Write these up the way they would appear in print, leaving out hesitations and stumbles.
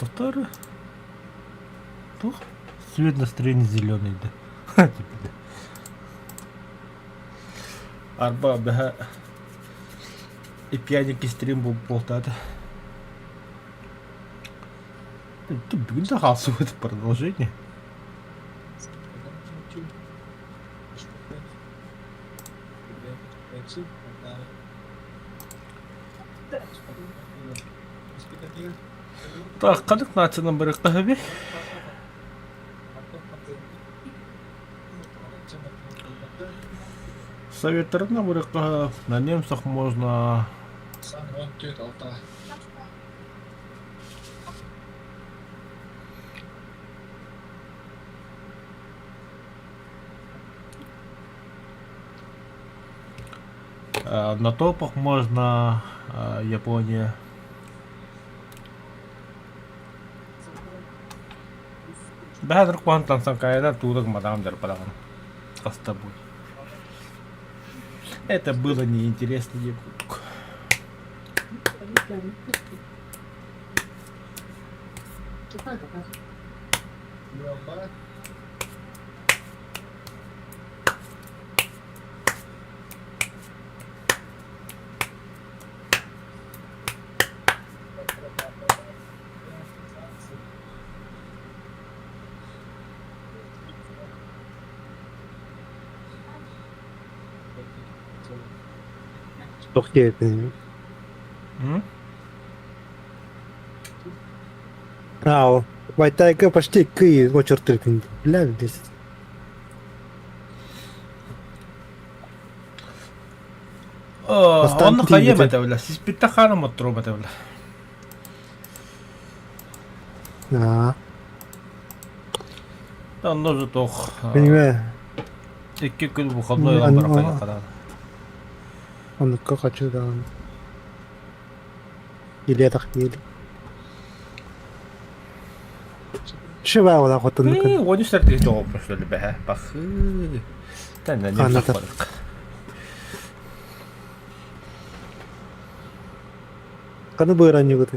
Повторы. Тух. Цвет настроения зеленый, да. Арба бэха. И пьяненький стрим был болтать. Ты блин, захасу это продолжение. Так, кадык нацияның бірі қағыбе. Советтерна бірі қағып. На немцах можно... На топах можно Япония. Бәдір қуантансам қайда тудық мадамдар параған. Қаста будет. Это было неинтересно. Тоқтайды не? Ау, байтайка почти кый очертыркын. Бля, здесь. Оны қайым әтәулі. Сіз бітті қаным отыру әтәулі. Оны же тоқ. Понимаю. Екі күн бұқалды ойған бір қайда қадады. Он как хочу, да. Или это хмель. Шива вот так вот. Он что ты делал просто ли бе? Бах. Да не заходит. Каны бы ранее вот.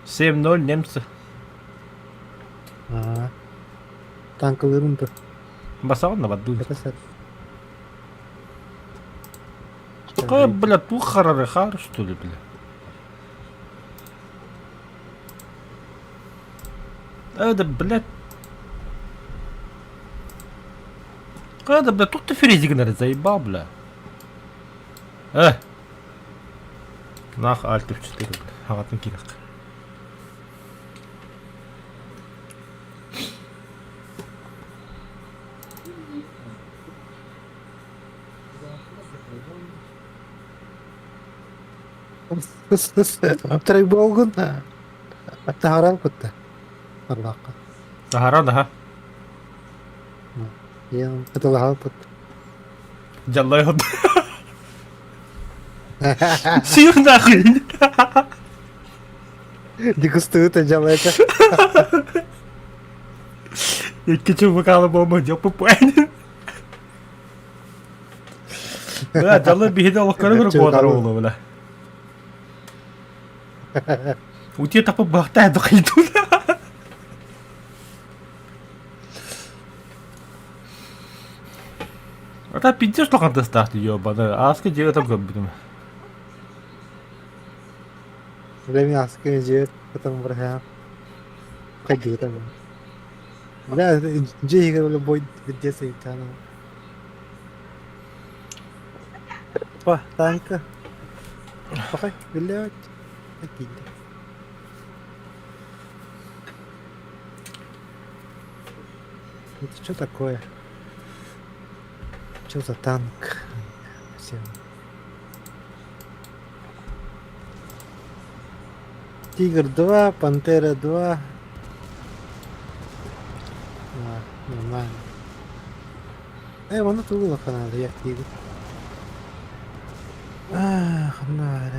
7-0 немцы. Танковый. Басал на воду. Это Какая, блядь, тухара что ли, блядь? Это, блядь. Это, блядь, тут ты фрезик, наверное, заебал, бля. Нах, альт F4, блядь. Агатный кирок. Трейболгун. Тахарал кутта. Арбака. Тахарал, ага. Я это лагал кут. Джаллай ход. Сир нахуй. Дегустует джалайка. Я кичу выкала бомба, дел попуэнь. Бля, джаллай бихидал лохкару квадролу, бля. У тебя тапа бахтает до хайду. А та пиздец что когда старт ёбаный. А ски делать там как будем. Для меня скинь джет, потом брать. Ходи там. Бля, джей говорил бой где сейтана. Па, танка. Пахай, блядь. Какие? Это что такое? Что за танк? Всем. Тигр 2, Пантера 2. Нормально. Вон это было надо, я тигр. Надо.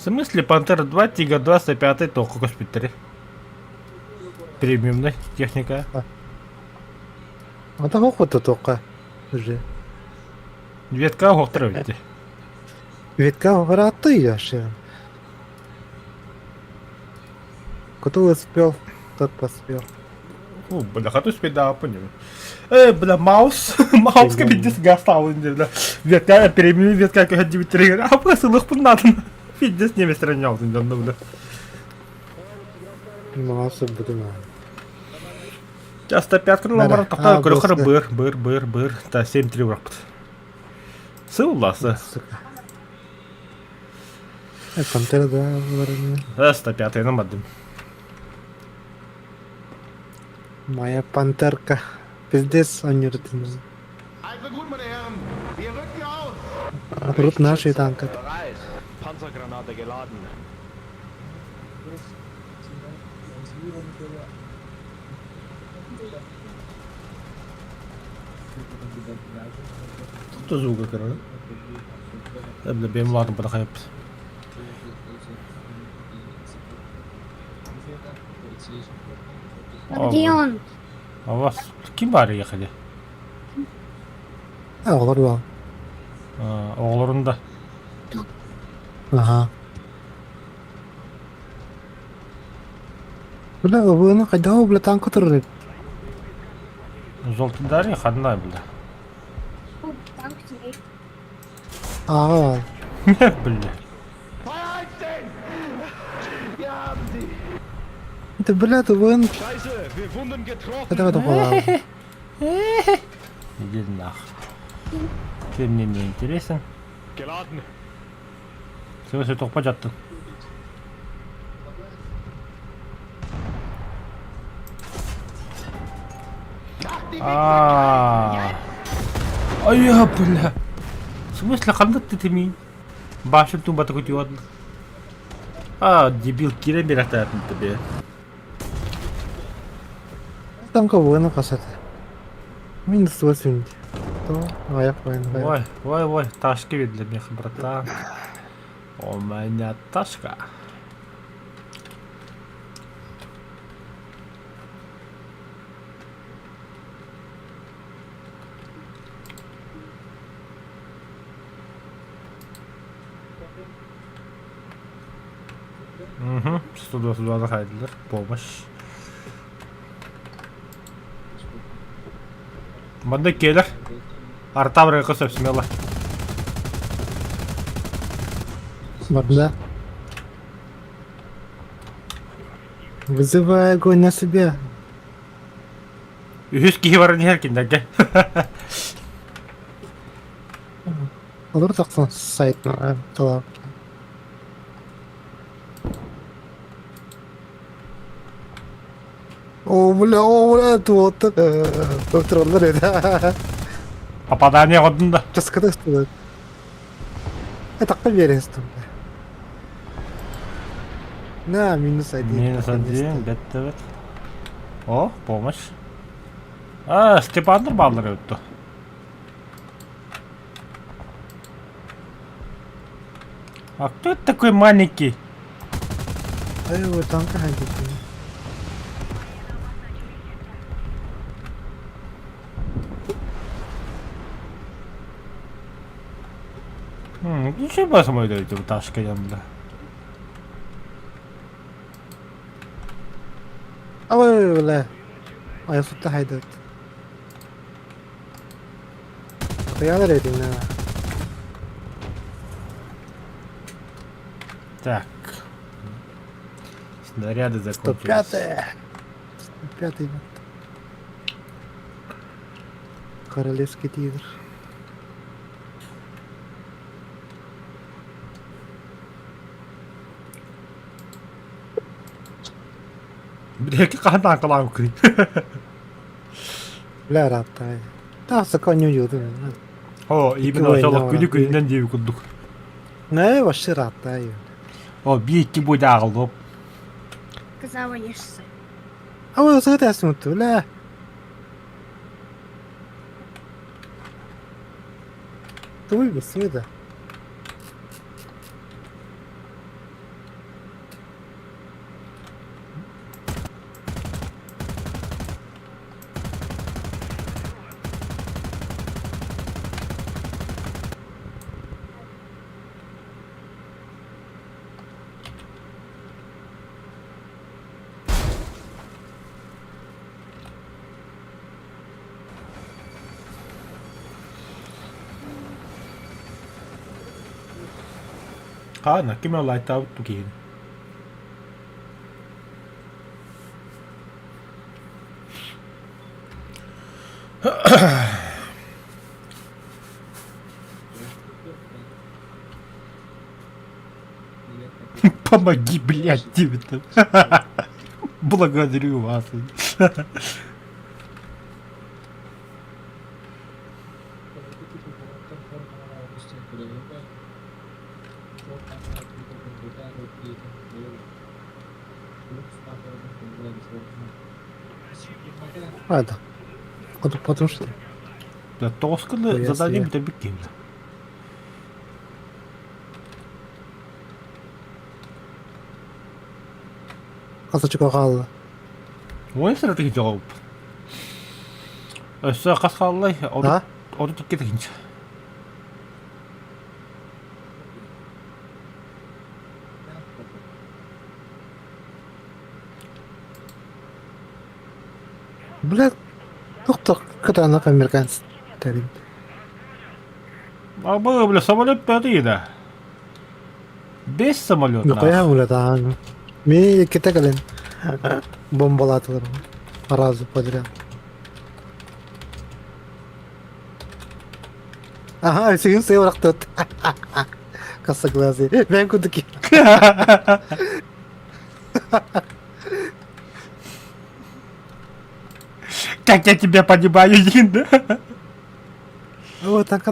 смысле Пантера 2, Тигр 2, 105 только госпитале. Премиумная техника. А так вот только уже. Ветка охтровите. Ветка врата яши. Кто успел, тот поспел. О, бля, хату спида, понял. Бля, маус. Маус кабинет гастал, бля. Ветка, премиум, ветка, как 9 триггер. А просто лох надо. Фитнес не стрелял, бля. Маса буду на. Часто 5 номер, такая крохара быр. Та 7-3 врапт. Сылласы. Сука. Пантера, да, вроде. 105 номер. Моя пантерка. Пиздец, он не рутин. Also gut, meine Herren, wir rücken aus. Рут наши танка. Bereit. Panzergranate geladen. Кто звука, короче? Бля, бем ладно, подохайп. А где он? А у вас Кимбари ехали? Олар бар. Оғлырында. Ага. Бля, бұны қайда ол, бля, танк тұрыр. Золтыдари қадына, бля. Танк тебе. Аға. Бля. Feuer einstellen! Wir haben sie! Это, бля, ты бұны Scheiße, wir wurden getroffen. қайда қолады. Иди нах. Ты мне не интересен. Geladen. Сен осы тоқпа жаттың. Ай, бля. В смысле, қандай тетемейін? Башым тумбаты көтеуадың. Дебил, кире бер ататын тебе. Танка бұны қасады. Минус 80. То, аяқ бойын. Ой, ташки ведь для меня, братан. У меня ташка. Угу, 122 захайдылар, помощь. Мында келер. Арта бір қысып смело. Банда. Вызывай огонь на себя. Үхіс кейі барын еркіндәге. Олар тақсан сайтына талап. О, бля, туотты. Доктор еді. Попадание ғодында. Жасқада ұстады. Таққа бересің. На, минус 1. Минус 1, бетті. О, помощь. Степанның баллары өтті. А кто это такой маленький? Ай, вот танка ходит. Ничего басым өйдейді бұл ташқа yanında. Ой, бля. Ай, сутта хайдат. Қиялар едім, на. Так. Снаряды закончились. 105-й. Королевский тигр. Бір-екі қандан қылау кірейін. Бля, раптай. Та, саканю юды. О, именно осалық күні-күнінен деу күндік. Не, вообще раптай. О, биекке бойда ағылды оп. Казала ешься. А ой, сағытасың ұтты, бля. Ты выберсің еді. Näkki me on laittaa vittu kiinni. Помоги, блядь, тебе-то. Благодарю вас. Это. Потому что... Да тосканы Хуя зададим себе. тебе кем. Касачка қалды. Ой, стратеги жауап. Өссі қасқалылай, Да? оды түк кетігінші. Блядь. Тоқтық. Катанақ американец. Тәрім. Абы, бля, самолет пятый, да. Без самолета. Юқая улетаан. Мен кете кален. Бомбалатылар. Разу подряд. Ага, сегин сей орақ тот. Каса глазы. Мен кудыки. Как я тебя понимаю, Дин, да? О, танка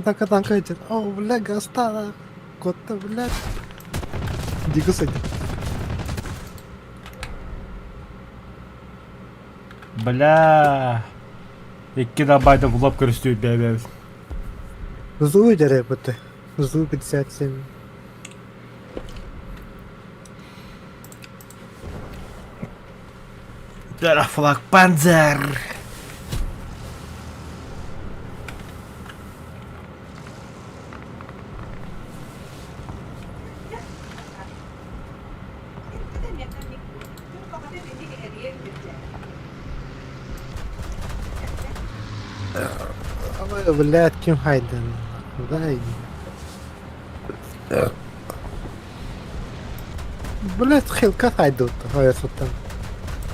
идет. О, бля, гаста. Котта, блядь. Дико садит. Бля. 2 байда в лоб користують бе. Зуй дерепоти. Зуй 57. Терафлаг Панзер. Ой, блядь, Ким Хайден. Дай. Блядь, хилка хайдут. Ой, сутан.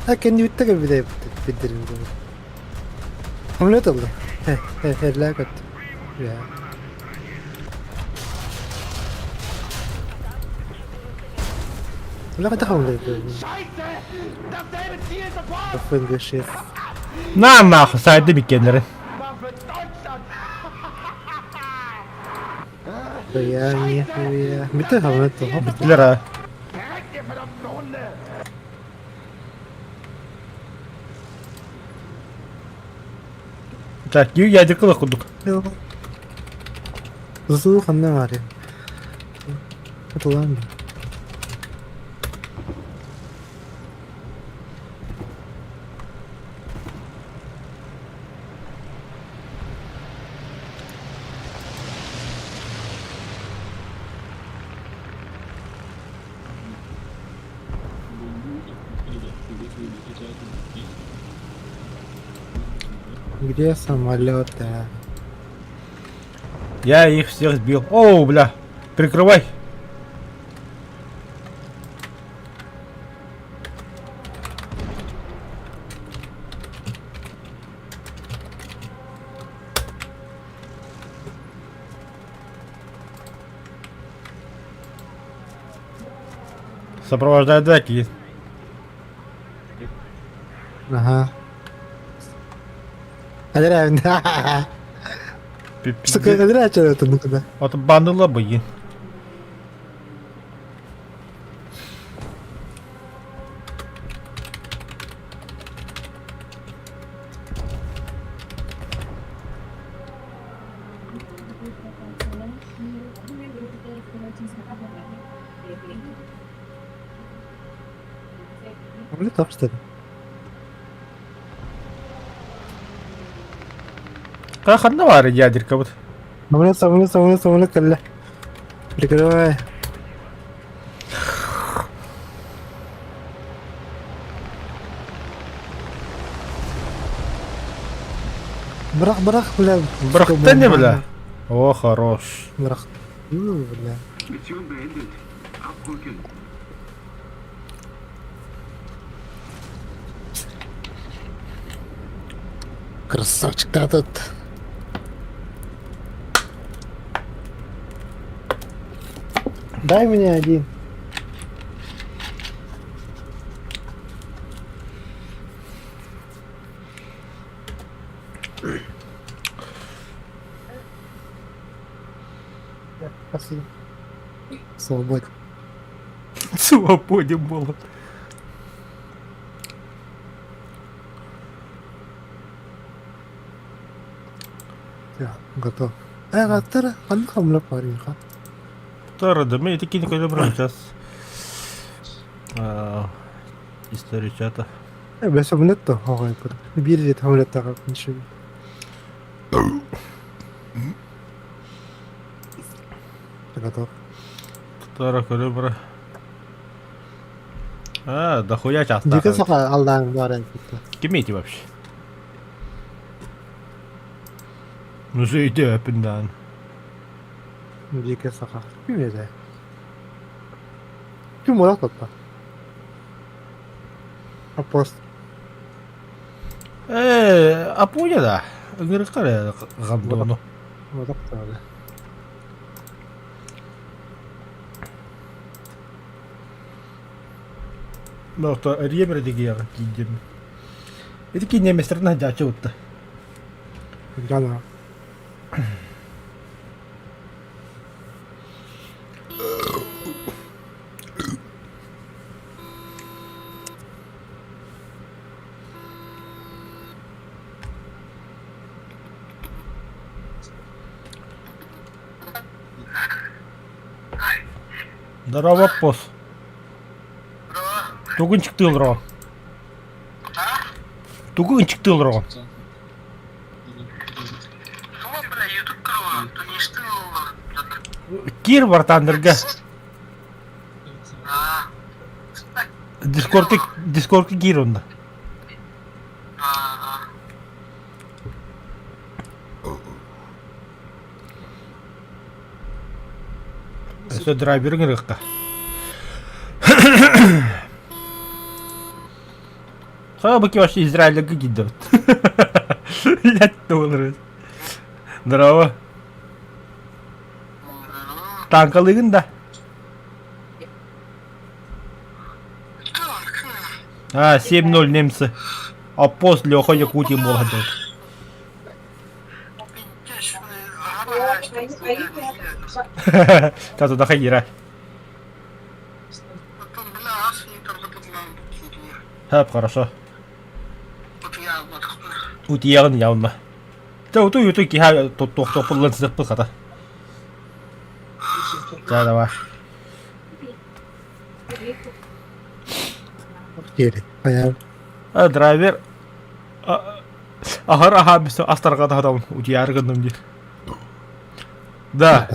Ләкин юттага бидай бидерин. Хамлет алды. Ләкәт. Я. Ләкәт хамлет. Scheiße! Dasselbe Ziel sofort! Офенге шеф. На нахуй, saydı bir kendileri. Waffe Deutschland! Я не хуя. Bitti hamlet. Bittiler ha. Verreckt, ihr verdammten Hunde! Так, ядер кылы кудук. Зу ханна var ya. Katılan. Где самолеты? Я их всех сбил. Оу, бля. Прикрывай. Сопровождает драки. Ага. Адрен. Что когда это ну куда? Вот банды бої. Улетал что ли? Как одна var ядерка вот. Самолет, калля. Прикрывай. Брах, бля. Брахта не, бля. О, хорош. Брах. Бля. Mission beendet. Красавчик-то тут. Дай мне один. Спасибо. Свободен. Свободен молот. Все, готов. Гаттар, хан хамлап барин хан. Тара да мен такие никогда брал сейчас. История чата. Бес минут то хагай көр. Bir рет хамлап тагып ничек. Готов. Тара колебра. Да хуя часто. Дика сака алдан баран китти. Кем эти вообще? Ну же иди апендан. Дика сака. Ким еде? Ким олак тотта? Апост. Апуня да. Гыркара гандону. Олак тотта. Ну то ребра дигия кидим. Это кине местрна дача вот. Гана. Здорово, пос. Тугунчик тылро. Тугунчик тылро. Кир вартандырга. Дискордка кир онда. Eso драйвер гырыкка. Баки вообще Израильга гидет. Блять, доллары. Здорово. Танкалыгын да. 7-0 немцы. А после Леха Якутии молодой. Та туда хайира. Хорошо. Утиягын явна. Та уту киха тохтопулын сыппы ката. Да, давай. Ели. Аяр. Драйвер. Ахар ахабис астарга тахадам утияргындым дир. Да.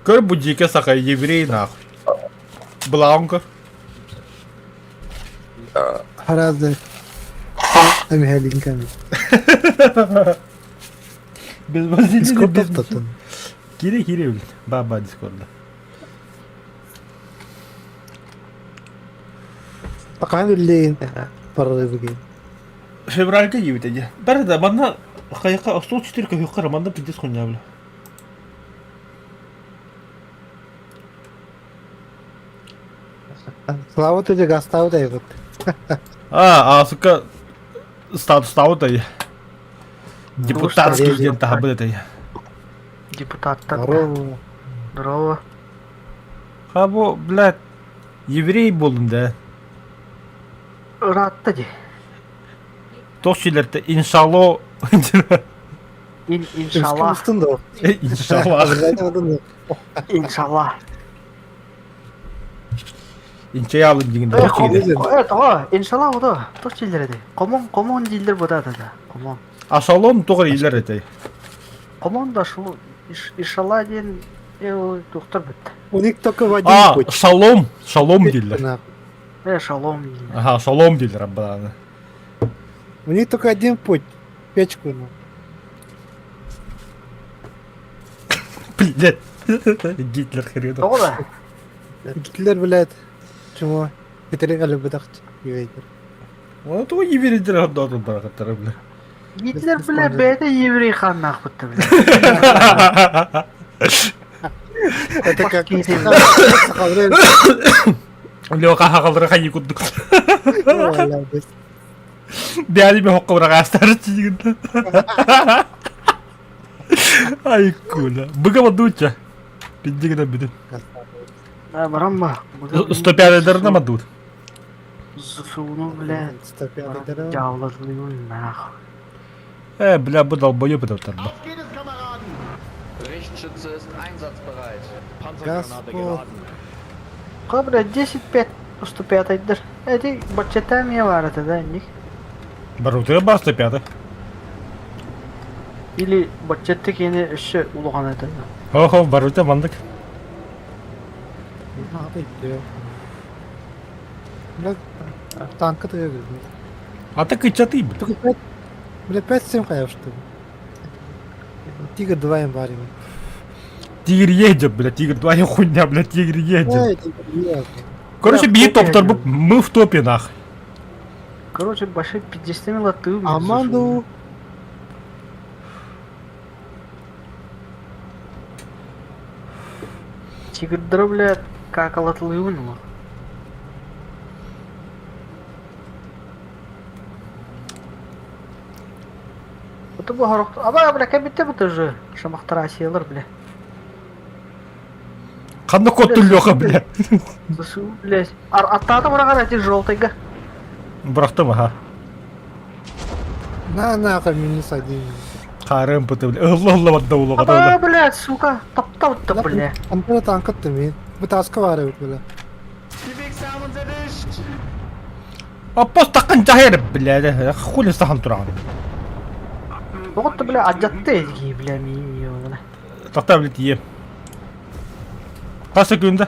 Көр будике сака еврей нахуй. Блаунка. Харазды. Амхелин ками. Без базилии. Дискорд тоттун. Кире блин. Баба дискорда. Такан билейин. Парады бигин. Февральга ебет эди. Бәрі да манда қайыққа сол 4 көйіққа романда пиздес құня білі. Слава тебе гастау да вот. Сука статус да я. Депутатский ден тағы это я. Депутаттар. Здорово. Здорово. Хабо, блядь, еврей болдың да. Ыратты де. Тоқшилерді иншалло. Иншалла. Кымстын да. Иншалла. Азыргайдың Иншалла. Инчай алын дегенде. Иншалла ода. Тош жилдер де. Комон жилдер бода да. Комон. Ашалон тоғыр елер еті. Комон да шул. Иншалла ден. Доктор бітті. У них только в один путь. Шалом дейлер. Шалом. Шалом дейлер, аббаны. У них только один путь. Печку. Ну. Блядь. Гитлер хренов. Ода. Гитлер, блядь. Чему? Гитлер алыбыдак. Ювейдер. Вот то еврейлер отдадым баракаттары, бля. Гитлер, Biz бля, Испания- бәді еврей ханын ақпытты, бля. Это как... Баскетбол. Сахалрен. Лёка хакалдыра хайы куддук. Валя, без. Бяли бе хокка бара гастар чигин. Ай кула. Быга мадуча. Пиндигина бидин. Барам ба. 105 дерна мадут. Суну, бля. Стопядер. Жаулазлыйын, нахуй. Бля, бу долбоёб это тарба. Auf geht es, Kameraden! Richtschütze ist einsatzbereit. Panzergranate Gaspol. geladen. Қа, бля, 10-5, 105 айдыр. Эти бачета мия бар это, да, них? Баруты бар 105. Или бачетті кені үші улуған это. Хо, баруты мандык. Блядь, танка ты говоришь. А так и чаты, бля. Только 5... Бля, 5-7 каяв, что ли? Тигр 2 им барим. Тигр едет, бля, тигр, твоя хуйня, бля, тигр едет. Эй, тигр, нет. Короче, Бля, бей в топе топтар, едем. мы в топе, нах. Короче, баши 50 латы. Аманду. Тигрдыр, бля, как алатлыйын ма. Это bu horuk. Aba, bля, кабитте bu тоже. Шамахтара сиялар, бля. Қандай код Лёха, бля. Су, блядь. Аттады бұраған әте жолтайға. Бұрақтым, аха. На, камень не сади. Қарым пыты, бля. Алла, вадда улуға, Аба, да. блядь, сука. Тапта ұтты, бля. Антона танка ты ми. Bu taska var evet böyle. Die Wichser haben uns erwischt. Аппос таққан жахер, бля, да. Хули сахан тұраған. Бұғытты, бля, аджатты едігі, бля, мейім еугіна. Тақта, бля, тие. Қасы күнді?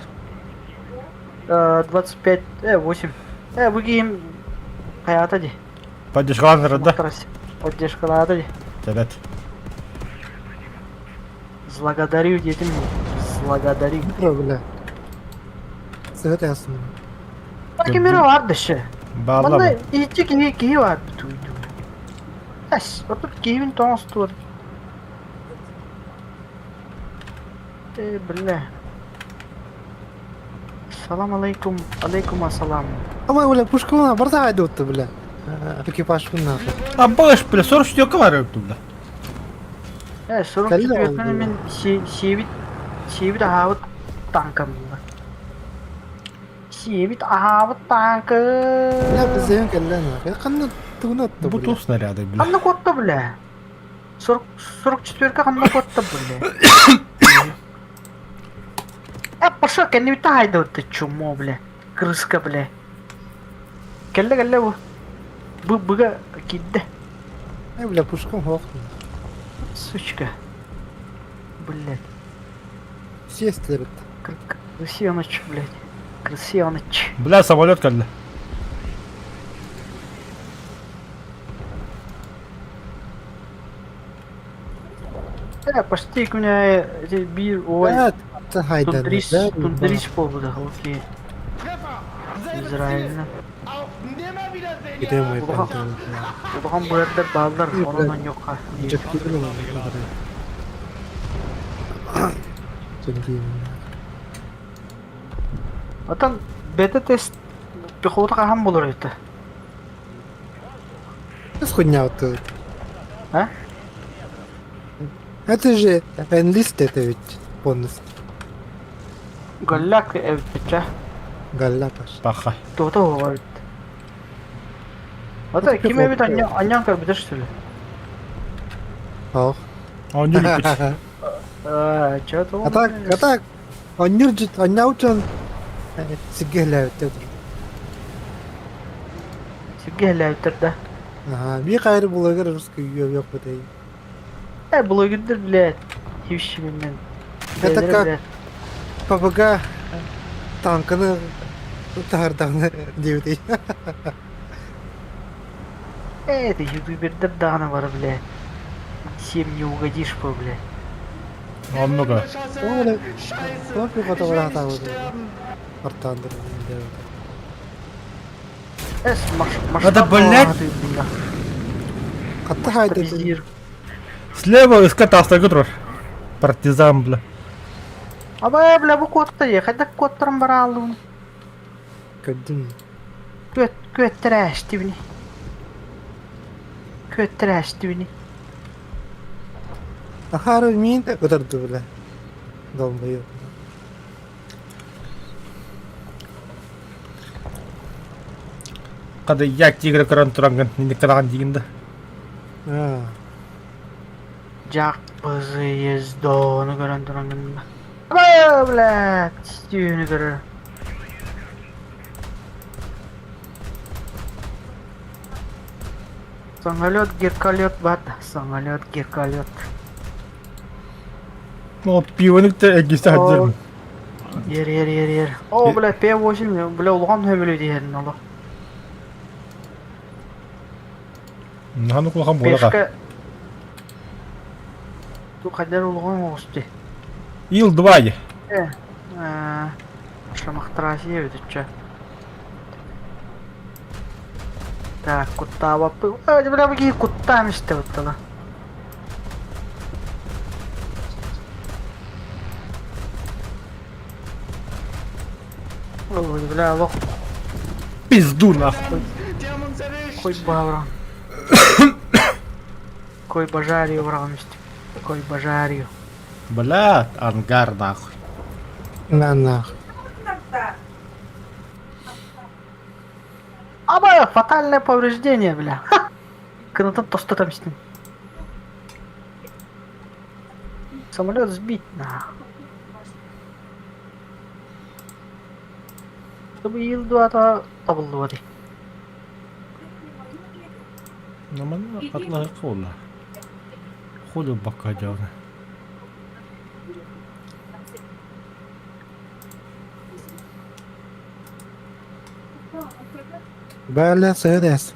25, 8. Выгием. Хаята де. Падешқалан рада. Поддержка надо де. Тәбәт. Благодарю, дедім. Благодарю. Бро, бля. Sıhhat yazsın. Кемері варды ше. Бағла, Мында бля. итче кейі бар бүтуйді. Әс, отыр кейін тоңысты бар. Бля. Салам алейкум, алейкум ассалам. Ama böyle puşkuna barda haydi ottu bile. Ekipaj bunlar. Аппаш, бля, 44 var öptüm, bля. Sorun Kalli kötü oldu öğretmenim ben şevit ahavut tankım. Şevit ahavut tankı. Ya biz zeyn kellen ya. Kanna tığını attı Bu bile. toz снаряды, bля. Kanna kotta bile. 44 kanna kotta bile. Пошел, я не витаю до ты чумо, бля. Крыска, бля. Кelle bu. Быга кидде. Ya bile puşkun hok. Сучка. Блядь. Сестер. Крысёныч, блядь. Крысёныч. Бля, самолет кәлді. Почти у меня bir ой. Evet. Haydi. Tundiris болду, окей. Treffer! Selbes İsrail'den. Ziel. Auf Nimmerwiedersehen! Gidelim ja. o yüzden. Ulan bu yerde bağlar ondan yok ha. Çok gidelim onu. Çok iyi. Atan бета тест пехота ham болор это. Что хуйня вот тут? А? Это же enlist это ведь полностью. Галлак evtçe. Галлапаш. Баха. Тота говорит. Ата kim evit anyan kar bitir söyle. Ох. Он не любит. Чё-то он. А так, он не ржет, он научен. Сигеля вот это. Сигеля ötürde. Ага, bir gayrı blogger rусский yok bu değil. Блогер, блядь. Хившимен. Это как PUBG танкını tardan diyor. Это ютубердер дана var, блядь. Всем не угодишь по, блядь. Он много. Öyle. Scheiße! Çok bir fotoğraf Ich will hata nicht oldu. sterben! Артандыр. Эс Надо, блядь. Катты хайды. Визир. Слева из катаста гутрор. Партизан, бля. Абай, бля, бу котта я. Хайда коттарым бар алуын. Көддім. Көттірәшті біне. Көттірәшті біне. Ахары мен де көтерді біле. Долбайы. Кады як тигр көрөн туранган, не кыраган дегенде. Жақ бызы ездоны көрін тұраңын ба. Абай, бля, тістеуіні көрі. Самолет, герколет бат. Самолет, герколет. Ну, пионикте эгисте хаджырмын. Ер. О, бля, П-8, бля, улған хөмілі дейін, олы. Нану кулахан болаға. Пешка... Ту қадар улған оғысты. Ил-2. Шамақтырасы ебедітші. Так, кутта бапы. Бля, бігей кутта әмісті бұттылы. Ой, бля, лох. Пизду нахуй. Die haben uns erwischt. Кой бавран. Кой бажарию врагамисти. Кой бажарию. Бля, ангар нахуй. Нах. Аба, фатальное повреждение, бля. Ха! Канатан то что там с ним? Самолет сбить, нахуй. Чтобы Ил-2 то табылды воды. Намана атлага кола. Холю бака жауна. Бәлі сөйдес.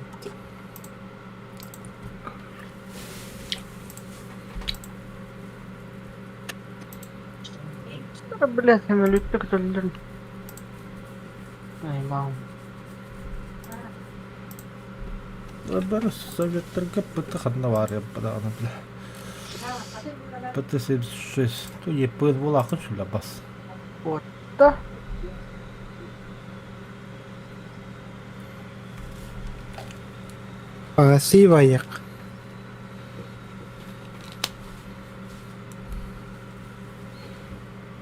Блядь, самолетик төлдірін. Ай, мам. Бір советтарға пыты қадына бар еп бадағаны бля. Пыты 76. То еппыз болақын шүлі бас. Вот, да. Пагаси вайық.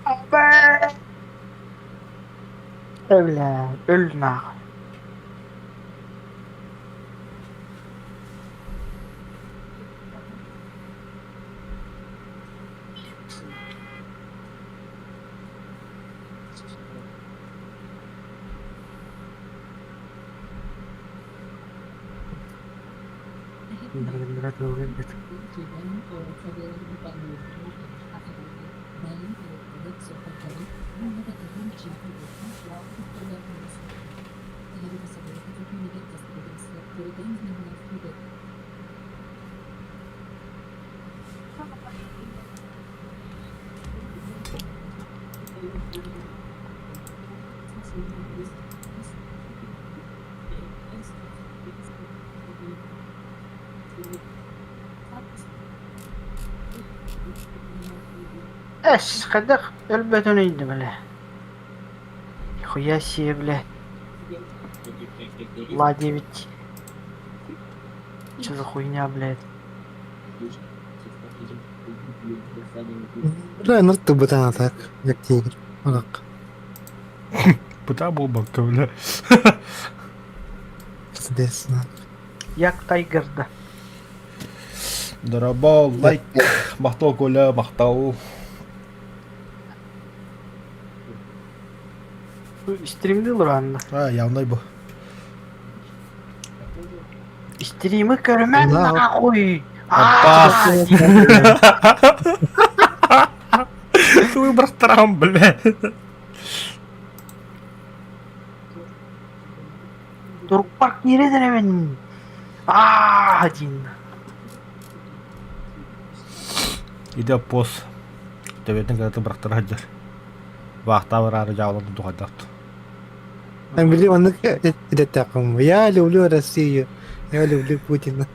Аба! Бля, öl нахуй. Эш, кадак өлбөтөн үйдү беле. Хуя себе, бля. Ла-9. Что за хуйня, блядь? Бля, нұртты бұтан атақ. Як тегір. Олақ. Пыта бұл бака бля. Қыздес, нақ. Як тайгерда. Дорабал, лайк. Мақтау коля, мақтау. Стримді ұранда. Явной бұл. Стримі көрімен Да. нахуй. Аббас. Твой брахтарам, бля. Турпарк нереден емен. Один. Иде пос. Төбетін кәді брахтар хаджар. Вақта барары жауылады дұғадат. Миллионы это таком. Я люблю Россию. Я люблю Путина.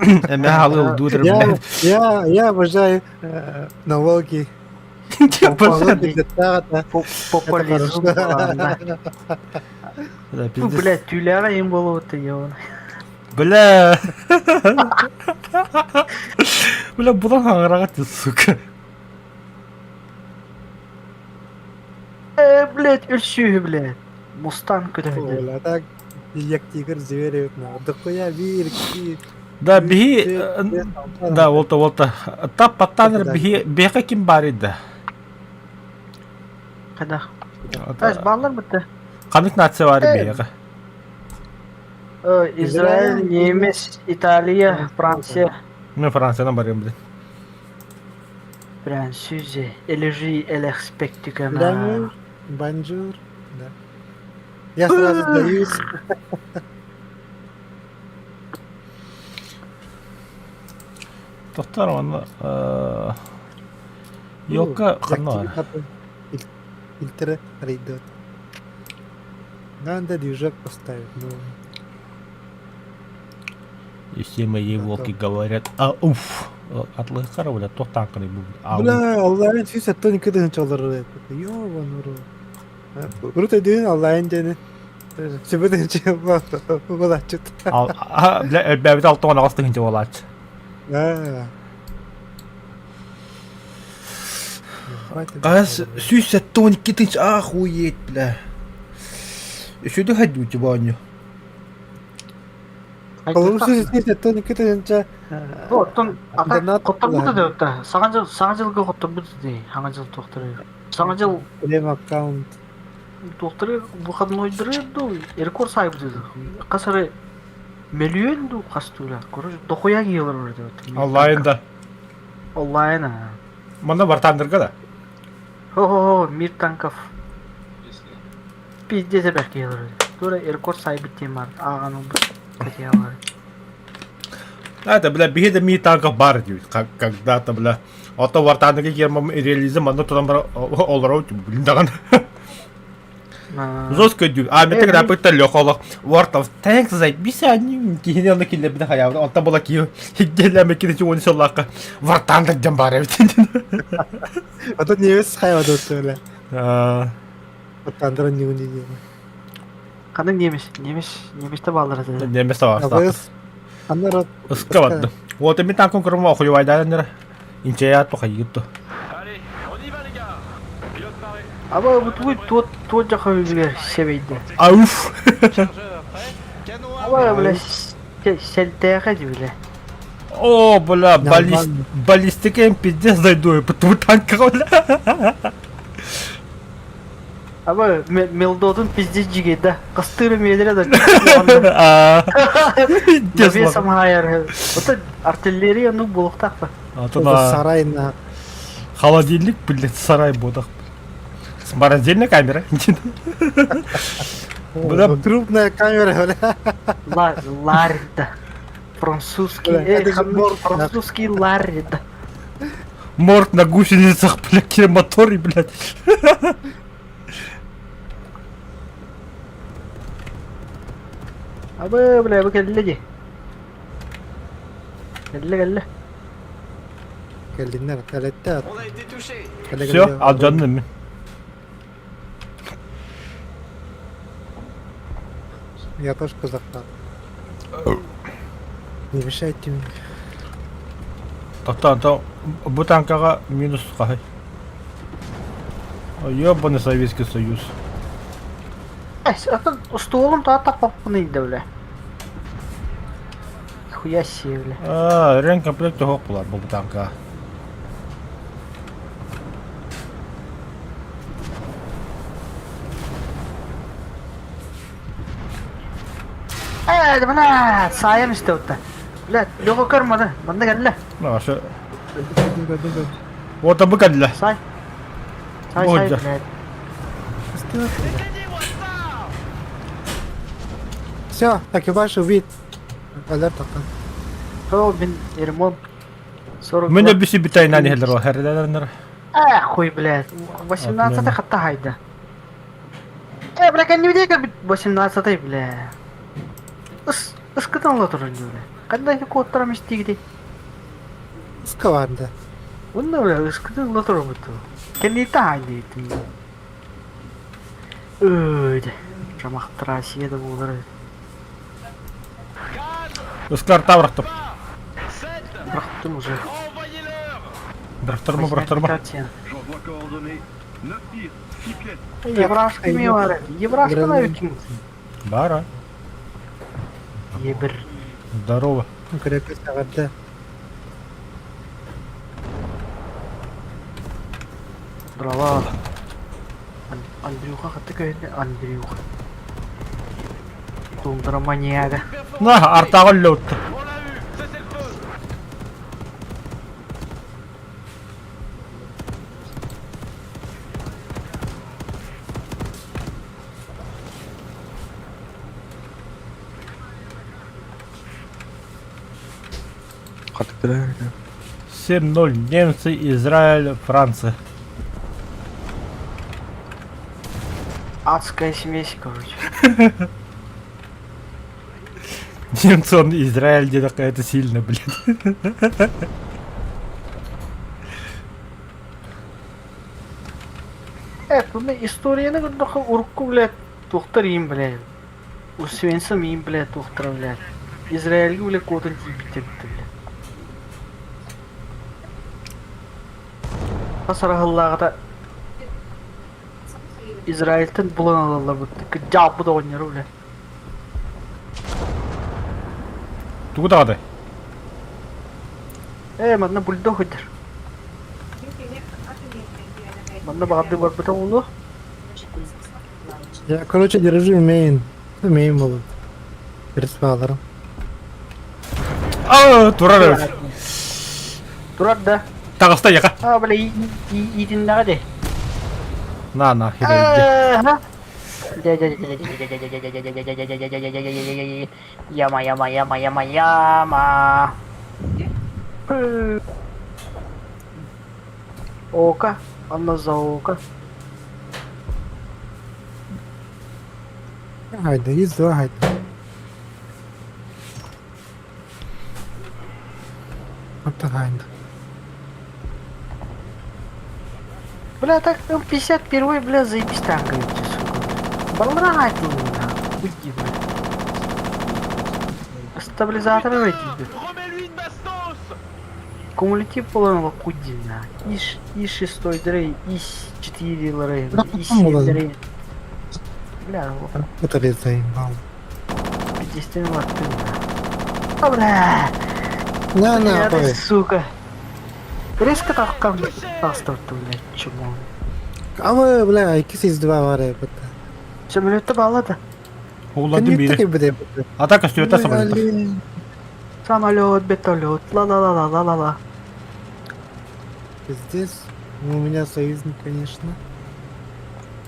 Эме халы дудыр, блядь. Я обожаю налоги. Налоги это Популизм. хорошо. Да, Ну, пиздец. блядь, тюляга им было это, ёбаный. Бля. Бля, бұдан хаңырағат, сука. Блядь, өлшүү, блядь. Мустан көтөйдү. Оля, так елек тигр жіберіп дохуя бирки. Да, биhi... Да, олта. Тап паттаныр биха ким бар еді? Када? Таш баллар бітті. Қанық нация бар биха? Израиль, Немец, Италия, Франция. Мен Франциядан барым, блядь. Французе. Элежи, элеспектика. Бонжур. Бонжур. Да. Я сразу сдаюсь. Тоқтар, оны... Елка қанна бар. Фильтры рейдот. Надо движок поставить. Ну, И все мои волки говорят, уф. Атлы қара, блядь, тоқтан қаны бұл. бля, Аллах'ın füze tonu kadar çalır. Yovan uru. Ruta düğün Allah'ın canı. Sebeden çabuk. Valla çıt. Бля, бәбіт алтыған ағыстығын жеп олады. Аз сүйсе тоник кетінші охуеть, бля. Еще да ходю тебе, Olur füze tonu kadar Оттон Интернат коттон бар. буту деп атта. Саңа жылга коттон буту дей. Хаңа жыл тоқтыры. Саңа жыл Прям аккаунт. тоқтыры выходной дырыду. Рекорд сайбы деді. Қасыры миллион ду қастула. Короче, дохуя гейлер бар деп атта. Онлайнда. Онлайн. Мында бартандырға да. Хо-хо-хо, мир танков. Пиздец бәк гейлер. Тура рекорд сайбы темар. Ағаның бір бар. Это, бля, беги ми танков бар, когда-то, бля. Ото вартандырға кермам реализм, анда тудан бар оларау, блин, даған. Жестко дю. А мен тогда пытал лёхолок. Вартов танк за бисани кихинел на килле бде хаяв. Он там была кио. Хигеля ме кидечи он солака. Вартандыр джамбаре. А тут не вес хайва тут söyle. А, Тандра не унидел. Қаның немешті балдар еді. немесе var. Авес. Аннара. Ускавадды. Вот ми танком кырма охуевайдалар. Инчея то хайгытты. Allez, on y va les gars. Pilote paré. Аба бұтуй тот жаққа өзгер себейді. Ауф. Chargeur prêt. Canon à Аба, бля, сәлтәйға де, бля. О, бля, Нормально. баллистика им пиздец зайду, потому танка, бля. Аба, мелдодың пиздец жигейді. Қыстыры медірі да. Наве самайыр. Ота артиллерия, ну, болықтақ ба. Атына Сарай на. холодильник, блядь, сарай бодах. Морозильная камера. Бля, Крупная камера, бля. Ларрида. Французский, Бля, это же морг, французский ларрида. морд на гусеницах, бля, крематорий, блядь. Аба, бля, bu kelle de. Kelle. Gelinler, kalette at. On a été touché. Все, al canım. Я тоже казахстан. Не мешайте мне. Та, bu tankaga minus kahay. Ёбаный Советский Союз. Это столом то так попнейді, бля. Хуя себе, бля. Рен комплекті хоқ бұлар бұл танка. Бля, саям işte отта. Бля, лёға көрмады. Банда кәлі. Наша. Вот абы кәділі. Сай, Ой, да. блядь. Все, экипаж убит. Алер такан. О, мен ремонт. 40. Мен өбісі бітай нәні хелдер ол, хәрдәлерінер. Хуй, блядь. 18 хатта хайда. бля, кеннибитек 18-й, бля. Ыскытан ла туран, бля. Кандай кодтар мистигди. Скаванда. Унна, бля, ыскытан ла туран буту. Кеннита хайди, ты. Öyle. Жамақтыра сиеді болдыр. Ускар таврахтыр. Бұрақтым уже. Брахтырма, брахтырма. J'envoie coordonnées. 9 tirs, 6 pièces. Ебрашка ми бар. Ебрашка на өткен. Бара. Ебір. Здорово. Крепость сағатта. Драла. Андрюха хатты көйінде. Андрюха. Тундыра маньяга. На, артағы лөтті. On l'a eu, cessez le feu. Қатты 7-0. Немцы, Израиль, Франция. Адская смесь, короче. Немцы, он Израиль, где какая-то сильно, блин. Бұны историяны күндіқі ұрыққы, блядь, тоқтар ем, блядь. Усвенсім ем, блядь, тоқтар, блядь. Израильге, блядь, кодын тейбітті бітті, блядь. Пасарағыллағыда Израильтен бұлан алалар бұтты. Жабы да ойнары, блядь. Туда да. Мадна бульдог өдір. Мадна бағады бар бұта олу. Я, короче, держу мейн. Мейн болу. Переспаларым. Турар. Тұрар да. Тағыста яқа. Бля, етін нағады. На, херейді. Яма. Ока, она за ока. Haydi, 102 haydi. Hatta haydi. Бля, так 51-й, бля, заебись танкаете, сука. Бармрать нужно. Уйди, бля. Стабилизаторы эти, бля. Remets-lui une bastos. Кумулятив полон кудина. И 6 дрей, и 4 лрей, Да, и потом 7 ладно. дрей. Бля, Это ли заебал? 50 латы. Бля. На, Ты, давай. сука. Резко так как остался, блядь, чему? А вы, бля, 2 var ya burada. Самолетті балады. Оғладың Ты бері. бде. Атака стюета самолетті. Самолет, бетолет, ла-ла-ла-ла-ла-ла-ла. Здесь у меня союзник, конечно.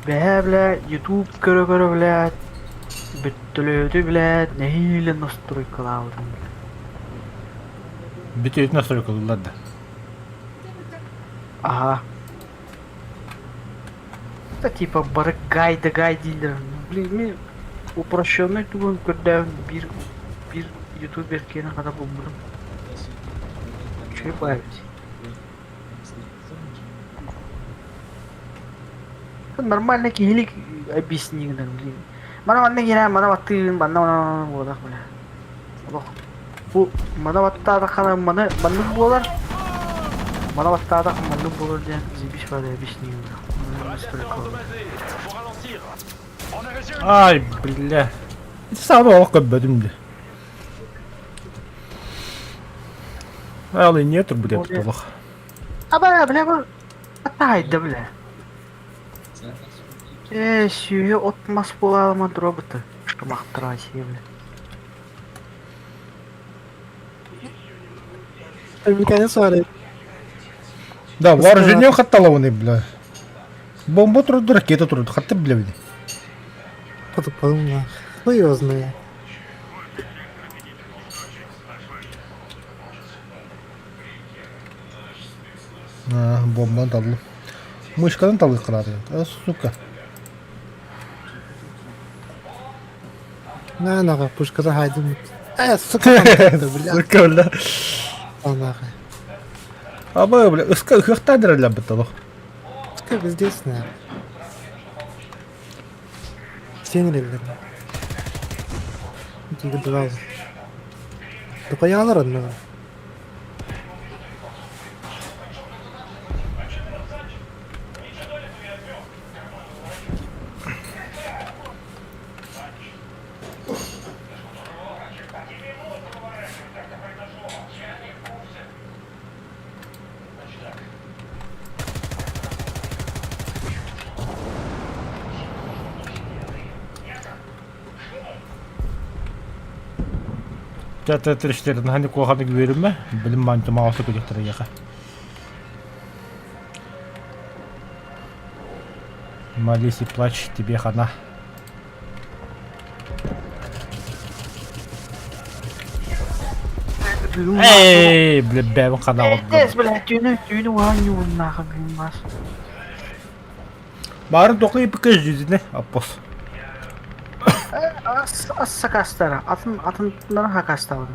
Бля, YouTube көрі, блядь. Бетолеті, блядь, нехилі настройкалы алдым. Бітеет настройка, ладно. Ага. Это типа бары гайды дейлер. Блин, мен упрощенный туган көрдәвін bir ютубер кені қада болмырым. Чөй байбыз. Нормально кейлік объяснигінер, блин. Мана ванна керем, мана ваттығын, мана болдақ, бля. Бұл мана ваттады қана мана болар. Мана ваттады мана болар ден зебиш бады объяснигінер. Faut ralentir. On a reçu. Ай, бля. Сағды оқ көббөдім де. Алы нетір бұд еп толық. Аба, бля, бұл атайды, бля. Сүйе отмас бола алмады роботы. Шымақтыра сүйе, бля. Американец var ya. Да, вооружение хатталауыны, бля. Бомба тұрды, ракета тұрды, хатты бля бді. Потупал на. Ну его знаю. Бомба талды. Мышкадан талды қырады. Сука. нахуй, пушка захайдым. Сука, бля, Сука, бля. нахуй. А мы, бля, хахтадра для бытого. Как здесь, нахуй. Сенили, бля. Тихо, давай. Только я народного. Тәтә тирештерін хәні қоғаны көрім бі? Білім банты мағасы көдектірі еқа. Молись и плачь, тебе хана. Эй, бля, бәбін хана олды. Тез, блядь, түйіні оған юын нахуй, блин, бас. Барын тоқы епікі жүзіне, аппос. As sakastara, atınlara hakastavadı.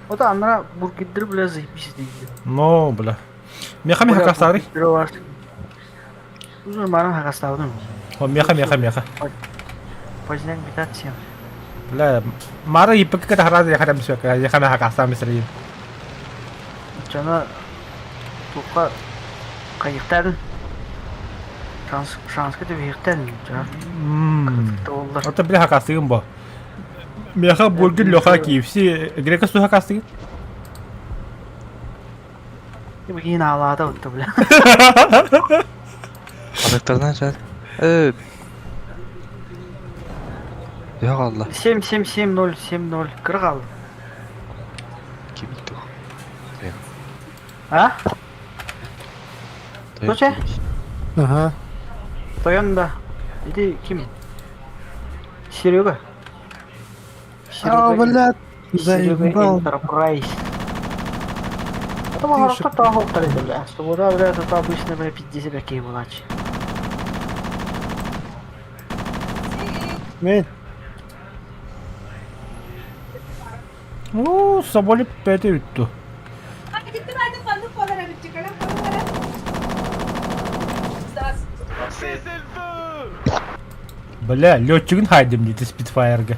O da anlara burgiddir bile zihbisi değil. Но, бля. Меха хакастары? Uzun bana hakastavadı mı? О, меха. Поздняк битация. Бля, мара епікі кәді харады яқадам сөйкі, яқана хакастам месірейін. Cana tuqa kayıktan şanska da birikten cana. Doğrular. Это, бля, хакастығын бұл. Меха бургер лёха KFC, грека су хакастығын? Bu yine ağlarda oldu bile. Adaklardan çat. Yok Allah. 7-0 kırık aldı. Kim gitti o? Ha? Koça? Ага. Toyan'da. Dedi kim? Серега. А, блядь, заебал. Enterprise. Это хорошо того второй, бля. Что вот, бля, это обычно, бля, 50 какие мелочи. Мен. О, соболи 5 үтту. Cessez-le-feu! Бля, лётчигін хайдым дейді Спитфайрға.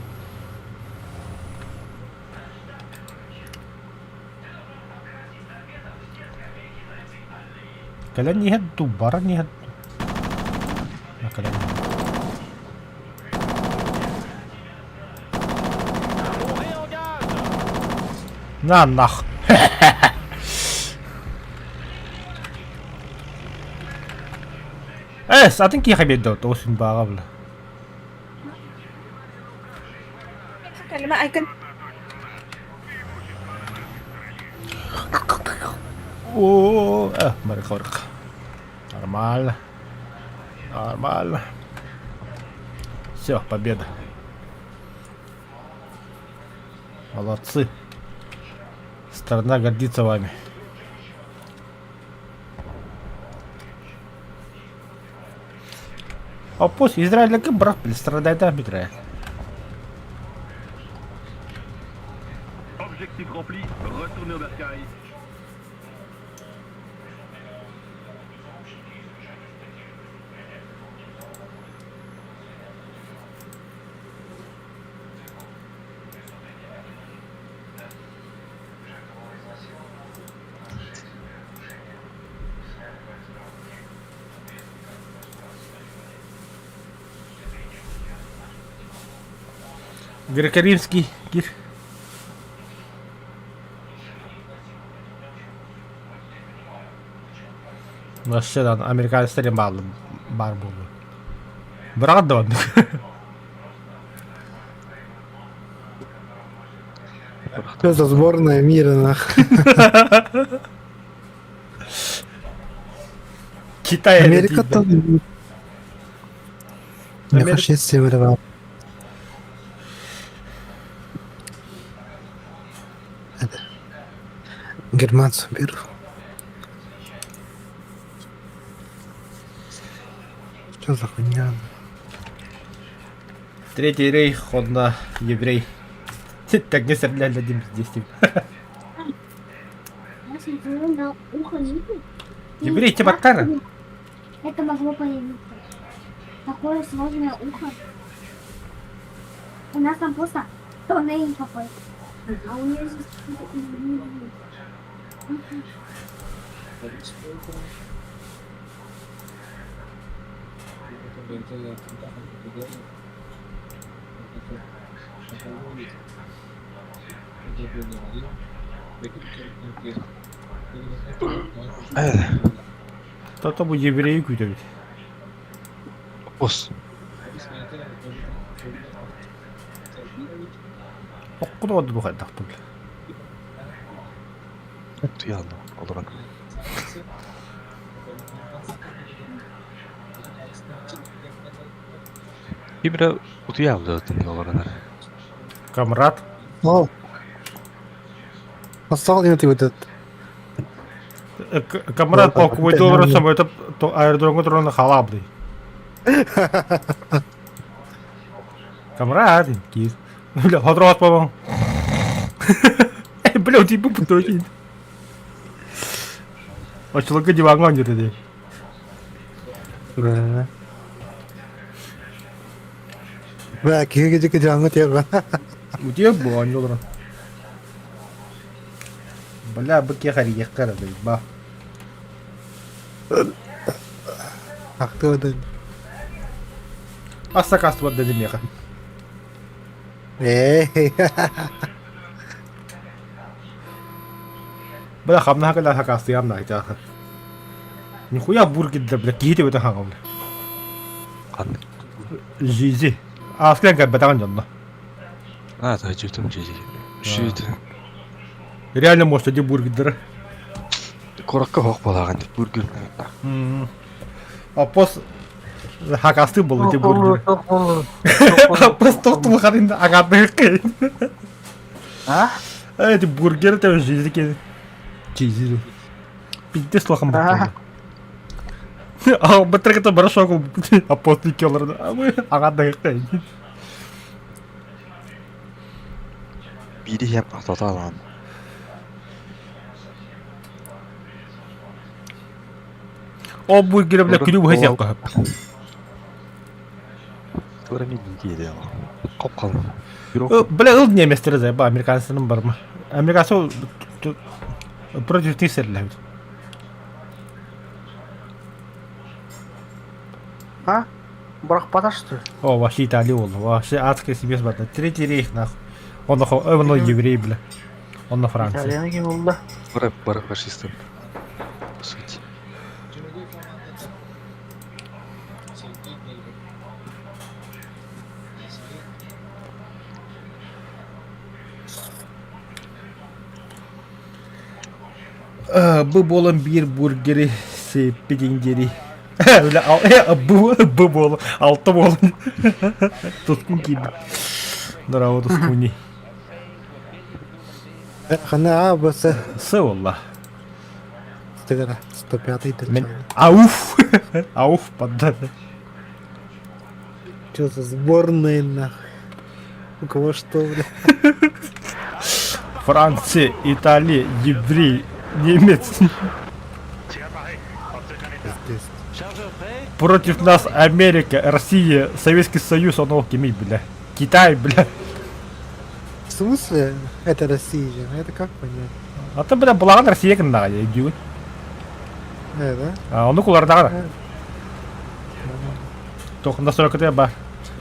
Кәлі не хәдду, бара не хәдду. Кәлі не On réengage! на нах. Сатын ки хабедді, тосын баға бля. كلمة أيكن О, марика. Нормально. Все, победа. Молодцы. Страна гордится вами. А после Израиля как брат, страдает арбитраж. Objectif rempli, retournez au bercail. Греко-римский гир. Вообще, да, американецтерден бар болды. Бірақ да бандық. Что за сборная мира, нахуй. Китай Америка там... Не фашисты вырывал. Германцев беру. Что за хуйня? Третий рейх, он еврей. Так не стрелялим здесь. Я смотрю на ухо Нику. Еврей Тибакара. Это могло появиться. Такое сложное ухо. У нас там просто тоннель какой. А у нее здесь какие-то изменения. Кто-то бы евреи кутают. Босс. Куда вот бухать так тут? Туян олорон. Ибра утуялды өтін олорон. Камрад. О! Настал не ты вот этот. Камрад Да, полковой да, доллар да. самой это аэродром трона халабный. Камрад, кис. Бля, ходрос по-моему. Бля, у тебя поточит. А человека не вагон где-то. Да. Бля, киги jangan tiap. У тебя был доллар. Бля, быки хари кара ба. Ах ты вот. Асакаст вот дали меха. Эй. Бля, хамна когда хакаст я на это. Нихуя бургер да бля, киите это хангал. Қан. Жизи. А сколько как батаган жонно. Аа та жигтэм жижиг. Шийд. Реально может один бургер. Коракка хоох балаагаан бүргэр. А пос хакасты был эти бургеры. Пос тоқту харин агадны. А? Эти бургеры там жизи. Чизи. Пиздец лохом. А батрек это барашок. А после киллер. А мы агадны. Бири хяп татаалаа. О бургер бля күлүп хэсэп кап. Төрөми дийлээ. Коп калды. Бирок Бля, ыл немец терзе ба американцының бар ма? Америкасы против тисерлер. А? Бірақ бата что ли? О, вообще Италия ол. Вообще адский себе бата. Третий рейх нахуй. Он еврей, бля. Он на Франции. Италияны кем болды? бара фашистер. По сути. Bu bolun bir burgeri sepidingeri. Öyle bu bolun altı bolun. Tutkun gibi. Bravo tutkuni. Хана бос. Сы валла. Стегара 105-й Мен ты. ауф. Ауф подда. Что за сборные нахуй? У кого что, бля? Франция, Италия, еврей, немец. Пиздец. Против нас Америка, Россия, Советский Союз, он окей, бля. Китай, бля. В смысле? Это Россия же. Это как понять? А то, бля, была Россия, когда я иду. Да? А он куларда. Только на 40 тебя.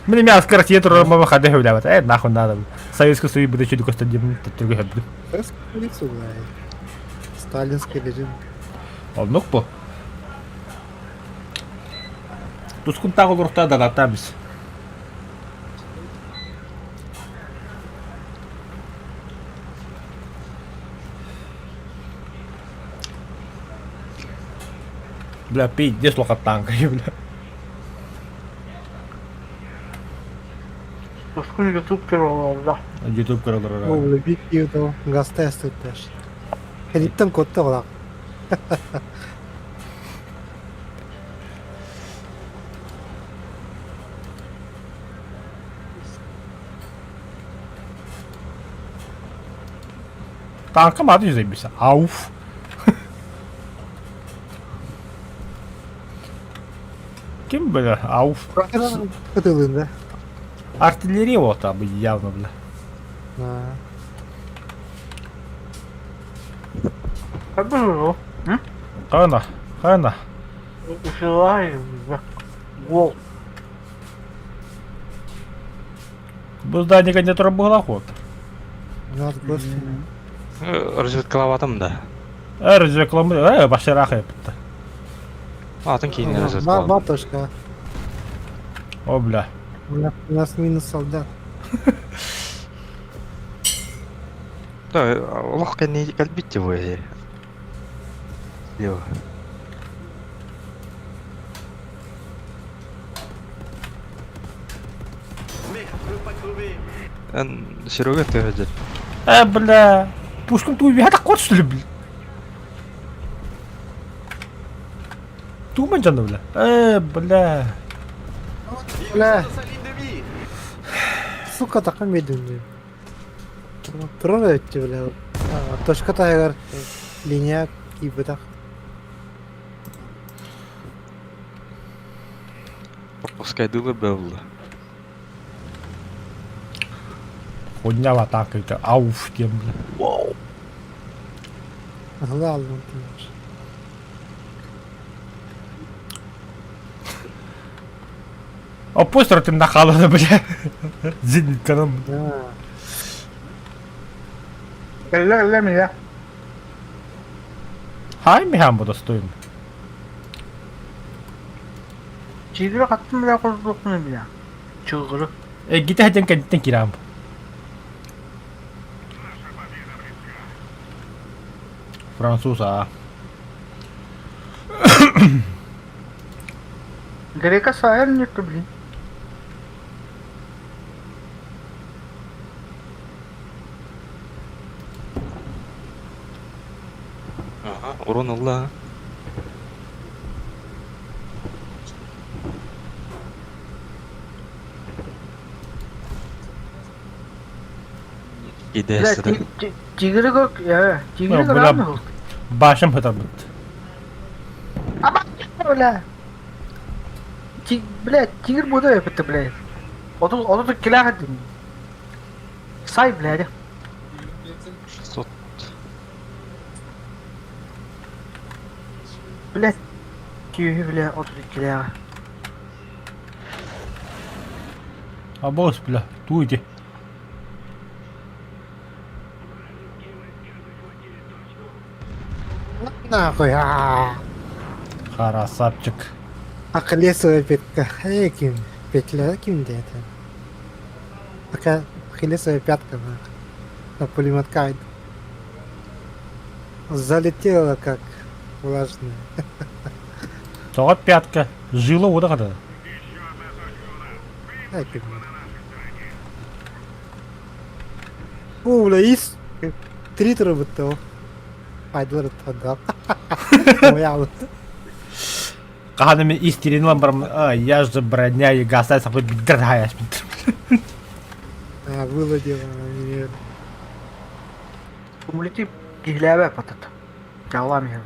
Мне мяско Россия, то мы выходим, бля. Нахуй надо. Советский Союз будет чуть Костадин, только я буду. Лицо, бля. Сталинский режим. Он ну по. Тут скунтагу рухта да латамис. Бля, пить, где слуха танка, бля. Тоскун ютуб первого болды. YouTube көрөлөр. О, бля, видео газ тест өттөш. Кредиттен кодты олақ. Танком ады заебись. Ауф. Kim böyle? Ауф. Katılığında. Артиллерия вот там явно, бля. Ha. Как бы, ну, Кана. Кана. желаю. Гол. Bu здание нет рабоголоход. У нас гость. Разведкалаватым да. Рекламы. Башараха yaptı. Атын кейіннен разведкалаватым. Батушка. О, бля. У нас минус солдат. Да, Аллах кәне кәлбит его. Лево. Серега, ты где? Бля. Пушкин ты убегай, так вот что ли, бля. Думай, canım, бля. Бля. Бля. Сука, такая медленная. Трогайте, бля. Точка тайгар. Линия и бытах. Пускай дылы был. Хуйня в атаке, это ауф, тем, бля. Вау. Ладно, конечно. О, постер ты нахала, бля. Зенит канал. Да. Eller mi ya? Hay mı hem bu da stoyun? Çiğdire kattım bile korktuğunu bile. Çığırı. Git hadi kendin kiram. Fransız ha. Грека сайр нету, блин. Ага, урон алла. Бля, Идеясы да. тигры как... Тигры Бля, граммы. Başım hıtabıt. Бля. Бля, тигр буду это, блядь. Вот тут киляха. Сай, блядь. 600. Блядь. Тигр, бля, вот тут киляха. А босс, бля, туйте. Нахуй. Красавчик. А колесовая пятка. Ким? Петля ким-то это? Такая колесовая пятка, на пулемет кайд. Залетела как влажная. Соғат пятка. Жила ода қада. Ай, ким. О, бля, из 3 роботов. Пайдалар тадап. Моя вот. Қағаны мен истерин ламбарым. Я же броня и гасай сапы бидгардая. Было дело, нет. Умлети килява патат. Ялам я.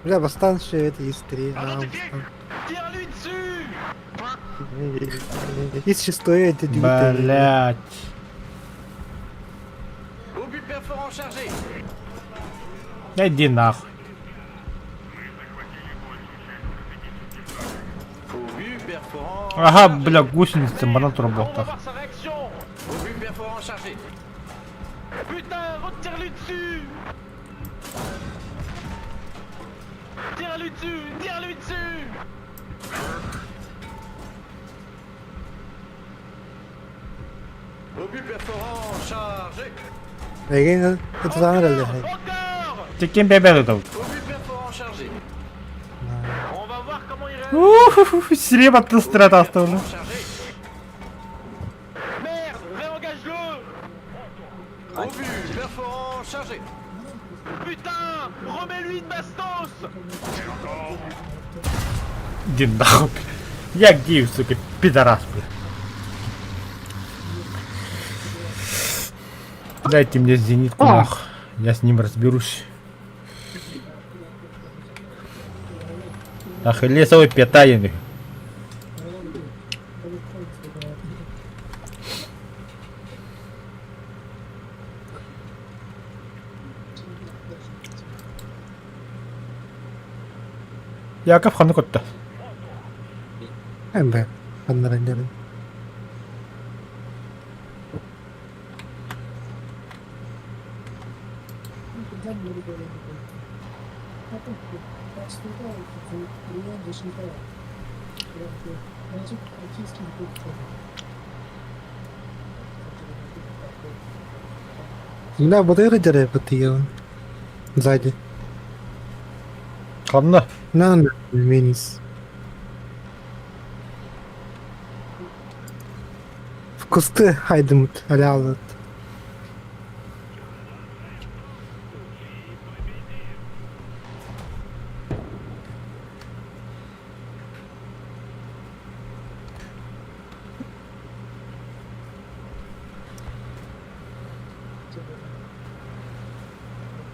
Бля, бастан ще это из 3. Tire-lui dessus! Из 6 это 9. Блять. Obus perforant chargé. Иди нахуй. Obus perforant. Ага, бля, гусеница, банан On va работа. voir sa réaction! Obus perforant chargé. Putain, retire-lui dessus! Tire-lui dessus! Tire-lui dessus! Obus perforant chargé. Egen это самое реально. Encore! Текин бебе тут. Obus perforant chargé. On va voir comment il réagit! Сирема ты страта оставлю. Chargé. Merde! Réengage-le! Obus perforant chargé. Putain! Remets-lui une bastos! Иди нахуй. Я гею, сука, пидорас, бля. Дайте мне зенитку, нахуй. Я с ним разберусь. Ахиллесовой пятая. Яков Ханукотта. Embe. Anların canım. Да, вот это жаре потиyon. Сзади. Kanna. На минус. В кусты хайдемут, алялат.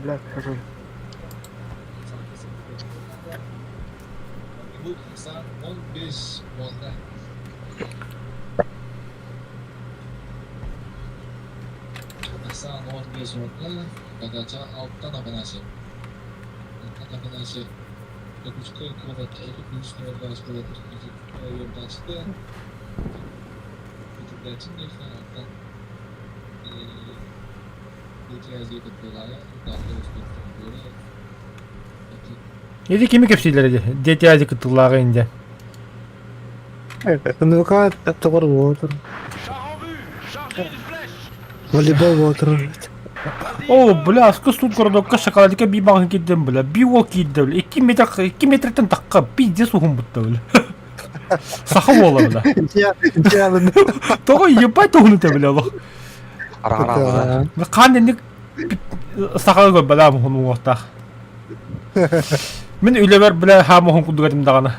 Блядь, хожу. Иди кими кепсилерди. Дети азик туллага инде. Ну как это water. Char en vue. Chargez une flèche. Волейбол water. О, бля, скус тут городокка шоколадика би багын киддем, бля. Би ол киддем, бля. 2 метрден такка пиздец ухум бутта, бля. Саха бола, бля. Идеально. Того ебать тогнуте, бля, лох. Ара-ара. Қан эник сахага бля мухун уохтах. Мен үлебер бля хамухун кудугатым дагана.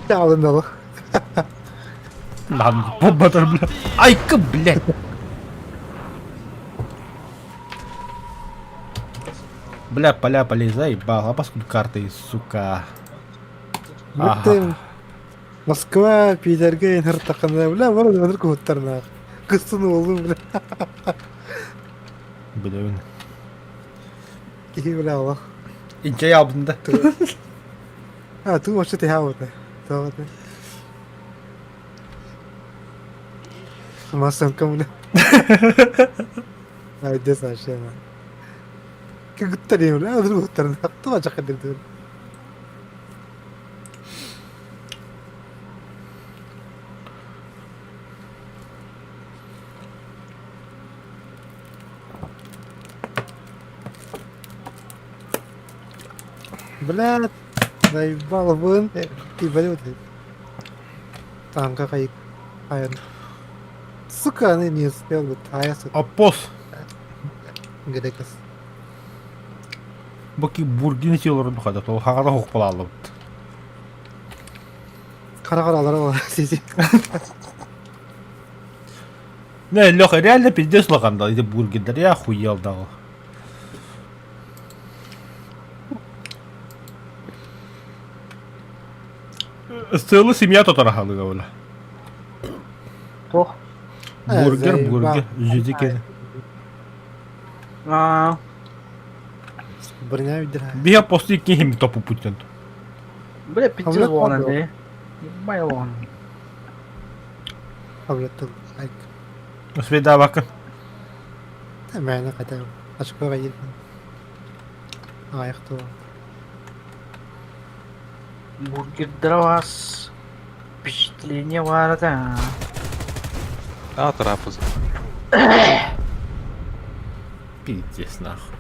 Идеально. Lan bombadır bля. Ay kı bля. Бля, поля полезай, бага, паскуд карты, сука. Беттем. Москва, Питерге инертакана, бля, варда вадыр куттарна. Кыстын олдum, бля. Bilewin. İyi bля, Allah. İnce yaptığında. Ha, tu maçı tehavute. Tamam. Masam kamune. Ay des aşağı. Ki guttarıyor, bля, vadыр kuttarna. Tu maçı kadirdi. Блядь, заебал вон и валюты. Там какая айр. Сука, они не успел бы таяться. Апос. Грекос. Баки бургин силорун хада, то хагада хукпала алып. Кара-каралары var sizi. Не, Леха, реально пиздец лаганда, эти бургерлер, я охуел дагы. Сылы семья тотарахалы гавла. Тох. Бургер, заебал. бургер, жидикен. Ааа. Броня видера. Бия после кем топу путен. Бля, пиздец Блядь, вон падал. энди. Ебай вон. Avlattım. Ay. Сведа бакın. Hemen kadar. Açık hava girdim. Ayakta. Бургердер у вас впечатление варда. А, трапеза. Пиздец нахуй.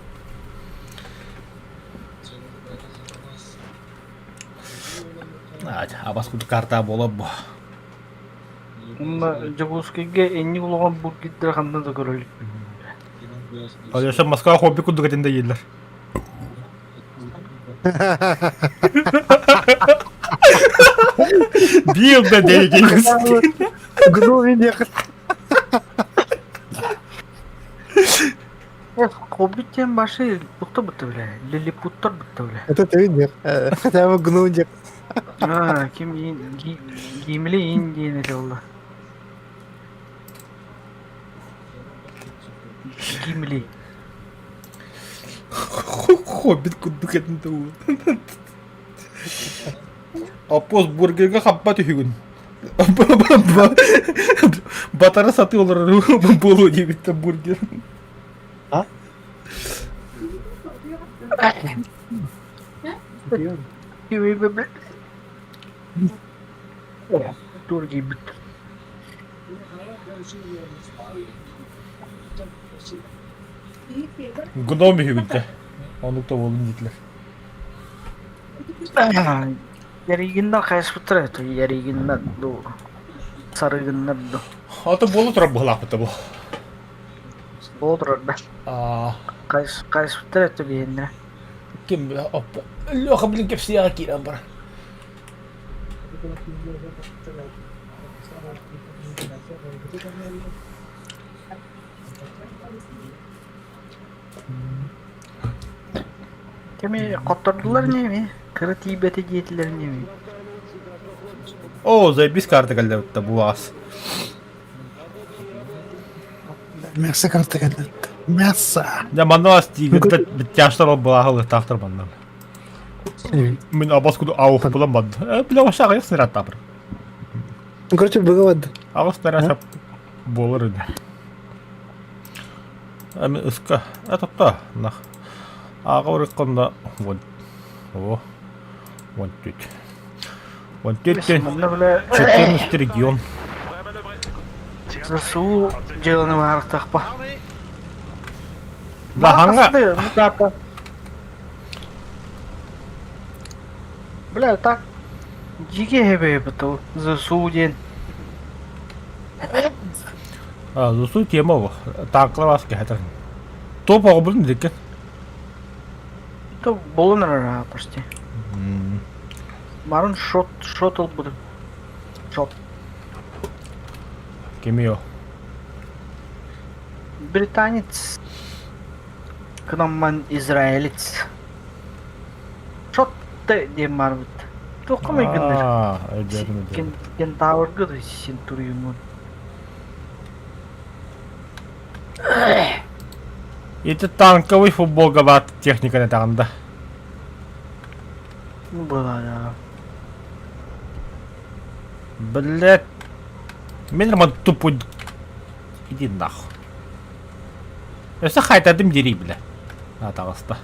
А бас кут карта болоп бу. Жагускеге энни улган бургердер хандан да көрөлүк. Алеша Москва хобби кудугатында елдер. Бил да деньги. Гну меня. Хоббиттен башы бутта бля. Лилипуттар бутта бля. Это ты видишь? Хотя бы гнудик. Ким гимли индиен эле болду. Гимли. Хоббит куддук этинде уу. Апос бургерге хаппа түйгүн. Батара сатып олар болуу дебитте бургер. Бля. Тур гибит. Гном хүйгүнче. Онукта болун дитлер. Яригинда кайсыптыр это, яригинда ду. Сарыгындар ду. Аты болу турап булакыты бу. Болдыр да. Кайсыптыр это бейинде. Ким оппа. Лёха блин кепсияга кирен бар. Кеме коттордулар неме? Кыры тийбети жетилер неме? О, заебись карта калдыбытта бу ас. Мясо карта geldi. Мясо. Я манас тигирде битяштар булагы тахтар бандан. Мен абас куду аух булам бад. Бля ашага ясны тапыр. Ну, короче, было. Агас тараса болор иде. Ами ыска. Атапта нах. Ага урыкканда вот. О. Вот тут. Вот тут. 14 регион. ЗСУ жылыны барықтақ па. Лаханга. Бля, так жеке хебе біту ЗСУ ден. ЗСУ тема бу. Таклавас кетер. Топ огбун декен. То болыныр почти. Марын шот ыл буду. Шот. Кемио. Британец. Кнамман израилец. Шот дем бар бит. Токумай гындар. Кентавр гыды сентуриумун. Это танковый футбол габат техника не тагында. Была да. Блять. Мен роман тупо. Иди нахуй. Эсэ хайтадым дери бля. Атагаста.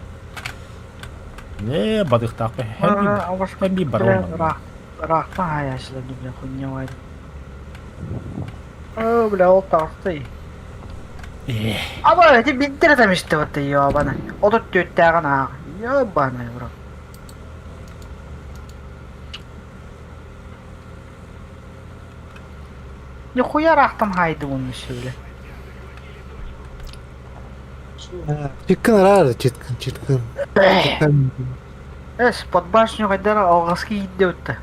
Не бадых тапы. Хэмби барон. Рахта хаяшла бля хуйня. О, бля, ол тарты. Аба, эти биттер тамиште вот ёбана. Отут төттәгән ёбана, бро. Нихуя рахтам хайды оны шөйле. Читкан рар, читкан. Под башню кайдар алгаски идде өтті.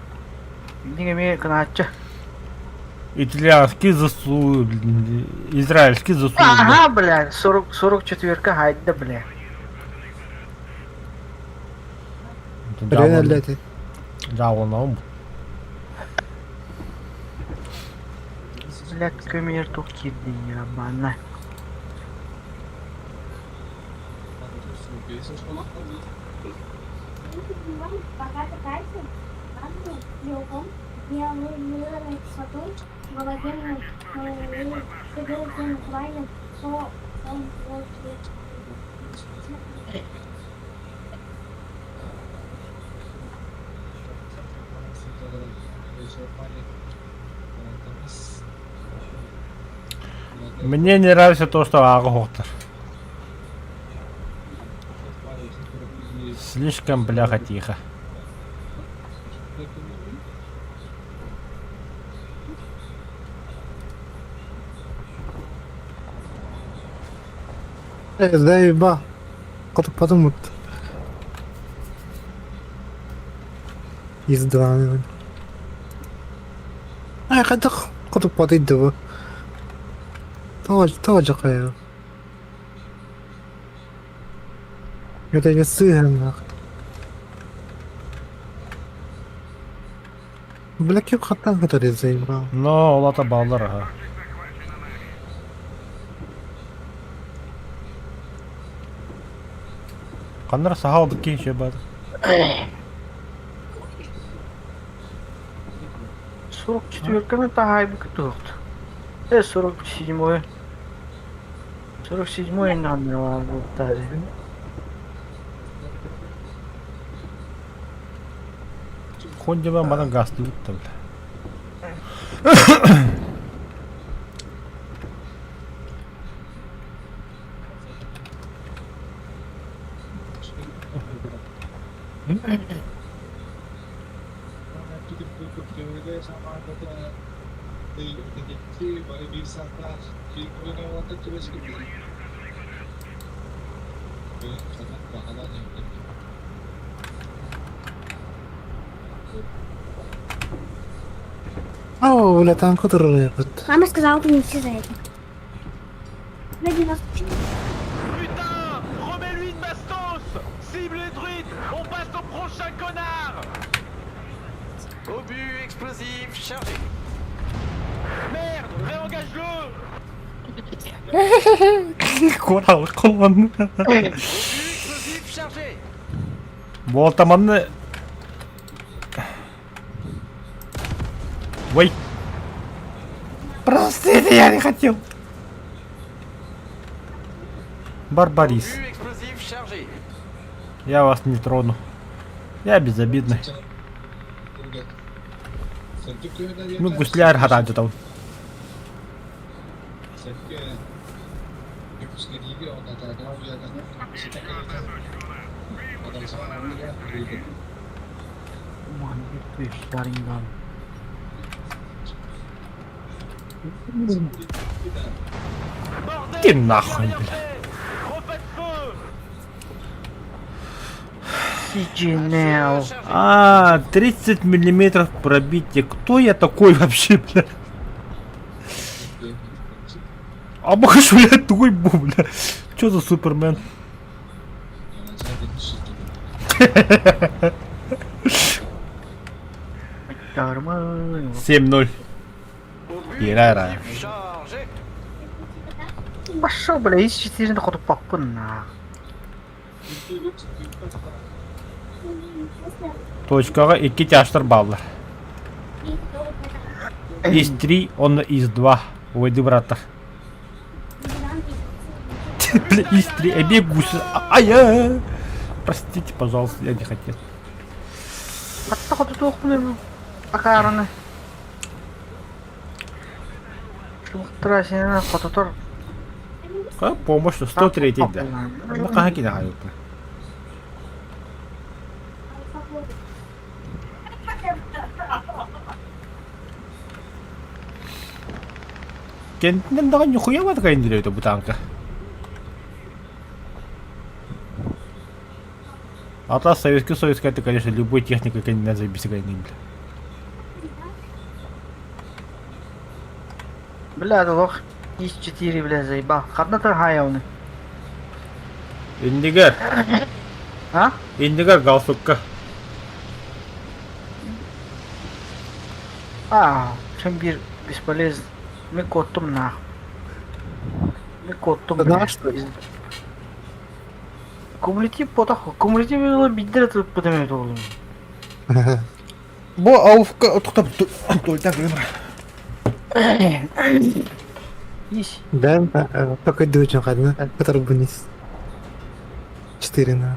Неге мен кыначы. Итальянский ЗСУ, израильский ЗСУ. Ага, бля, 44-ка хайды, бля. Реально летит. Жауынауым. Бля, көмер тоқ кирді, ебана. Пока катайся, там белком, я мыло с водой, в голове ты делаешь натурально, что он вот. Мне не нравится то, что Агохтер. Слишком бляха тихо. Заеба. Кто подумает. Издавали. Хотя кто подойдет. Тоже хай. Это не цыган, нахуй. Бля, кем хатан, который заебал. Но олата балдар, ага. Қандар сағалдық кеше бады. 44-ка тахай бы кутухт. 47-й. 47-й номер var burada. Хонде ба мана гасты утты бля. Ау, бля, там который этот. Мама сказала принести за это. Ради вас. Putain! Remets-lui une bastos! Cible les druides! On passe au prochain connard! Obus explosif chargé. Merde! Réengage-le! Корал колон. Obus explosif chargé. Болтаманны. Ой. Простите, я не хотел. Барбарис. Obus explosif chargé. Я вас не трону. Я безобидный. Ну, гусляр хараджу там. Aman bir işlerinden. Иди нахуй, бля. Refaites feu! Сиджинел. А, 30 миллиметров пробития. Кто я такой вообще, бля? А боже, я такой был, бля. Чё за Супермен? Нормально. 7-0. Obus Ирара. explosif chargé. Пошел, бля, из 4 доходу попына. Точкага 2 тяштар баллар. Из 3, он из 2. Ойды, браттар. Бля, из 3. Я бегу. Ай-я. Простите, пожалуйста, я не хотел. Hatta kutu tohumunu akarını. Şu trasini kutu А, помощь, 103, да. Ну, как не знаю. Кентен да нихуя вот такая инделя эта бутанка. Атлас Советский Союз, это, конечно, любой техникой, конечно, надо забить гайнин. Бля, лох. Из 4, бля, заебал. Хадна тархая оны. Индигар. А? Индигар галстукка. Чем bir бесполезно. Мы коттум на. Мы коттум. Да, что ли? Кумулятив потаху. Кумулятив было биддер тут подымет оğlum. Бо ауфка туктап только выбор. Ись. Да, только дучу ходил, который вниз. 4 на.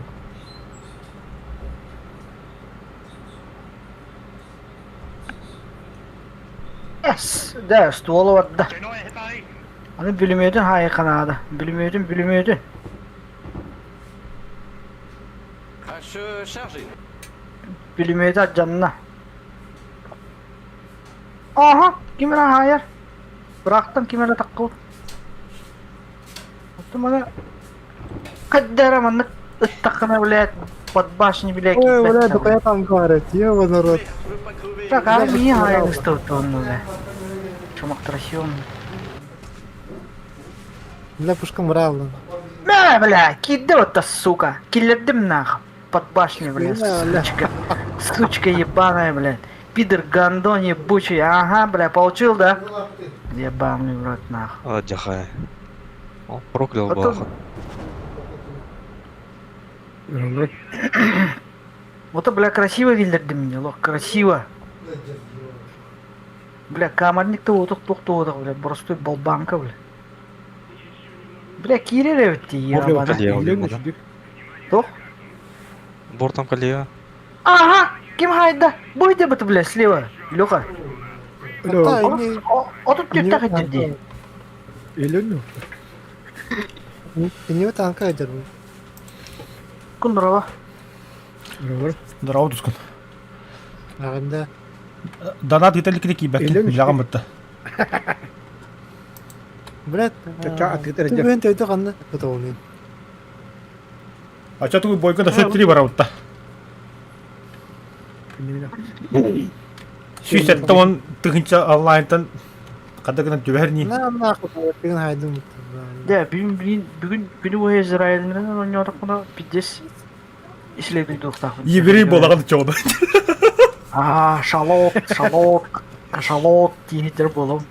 Yes. Да, стволу ватта. Аны бүлүмөдүн хайы канаада. Бүлүмөдүн. HE chargé. Бүлүмөдү ажанна. Aha, kimera hayır. Bıraktım kimera takıl. Attım bana. Kaddara manık ıttakına bile подбашни бля. Ой, бля, только я там говорю, ёба народ. Je veux pas crever. Так, а мне hayır ыстылды onu бля. Чумак трасион. Бля, пушка мравла. бля, киды вот та сука. Киллердим нахуй. Под башней, бля, сучка. Сучка ебаная, блядь. Пидор гандон ебучий. Ага, бля, получил, да? Ебаный в рот, нахуй. А, дяхай. Он проклял Потом- Балаха. Вот, бля, красиво киллердим меня, лох, красиво. Бля, камерник-то тук-тук-тук, бля, простой болбанка, бля. Бля, кире ведь ебаный. Коллега, да? Тух? Бортом коллега. Ага, кем хайда? Бойте бы ты, бля, слева, Леха. Та, не- О, тут не не так танка. иди. Не танка идет. Кундрова. Здорово, Тускан. Да. Донат италик бәккен, жағам бітті. Блядь, ты блин, ты это канна. Потом не. Ача туғы бойкында сөт 3 бара бұтта. Сүйсетті он тұғынша онлайнтан қадығынан түбәрні. На, купил хайдum. Да, бүгін о Израильнен ойнадық мұна пидес. Иследуй доқтақ. Еврей болаған чоғды. Шалот, тиетер болом.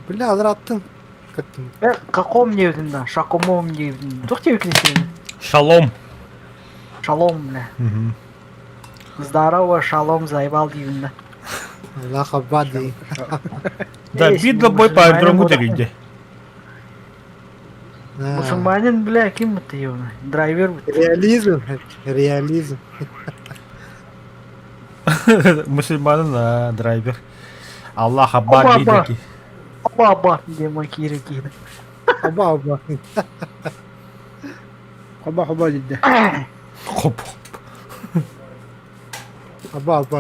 Бля, алраттың. Каттың. Каком невден, шакомом невден. Тух тебе крестили? Шалом. Шалом, бля. Здорово, шалом, заебал дивно. Аллах абади. Да, бидло бой по аэродрому дәрінде. Мусульманин, бля, кем это его? Драйвер. Реализм. Мұсылманын драйвер. Аллах аббар дейді. Оба, где макиры киды. Аба. Хоба дейді. Хоп. Аба.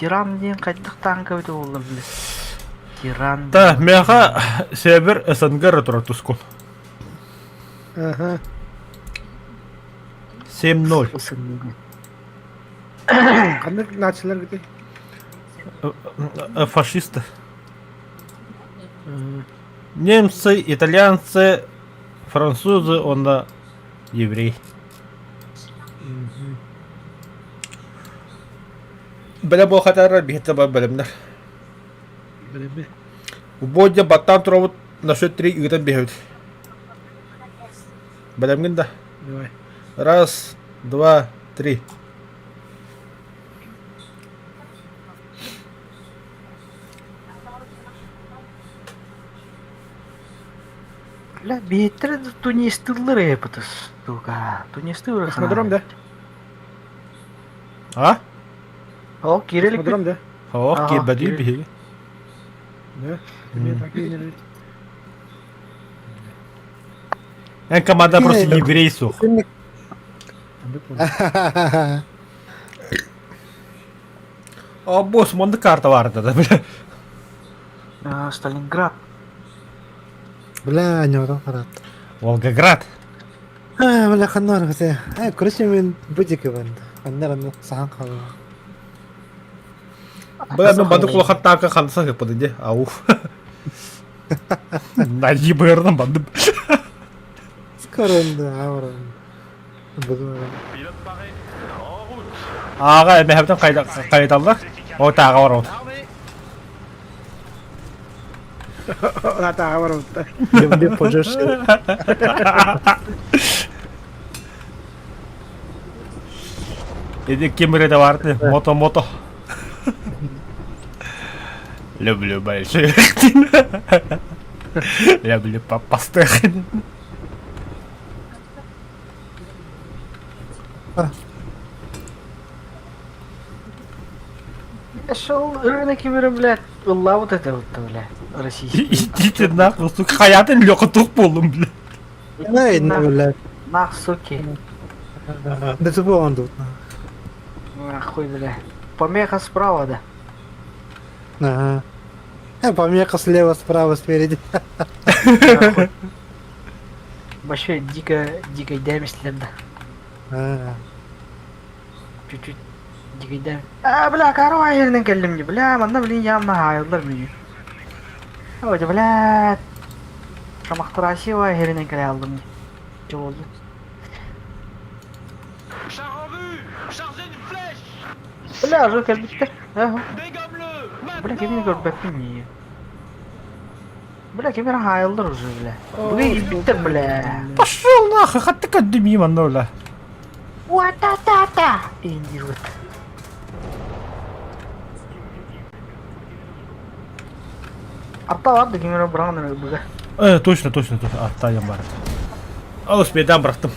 Тиран дейін қайдық танка өте болды, бля. Тиран. Та, меха север СНГ тұра Тускан. 7-0. Қандай нациялар кетеді? Фашисты. Немцы, итальянцы, французы, онда еврей. Бәлі бұл қатарар бейті бар бәлімдер. Бойда баттан тұрауыт насөт 3 үйден бейді. Бәлімген да. Раз, два, 3. Бля, бейттері тунистылыр епітіс. Тука, тунистылыр. Космодром, да? А? О, кирелік. Космодром, да? Ох, Ага, кебәді кирилл. бейді. Да. Мне так и не Ән команда просто еврей сух. О, босс, монды карта vardı da бля. Сталинград. Бля, не урон харат. Волгоград. Бля, ханнар гэсэ. Короче, мен будик банд. Ханнар сан хал. Бля, мен банды кулахан танка ханса как подойди. Ауф. Найди бэрдан банды. Скоро да, авра. Pilote paré, en route. Аға, әмі әбден қайдалдар. О, тағы бар ол. Armée. Рата говорю. Люблю пожешь. Иди кемереде барды. Мото. Люблю больших. Люблю попастых. Шел рынок и, блядь, была вот это вот, блядь, российский. Идите нахуй, сука. Хаятын лёқа туқ болдым, бля. Ай, ну, бля. Нах, суки. Да ты был он тут. Нахуй, бля. Помеха справа, да. Ага. Помеха слева, справа, спереди. Нахуй. Вообще дико дэмислер, да. Чуть-чуть дикой дам. Бля, корова yerden geldim ki. Bля, bana bile yanına hayırlar mı? Ой, да, блядь. Шамахтарасива херine кіре алдым. Не болды. Char en vue. Chargez une flèche. Бля, уже кәлбітті. Dégomme-le. Бля, кемені көрбәппін не. Бля, кемені хайылдыр уже, бля. Бля, избітті, бля. Пошел нахуй, хоть ты как мимо, ноля. Уа-та-та-та. Индирут. Арта vardı кемені бұраңын бля. Точно. Оттаем бар. Ал спейдам бырақтым.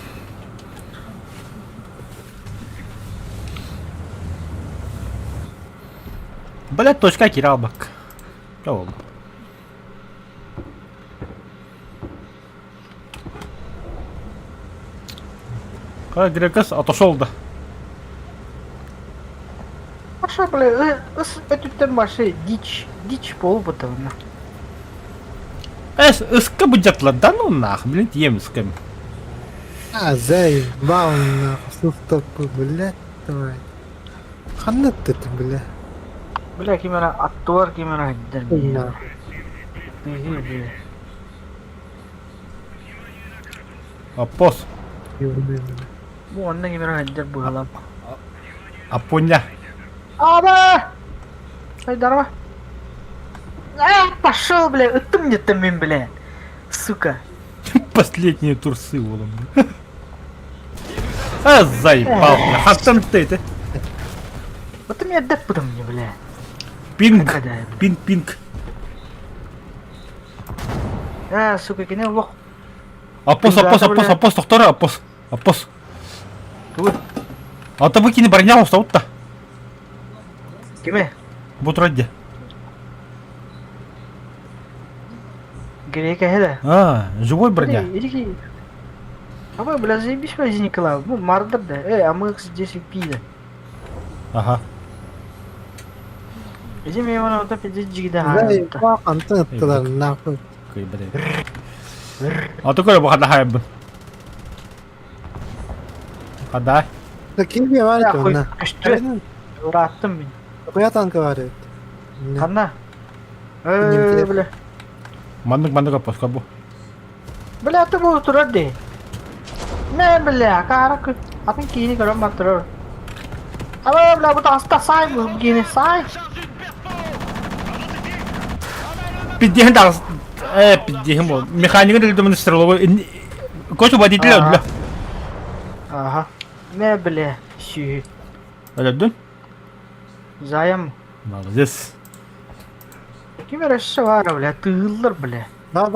Блять, точка кирал бак. Кого? Грекас отошел да. Аша, бля, өтіптен башы дичь болып отырмын. Иска будет да ну нах, блин, емским. А, зай, баун, нахуй, стопы, блядь, давай. Ханат это, бля. Бля, кемені атты бар, кемені хайддар. Нахуй. Апос. Бұл онна кемені хайддар бұғалам. Апоня. Аба! Хайдарма. Пошел, бля, өттім неттім мен, бля. Сука. Последние турсы волом. Заебал, бля. Хаттан ты. Вот ты меня отдать потом мне, бля. Пинг. Когда я, Пинг. сука, кене лох. Апос, доктора, апос. Тут. А то выкини броня устал-то. Кеме? Вот ради. Грека хеда. Живой броня. Иди. Аба, бля, заебись возьми, Николай. Ну, мардер, да. А мы здесь и пида. Ага. Иди мне его на вот опять здесь да. Зай, баун, ты туда, нахуй. Кой, блин. А такое бахада хайб. Хада. Да кем var Ya ki koy, ona? kaçtı. Uğrattım beni. Koya tankı var ya. Kanna. Немцы. Бля. Мандык апос кабу. Бля, ты был тут ради. Не, бля, карак. Атың киini көрөм батырыр. Ала, бля, бұта аста сай бұл киini сай. Пиддихин да. Пиддихин бол. Механикин регламент стреловой. Коч водитель, бля. Ага. Не, бля, сүй. Öldün? Заям. Молодец. Kim arası var bля, tığılır bля. Var,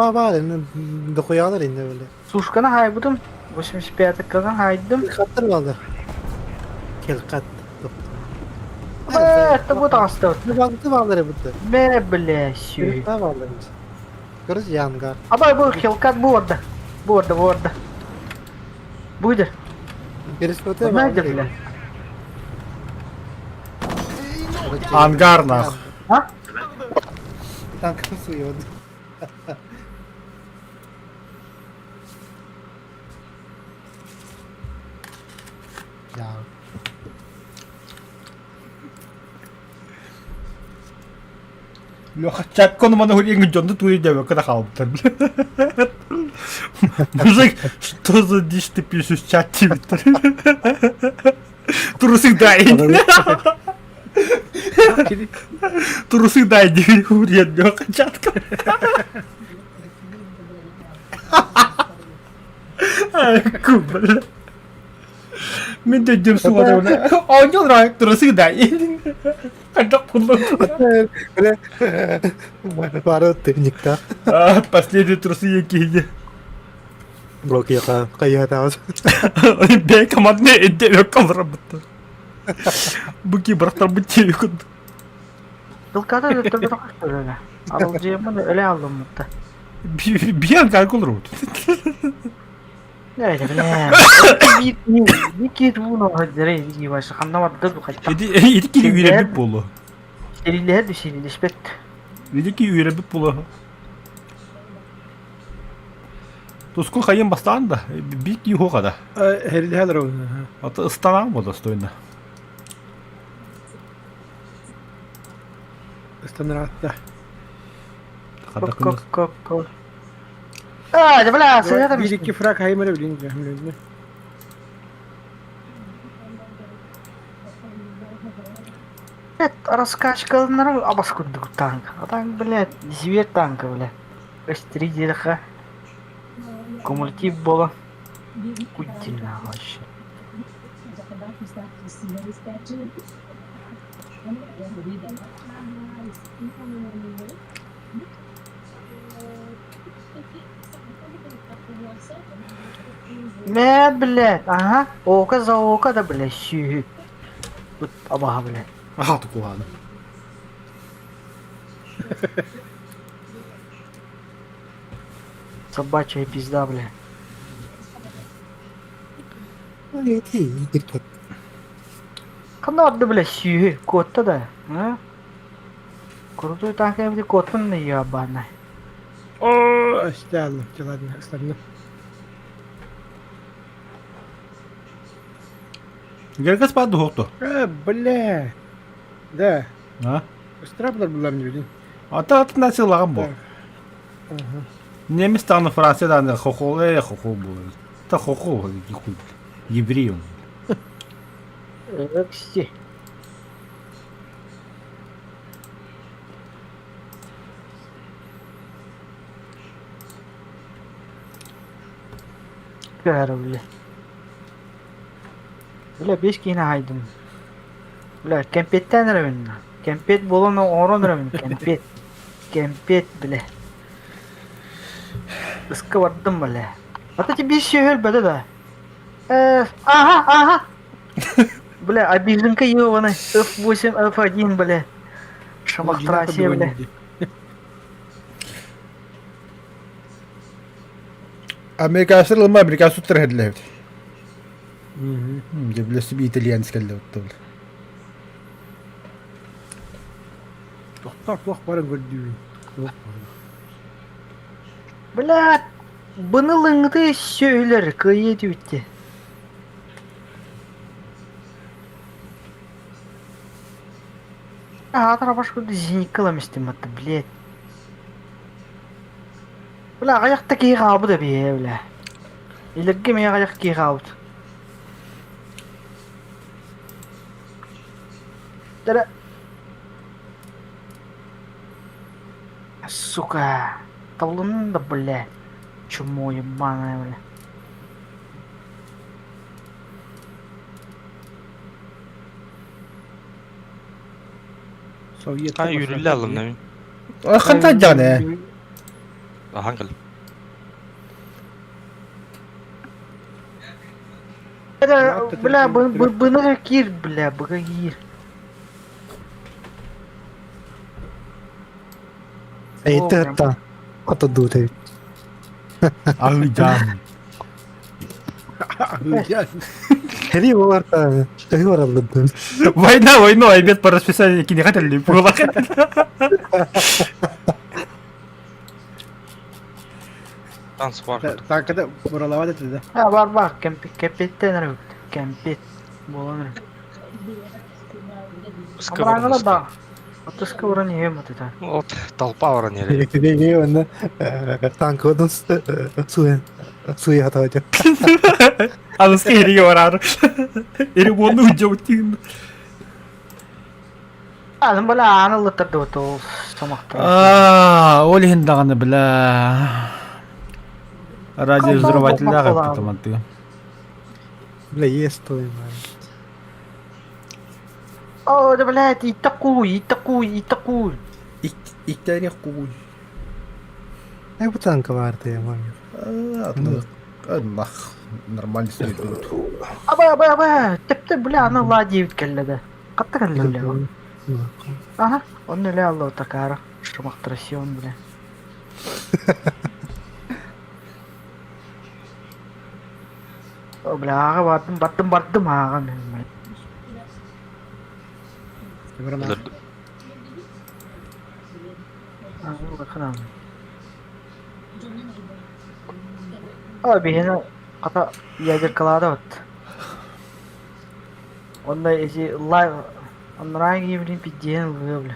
da koyarlar indi böyle. Suşkana haybudım. 85 kadan haydım. Kattır vardı. Kelkat. Evet, bu da hasta. Ne baktı varlar burada. Ne bля, sүй. Kelkat varlar. Görüş yangar. Ama bu kilkat bu orada. Bu orada. Buydu. Gerisi kötü Nerede bля? Ангар нах. Ha? Tankı suyu. Ya. Леха, чат конумана хулингин жонду туи деве когда халптан. Мужик, что за дичь ты пишешь в чате, Виктор? Трусы дай. Трусы дай, не хурет, Леха, чатка. Ай, кубля. Мен де дем суада бля. Ойнол рай, трусы дай. Когда пулу. Var teknikte. Последние трусы якие. Блок яка. Каята. Бе командны эдде өккөн работа. Буки братар бутте өккөн. Kılkada ötür bir bakış öyle. Alacağımı öyle aldım mutta. Bir an kalkul rot. Ne bля. Bir kez bunu hadi iyi başı anlamadı bu kaç. Idi ki üyrebip bolu. Seriler düşeni nispet. Idi ki üyrebip bolu. Тоскун хайын бастан да, бик юхо када. Herili heller oldu. Ата ıstanağım o da stoyunda. Stannar hatta. Хадакындас. А, да бля, совета Bir iki frak haymara bileyim ki. Hamle. Блядь, раскачкалары абаскундук танк. А танк, блядь, зверь танка, блядь. Три делаха. Кумулятив было. Кутильно вообще. Блядь, ага. Око за око, да, блядь, щи. Вот абага, блядь. Ага, так ладно. Собачья пизда, блядь. Ну, иди, тут. Канат, да, блядь, щи. Кот-то, да, а? Крутой танк, я, блядь, кот-то ебаный. О, ладно, ладно, остальное. Геркес паду хокто. Бля. Да. А? Страблар булар не bileyim. Ата атынан сыйлаган бу. Немис таны Франциядан хохол бу. Та хохол хуй. Еврей он. Экси. Кара, бля. Бля, 5 kine haydım. Bля, kempetten rövün. Kempet bolonu oron rövün. Kempet. Kempet, bля. Iskı vardım, bля. Hatta bir şey öl bля, да. Ага. Бля, обиженка ёбаный. F8, F1, бля. Шамахтрасе, бля. Amerika sırılma Amerika sutter hedle. Ceblesi bir İtalyansk elde ottu. Bak bana gördüğün. Bля, bınılığını söyler, kıyı düğütte. Трабашку зеникалом истематты, блядь. Бля, аяқта киғабы да бе, бля. Илерге мен аяқ киғабы. Дара. Сука. Талын да, бля. Чмо ебаное, бля. Sovyet. Ha yürüyle alın ne? Ханта жане. Hangıl? Бля, бына кир, бля, быга кир. Это кото дутай. Ağlayacağım. Хери варта. Хери варта. Война, обед по расписанию не хотели было. Dans var. Tankada buralara da dedi. Ha var bak, kempetten rövün. Kempet. Bolanır. Amrağına da. Отыска уровня это так. Вот толпа уронили. Эти он танк он суя хатаja. Анысы ереге барар. Ері оны үджеуттен. Азым бля, аны лытырды вот ол самақтар. Олеген дағаны бля. Радиовзрыватель ағып тұтыманты. Бля, есть той, man. О, да, блядь, и такой. İktari kuy. Ay bu tanka vardı ya, man. Allah. Нормально следует. Аба, тіпті, бля, аны ладеевит келледі. Қатты келлі, бля. Ага, он өлі аллау такары. Шымақтырасион, бля. О, бля, аға бардым аға мен, бля. Öldürdüm. Ağa bakın. Abi hena ata ядер калада вот. Onda эти лайв онлайн геймлин пиден бля.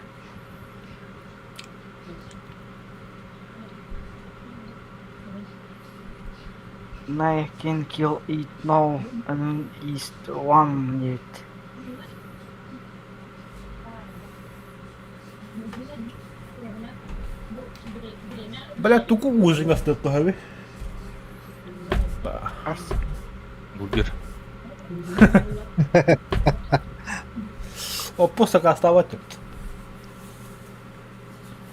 I can kill it now and is 1 minute. Блядь, только ужин остается голове. бургер. Опусак оставаться.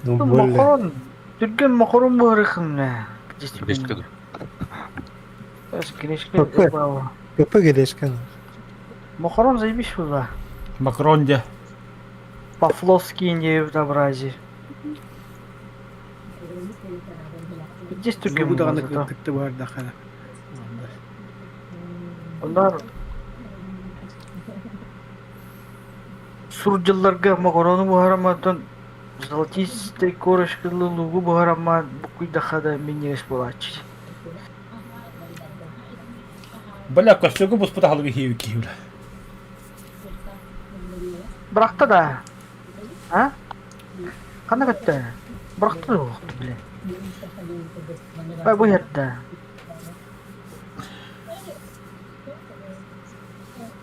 Ну, более. Макарон. Түрген макарон бұрықым не. Гречка. Гречка. Какой гречка? Макарон заебись туда. Макрон где? По-флотски не в добразе. Здесь түрген Будағаны бұрықым. күтті бар дақана. Onlar суржылларга макароны бұғарамадан золотистый корышкылы лугу бұғарамад бұқыйдақада менерес болачы. Бля, костюмы бус пыталыгы хиюки. Бұрақта да. А? Қана көтті? Бұрақта да оқты, біле. Бай бұл ерді.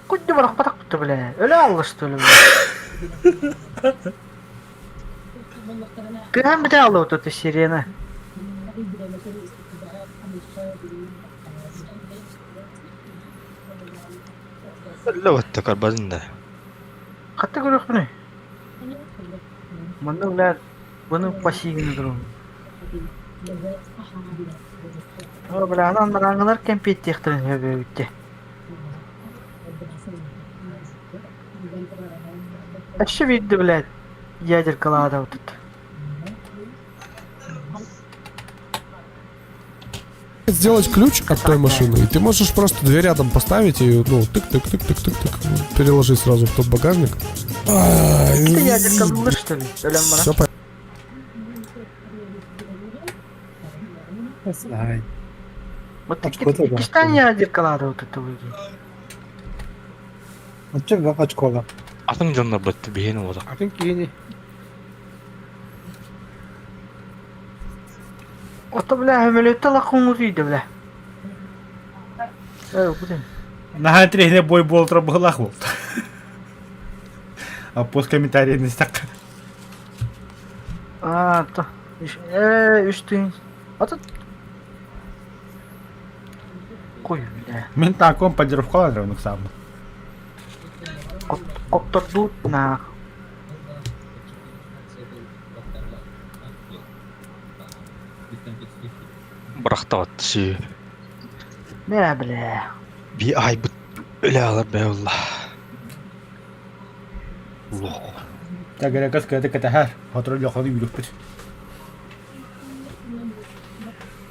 Күнде бұрақ батақ бұтты, біле. Өлі алышты, өлі, біле. Күйен біте алды өтті сирені. Лаватта карбазында. Қатты көрек бұны? Мұны ұлар, бұны пасигіні тұру. Біле, анан мараңғылар кәмпет тектірін өбе өтті. Әші бейді, біле, ядер қалада өтті. Сделать ключ от той машины, и ты можешь просто дверь рядом поставить и, ну, тык-тык-тык-тык-тык, переложить сразу в тот багажник. Ты ядер қалады, что ли? Все понятно. Ай. Вот Очко да. Пакистан ядер қалады өтті өйде. Очко очкола. Атың жанна бітті бейені ода. Атын кейіне. Ота, бля, хөмелетті лақуңыз үйді, бля. Бұдың. Нахан трехне бой болтра бұғылақ болды. Опус комментарий не стак. То. Үштің. Ата. Қой, бля. Мен таком поддержу каладров сам. Қоптырды на. Бұрақта батты сүйі. Бля, бля. Би ай бұт өлі алар бә олла. Так, грекас кәді кәтәхәр. Патруль яқады үйріп біт.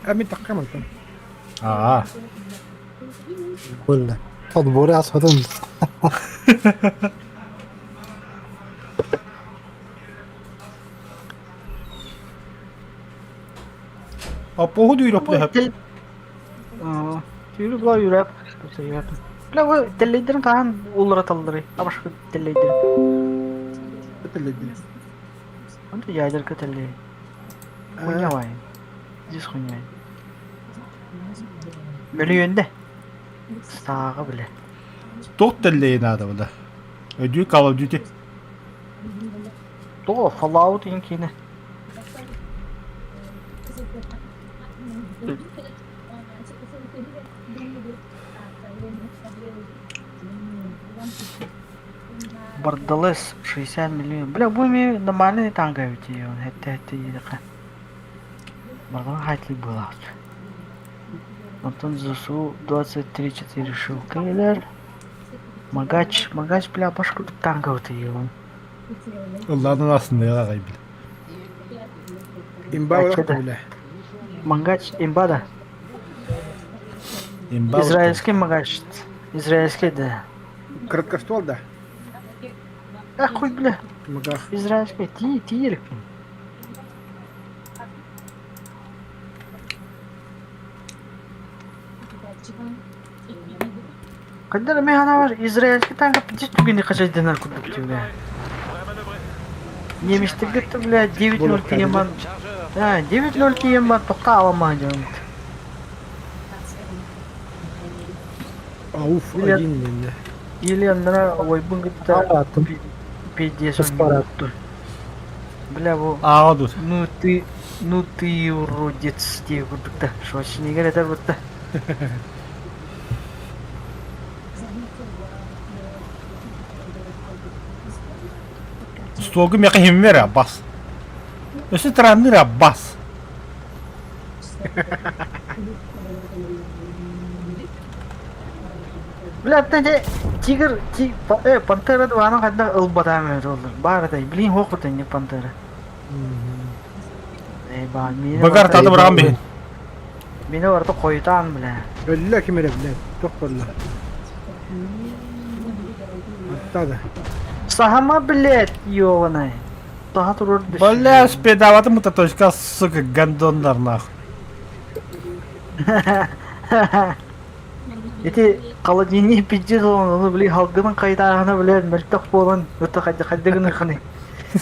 Әмін таққамын тын. Более. Подборы асфадым. Походу үйріп біт. Түйрі бұла үйрәп. Бля, бұл телейдерін қаған олар аталдыры. Абашқы телейдерін. Бітілді. Онда ядерка телей. Хуйнявайын. Здесь хуйнявайын. Бөлі önde. Сағы біле. Тоқ тәлейін ады бұда. Өдүй Call of Duty. Тоғы Fallout ең кейіні. Бардалес 60 миллион. Бля, бұл мен нормальный танка өте ең. Әтті едіқі. Бардалан хайтлы была. Антон ЗСУ 23-4 шилкейлер. Магач, бля, башку танка өте ең. Олардың астында яға біл. Имба олақты біле. Магач, имбада. Израильский магач. Израильский, да. Краткостол, да. Хуй, бля. Магах. Израильский, тиркин. Когда мен ана бар, израильский танка 50 түгенде қашай дінар күрдікті, бля. Немістігі, бля, 9-0 кейеман. 9-0 кейеман тоқта аламан, жауымды. Ауф, Блин. один менде. Или она ойбун где-то Аппаратом. пиздец. Аппарат. Бля, во. Aa dur. Ну ты уродец, тебе вот-то. Что вообще не говорит, а вот-то. Stolgu meka himmer Abbas. Öse trandır Abbas. Бля, ты тигр, пантера два, ну когда албадами роллер. Бара дай, блин, хохута не пантера. Ба, мені Bagar tadı bırakın beni. Meni orada koyutan bile. Öldüler kim öyle bile. Çok valla. Hatta da. Сахама, блядь, ёбаный. Саха турur Бля, спидаваты мутаточка, сука, гандондар нахуй. Эти холодильник пиздец он, блин, халкының кайтағаны блядь, мөлтөк болын, өтө қаддығын ұқыны.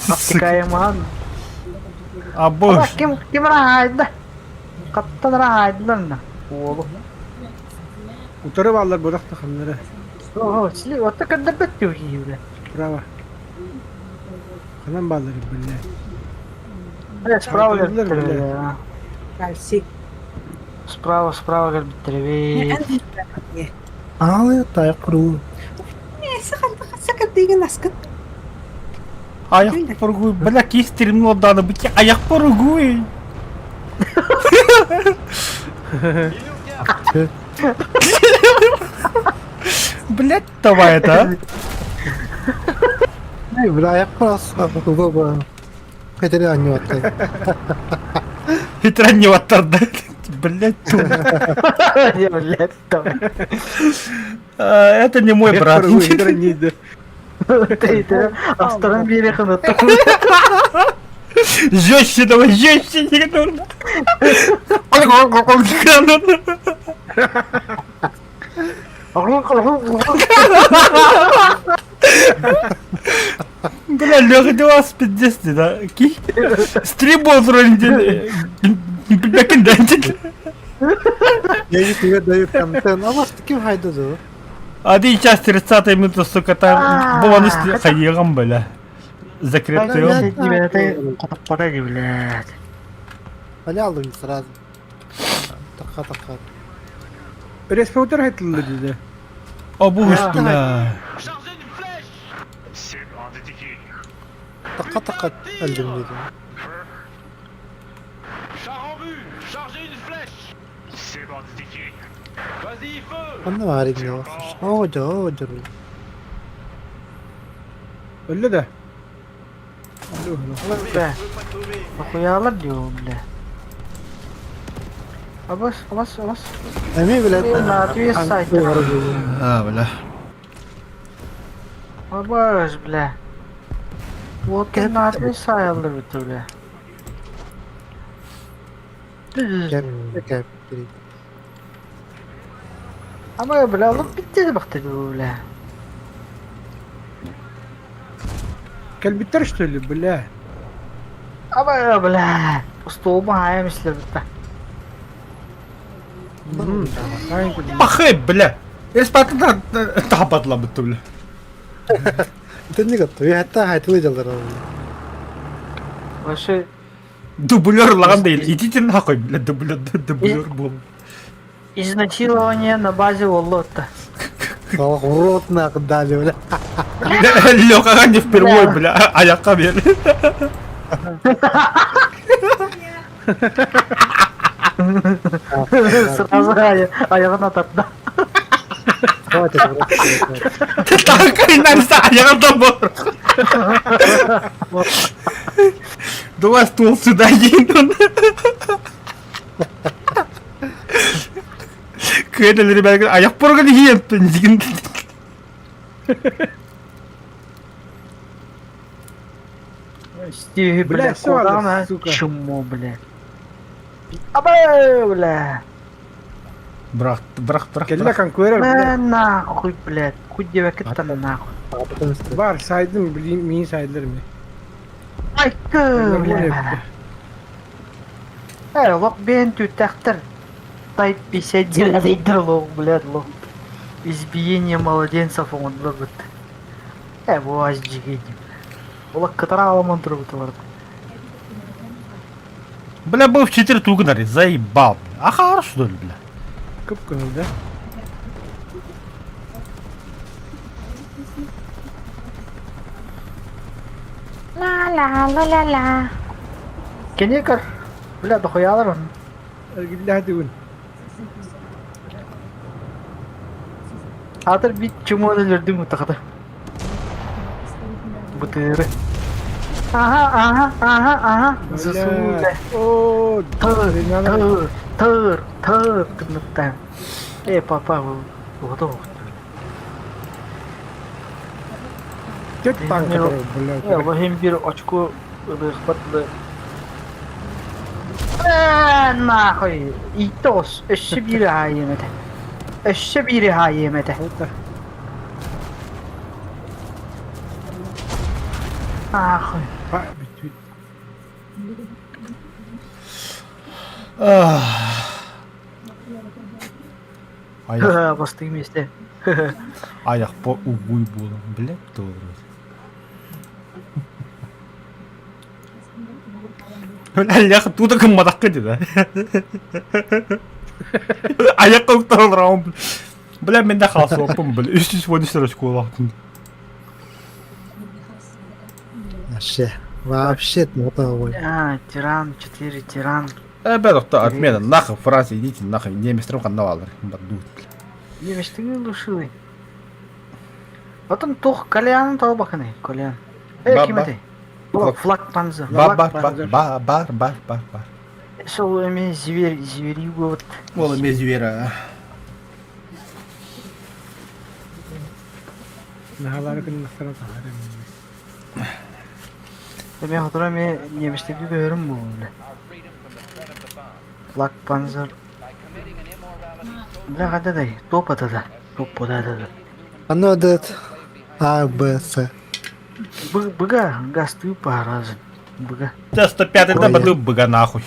Аптикайыман. Абуш. Ким рахайды? Каттан рахайдыларына. Оğlum. Utarı varlar budak takımları. Oho, сили, отта кадда бөттү кийюле. Bravo. Kanan bağları böyle. Блядь, справа Кадрлар, кіріп бля. бітірі. Кальсик. Справа кіріп бітірі. Ağlıyor dayak kuru. Sakın değil nasıl? Ayak poruguy. Bля, кистерим лоданы быть. Ayak poruguy. Блять, давай это. Ne böyle ayak parası. Baba. Pederi anne attı. Хитранни ваттарды. Блять, Блядь, там. это не мой брат. Нейді. Ты, астаран берехан отта. Жестче давай, жестче, не нужно. Бля, Лёха, ты вас пиздец, да? Ки? Стрибол ролінде. Бля, кіндәнчін. Ya gidiyor dayı kamten. Ama kim haydadı o? Hadi сейчас 30 минута, сука, там было не ходил, бля. Закрепил. Пораги, блядь. Ali aldım sırası. Taka taka. Respirator haytıldı dedi. Обуш, бля. Chargez une flèche. Taka taka öldüm dedi. Char en vue. Chargez une flèche. Vas-y, feu. Bana var ya. Hoca hoca. Öyle de. Bля. Охуялар diyor bля. Абас. Emi bile. На ответ сайта. А, бля. Абас, бля. Вот на ответ сайта bitti bля. Gel gel. Ama bля alıp bitti de baktı bля. Kalbitler işte öyle böyle. Ama bля. Stolma haymışlar bitti. Махай, бля. Я спать тапатла бы бля. Это не готов. Hatta haytılıycalar abi. Вообще Дублер лаган değil. İti нахуй, бля, дублер был. изнасилование на базе Оллота. Bak urut nak dali öyle. Лёха не впервой, бля. Аяққа бер. Сразу ayağına tatlı. Hadi Такай нарса аяғында бар. Давай стул сюда едем. Кредали, ребята, аяқ порға не ен. Стиви, Бля, бля, всё, куда она, она? сука. Чему, бля? Абы, бля. Брах. Kelle kan koyar На bile. нахуй, блядь. Хуй девакетта нахуй. Var saydım bileyim miyi sayılır mı? Ай, бля. Вот бен тютахтар. Тай 50 дирейдер лох, блядь, лох. избиение младенцев он будет. Bu az jigeydim. Ola кытара аламан тұрып бар. Бля, был в 4 тугнари, заебал. А хорошо, что ли, бля? Көп көңіл, да? Ла-ла-ла-ла-ла. Кенекер. Бля, дохуялар он. Әргілі әдігін. Атыр бит чумоны жүрдім ұтақыды. Бутыры. Ага. Засуля. Ооо, Тыр. Кынныттан. Папа, ұғыды. Кет танка тұрып, бля. Вахим бір очко ылықпатлы. Нахуй. Итос. Өші бірі хайемеді. Олта. Нахуй. Па, бит. Аяқ, Басты еместе. аяқ по угуй болам, бля, doğru. Аяқ туда кыммадаққа деді. Аяқ қауқтар рауым. Бля, мен де қалсы опым, бля, 300 очко олақтым. Вообще мотовой. Тиран, 4 тиран. Бля, доқты, отмена, нахуй, Франция, идите, нахуй, неместерім қанда алыр. Бадуд, бля. Емештігі лұшылы. Отын тоқ кальянын тауы бақыны, кальян. Кемеді? Флаг панзы. Бар. Сол эме звери вот. Ол емес звера. Нағалары күн нақтара тағар. Эме хотыра ме немештігі көрім бұл. Флаг панзыр. Бля қададай, топ атады. Топ подадады. Оно дает А, Б, С. Быга гасты паразын. Быга. 105-й да баду быга нахуй.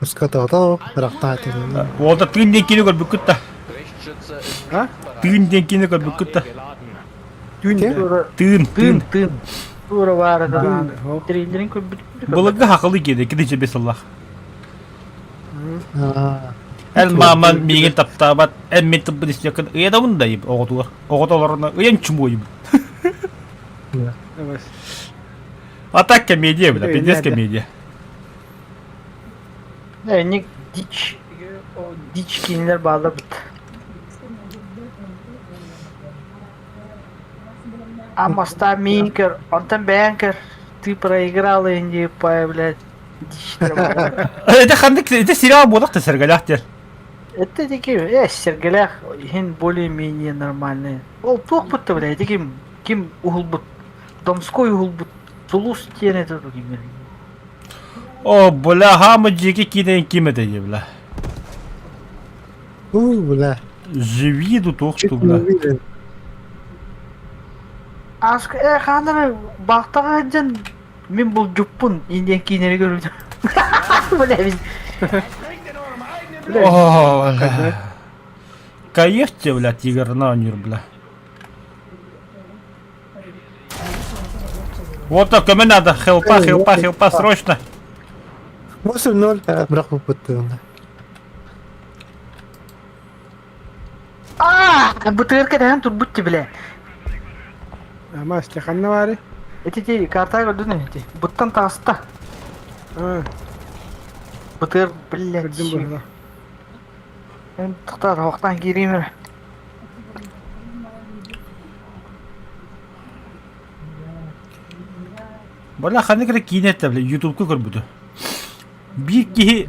Скота готов, рахтати. Олда тыгынден кені көр бүкітті. А? Тыгынден кені көр бүкітті. Түйін. Тын. Тура бар атады. Түйін. Трейдерин көп Бұлығы хақылы кеді, кедеше бес Аллах. Әл маман меген таптабат, әммен тұббын істекен, ұяда мұндайым, оғытуар. Оғыталарына ұян чым ойым. Давай. Атак комедия, бля, пиздец комедия. Ник дич кинилер bağlı bit. Амоста Минкер, он Бэнкер, ты проиграл Индию, блядь. Это хандык, это сериал бодақ-то сәргәләқтер. Это такие, сергелях, хин более-менее нормальные. Ол тоқ бұтты, блядь, ким уғыл бұт, Домской уғыл бұт, Тулус тен это другим. О, бля, хамы жеке кейден кемеді, бля. Бля. Живиду тоқты, бля. Аск, қандыры, бақтаға жан, мен бұл жұппын, инден кейінері көрілді. Бля, біз... О, бля. Каеште, бля, тигр на унир, бля. Вот так, мне надо, хелпа, срочно. 8-0, бірақ болып бітті. Бутыркадан тут будьте, бля. Ама стеханна бары. Эти карта көрдің не? Бұттан тағыста. Бутыр, блядь. Көрдім бұрда. Мен тұқтар, оқтан керемір. Бля, ханы керек кейнетті, бля, ютубқа көр бұды. Bir ki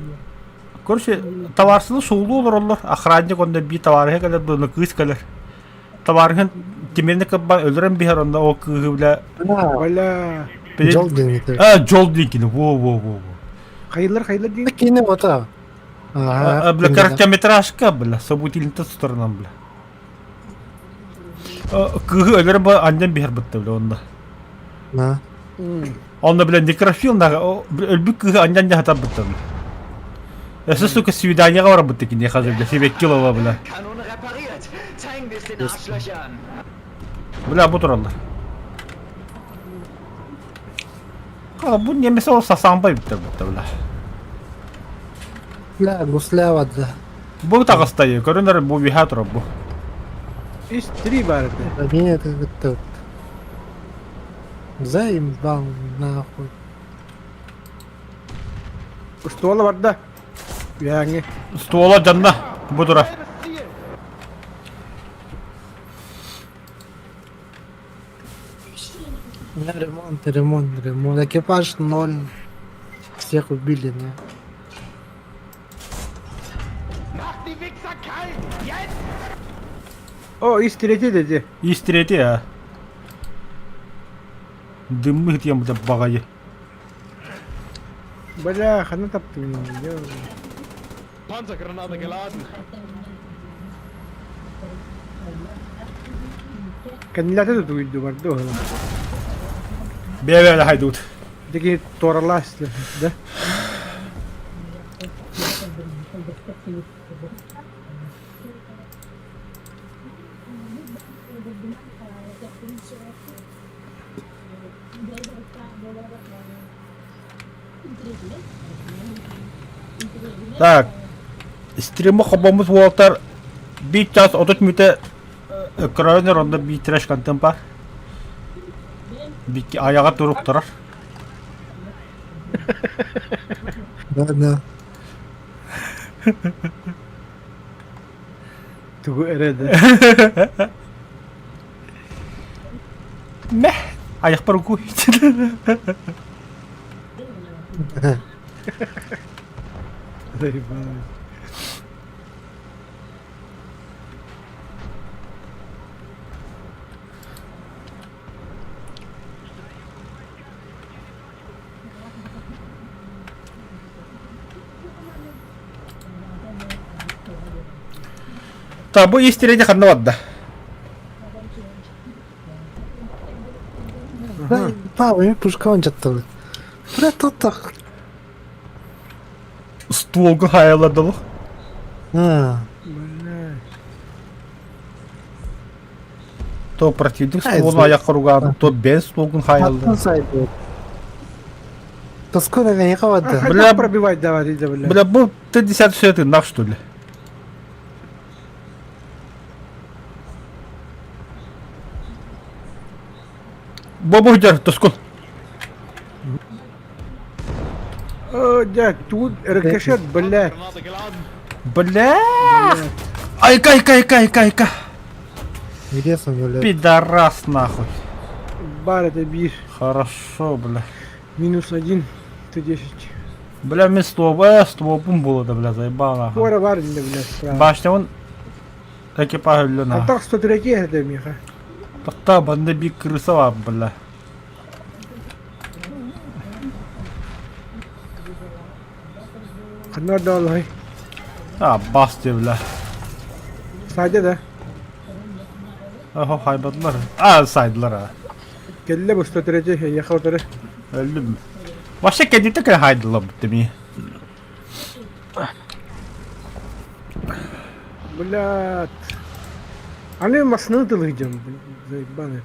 короче, товарсыз соулу olur onlar. Охранник онда bir товарыға кәлер, бұны кыз кәлер. Товарыған темеріне кәббан өлірен бігер онда о кығы бля. Бля. Жол деймейді. Жол дейкені, во. Қайылар дейін. Кейіне ота. Бля, короткометражка, бля, собутилінті сұтырынан, бля. Кығы өлірен ба анден бігер бұтты, бля, онда. Он, блядь, некрофил, өлбүк кыгы аньян яхатар быттан. Эсэ, сука, свиданияга бара бытты кине хазыр, бля, себек килова, бля. Kanone repariert. Zeigen wir es den Arschlöchern. Бля, бу туралды. Кала, бу немесе ол сасаңбай бітті бітті, бля. Бля, гуслява, да. Бу тағыстайы, көрінер бу виха тұра бу. Из 3 бары. Да не, это вот. Заебал, нахуй. Ствола бар да. Яңы. Стуола жанна, бу тура. У меня ремонт. Экипаж 0. Всех убили, не. Macht die Wichser kalt. Jetzt. О, из 3 dedi. Истирети, а. Дымы где бля, багайы. Бля, хана таптым. Panzergranate geladen. Кандидаты тут уйду бар да. Бе-бе, хайдут. Такие тораласты, да? Так. Стримы хобомыз Уолтер 1 час 30 минута экранер онда битреш контент бар. Бик аяга туруп турар. Да. Тугу эреде. Мeh. Аяк бар үгүй. Та бу истиреде ханнавадда. Папа, пушка он жатты. Бля, тут так. Стуолгу хайладылы. То противник стволун аяққа ұрған, то бен стуолгун хайылды. То скоро не хавада. Бля, пробивать давай, да, бля. Бля, бұл ты 10 светы нах, что ли? Бобу жар, тоскун. О, да, тут рикошет, бля. Granate geladen. Бля! Айка! Где самолет? Пидорас, нахуй. Бар это бишь. Хорошо, бля. -1, Т-10. Бля, мен стуопун было, да, бля, заебал, нахуй. Скоро бар, да, бля. Башня он экипаж өлі, А нахуй. так 103 это меха. Тақта, банда бик крыса var, бля. Ханар да алай. А, басты, бля. Sadece de. Aha, haybatlar. Aa, saydılar ha. Kelle bu 103 yakaladı. Öldüm. Başka kendi de haydılar bitti mi? Блядь. Они масны дылыйдем. Заебаны.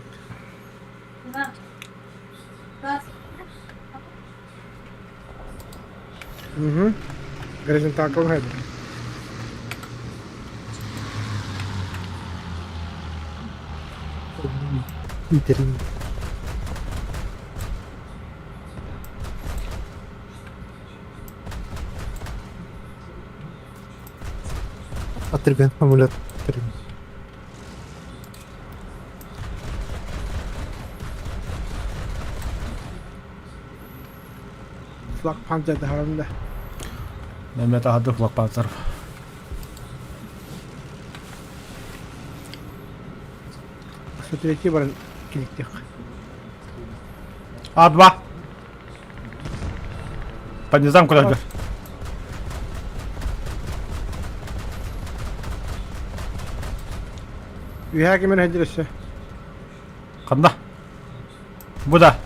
Угу. Горизонтал хайд. Интернет. Отрубен амулет. Flak pancarda haramda. Mehmet adı flak panzer. Смотрите, баран киликтек. А2. Не знаю, куда идешь. Üye kimin hediyorsa. Kanda. Bu da.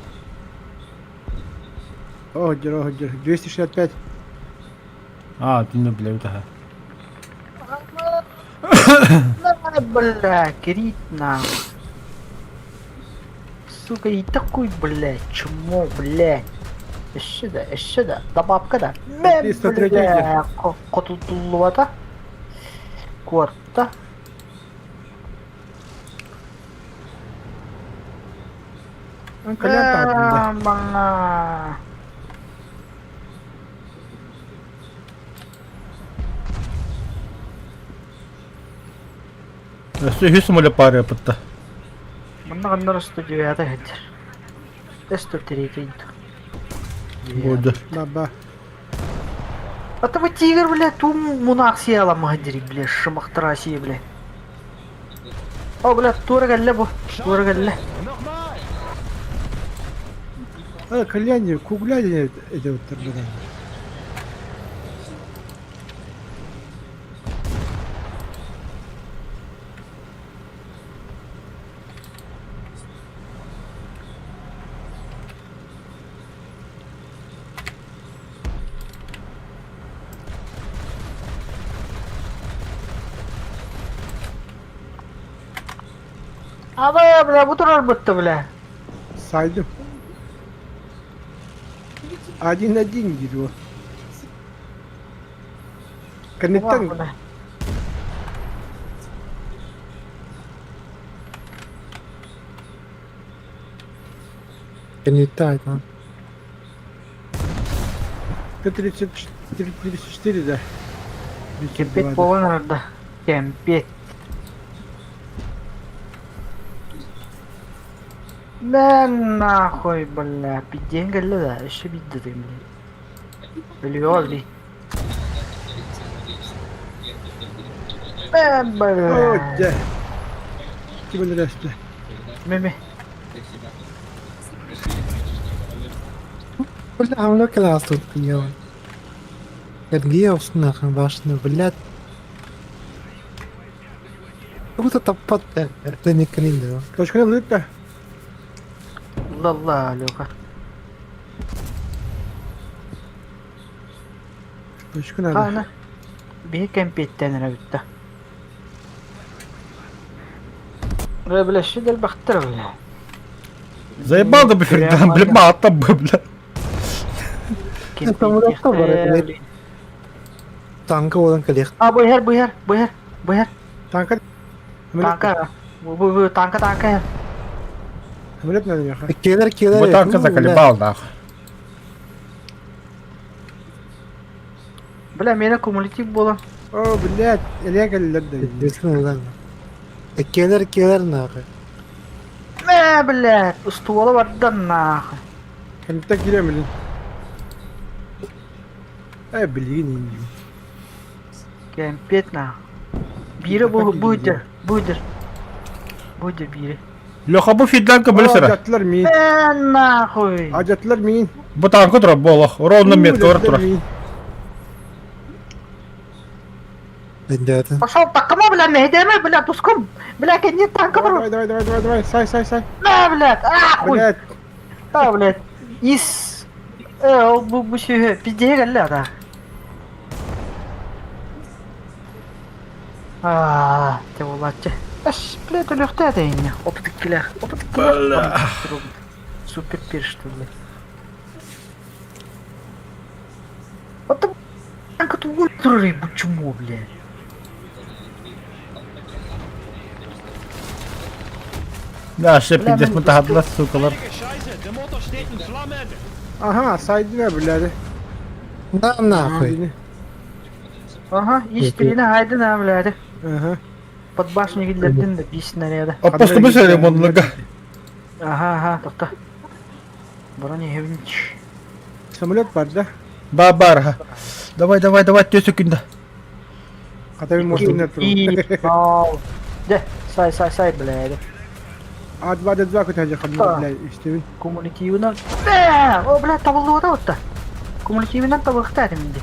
Ого, 265. А, ты не, блядь, ага. Да, бля, Крит нахуй. Сука, и такой, блядь, чмо, блядь. Еще да, да бабка да. 303 Бля, котулувата. Корта. Колян так, Бля. Если самолет паря пытта. Мына кандар 109 хәдер. 103 Болды. Баба. Это вы тигр, бля, ту мунак села мадри, бля, шамахтара сия, бля. О, бля, тура галле бу, тура галле. Коляне, кугляне это вот торгада. А бля, bu турар бытты, бля. Saydım. 1-1 gidiyor. Kanıttan Бля. Не летает, а. Т-34, да. Кемпет болан арада. Кемпет. Да нахуй, бля, пиден галле да, еще бидді ты, бля. Ölüyor li. Bля. О, да. Kim öyle rastla? Меми. Бля, он класс тут делал. Геос нахуй башня, блядь. Вот это под... Это не кринда. Точка ne da? Лала, Лёха. Точка ne? Ана. Bir kempetten revittä. Бля, что дель бахтер, бля. Заебал да, блядь, блядь, мата, блядь. Это вот это, блядь. Танка olan коллег. А, буйер. Tanka. Танка. Bu tanka. Ameliyat ne demek ya? Келер. Вот танка заколебал, нахуй. Бля, мені кумулятив болан. О, блядь, Илья geldiler de. Действительно, ладно. Келер нахуй. Бля, ствола вардан нахуй. Kanıtta giremedin. Блин. Кемпет нахуй. Бири буйдер бири. Леха, bu фиданка, блядь, сыра. Acattılar min. Нахуй. Acattılar min. Bu tanka durar, болах. Ровно метка var durar. Ребята. Пошел такому, бля, не идеме, бля, туском. Бля, нет танка, бро. Давай. Say. Блядь, хуй. Блядь. Блядь. Из... bu şey pizzeye geldi ada. Te olatçı. Блядь, улегтай да ине. Опытыккилер. Супер пир, что ли. Вот там... Как-то ультры, почему, блядь? Да, ще 50 мутахадла, сукалар. Aha saydılar birader. Да нахуй. Ага, истрина, haydi ne блядь. Aha. Под башней гидлердин de bir снаряда. Отпуску мы söyleyeyim onunla. Ага, топта. Броня гевнич. Самолет var da. Бабарха. Давай, тёсю кинда. Katavin motorunu yapıyorum. Ау. De, say, блядь. Hadi bana два kutacak kadın bile işte. Кумулятивно. О, блядь, табылды вот-то. Кумулятивно табылды менде.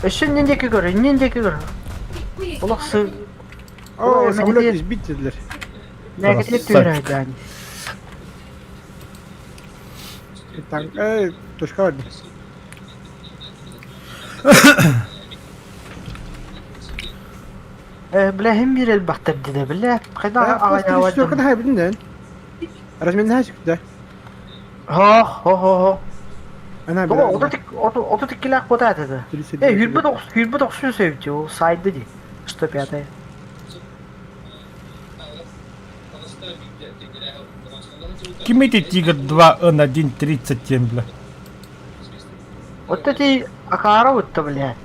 Еще ниндеки гөр. Улаксы. Oo samolot iş bitirdiler. Negatif tüyreydi yani. Tank, Toşka vardı. بلا هم يرى البحث بدي بلا قد Просто على что, когда я بدن? Разменная ده. هو أنا Baba بلا. oto tikkiler kota atadı. Hürbe 90 sevdi o saydı değil. İşte piyade. Кимите Тигр 2 N137, бля. Вот эти акара вот блядь.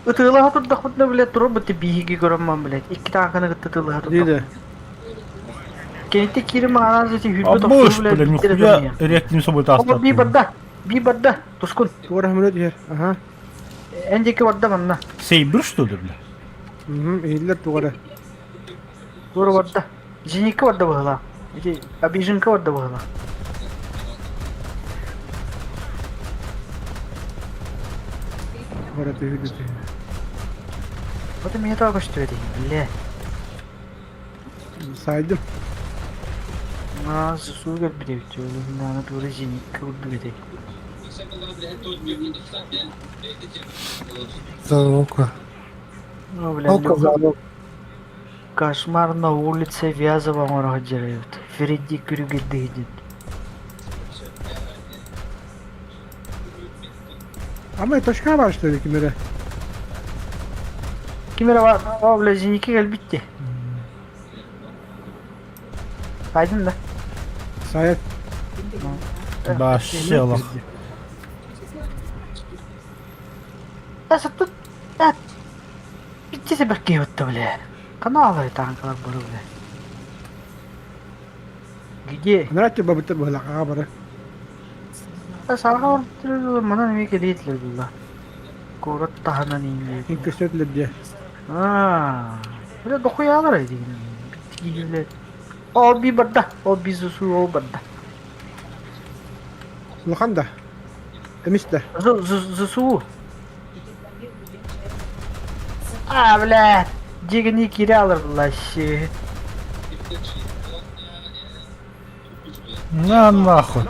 Itığla hatırda kutla bile durup bitti bihigi görünmem bile. İki tane kanı gitti itığla hatırda. Değil de. Kentte kirim arazisi hürbe А 90 боже, bile бля, bitti нихуя ya. реактивный собой Ama bir badda. Tuskun. Doğru hamle diyor. Aha. Önceki badda bana. Сейбр, что ли, бля? İyiler doğru. Doğru badda. Jiniki badda bağla. İki abijinki badda bağla. Doğru diyor. O da miyata bakıştı dedi. Bile. Saydım. Aa su gel bir de bitiyor. Nana doğru jinik vurdu bir de. Залока. Ну, бля, Залока, залока. кошмар на улице Вязова мародерят. Впереди крюги дыдет. Ama Toşka var işte kimere. Kimere var? O bля, jiniki gel bitti. Saydın da. Sayet. Başlayalım. Ya satın. Ya. Bitti se belki yotta bля. Kanal tankalar baru bля. Gidi. Nerede babıtır bu halaka bara. Ya salah var. Mana ne ke diye billah. Korat tahanan iyi. İlk köşetle diye. Aa. Böyle dokuyalar idi. Bitti gibi. O bir badda. O bir susu o badda. Lokanda. Emiş de. Su. А, бля, Дигни кирялар лащи. На нахуй.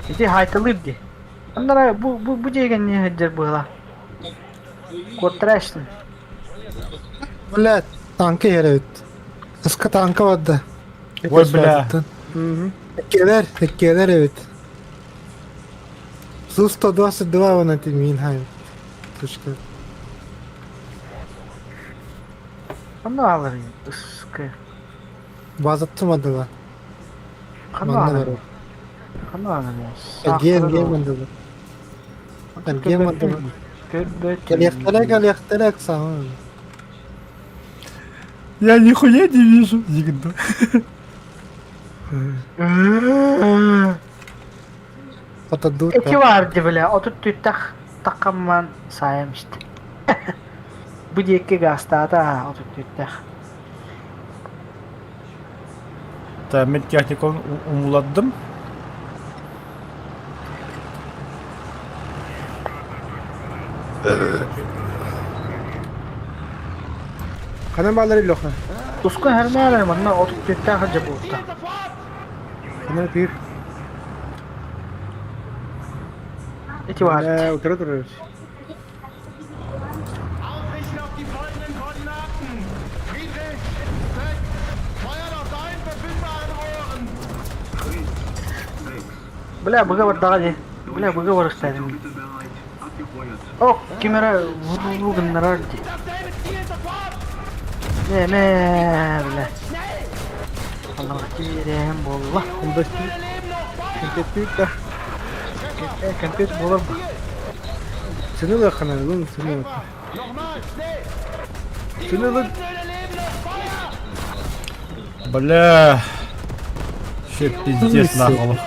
Эти хайталыбди. Аннара bu Дигни хаджар была. Котрашн. Блядь, танки yarıyor. Iska tankı vardı. Ой, бля. Tekkeler evet. Су-122 вона ти Мінгайм. Точка. Kanı alır. Iskı. Bazı atmadılar. Kanı Bana alır. ver. Kanı alır. Game bandılar. Bakın game bandılar. Kalyaktelek sağ ol. Я нихуя не вижу, Зигда. Patadut. İki vardı bile. Oturttu takımman saymıştı. Bu diye ki gastata oturttu. Tamam, техникон umuladım. Kanan bağları lokha. उसको हर में आ रहा है वरना oturttu harca bulta. Kanan bir. İki vardı. Otara duruyoruz. Ausrichten auf die folgenden Koordinaten. Friedrich, Beck, feuer auf deinen verfügbaren Rohren. Bля, bıga var daha diye. Bля, bıga var istedim. Oh, kimera vurdu günler ardı. Ne bля. Allah direm bolla. Industri. Şirket de. Kampüs bolar bu. Sınırlı kanan oğlum sınırlı. Sınırlı. Бля. Shit, пиздец, нахуй.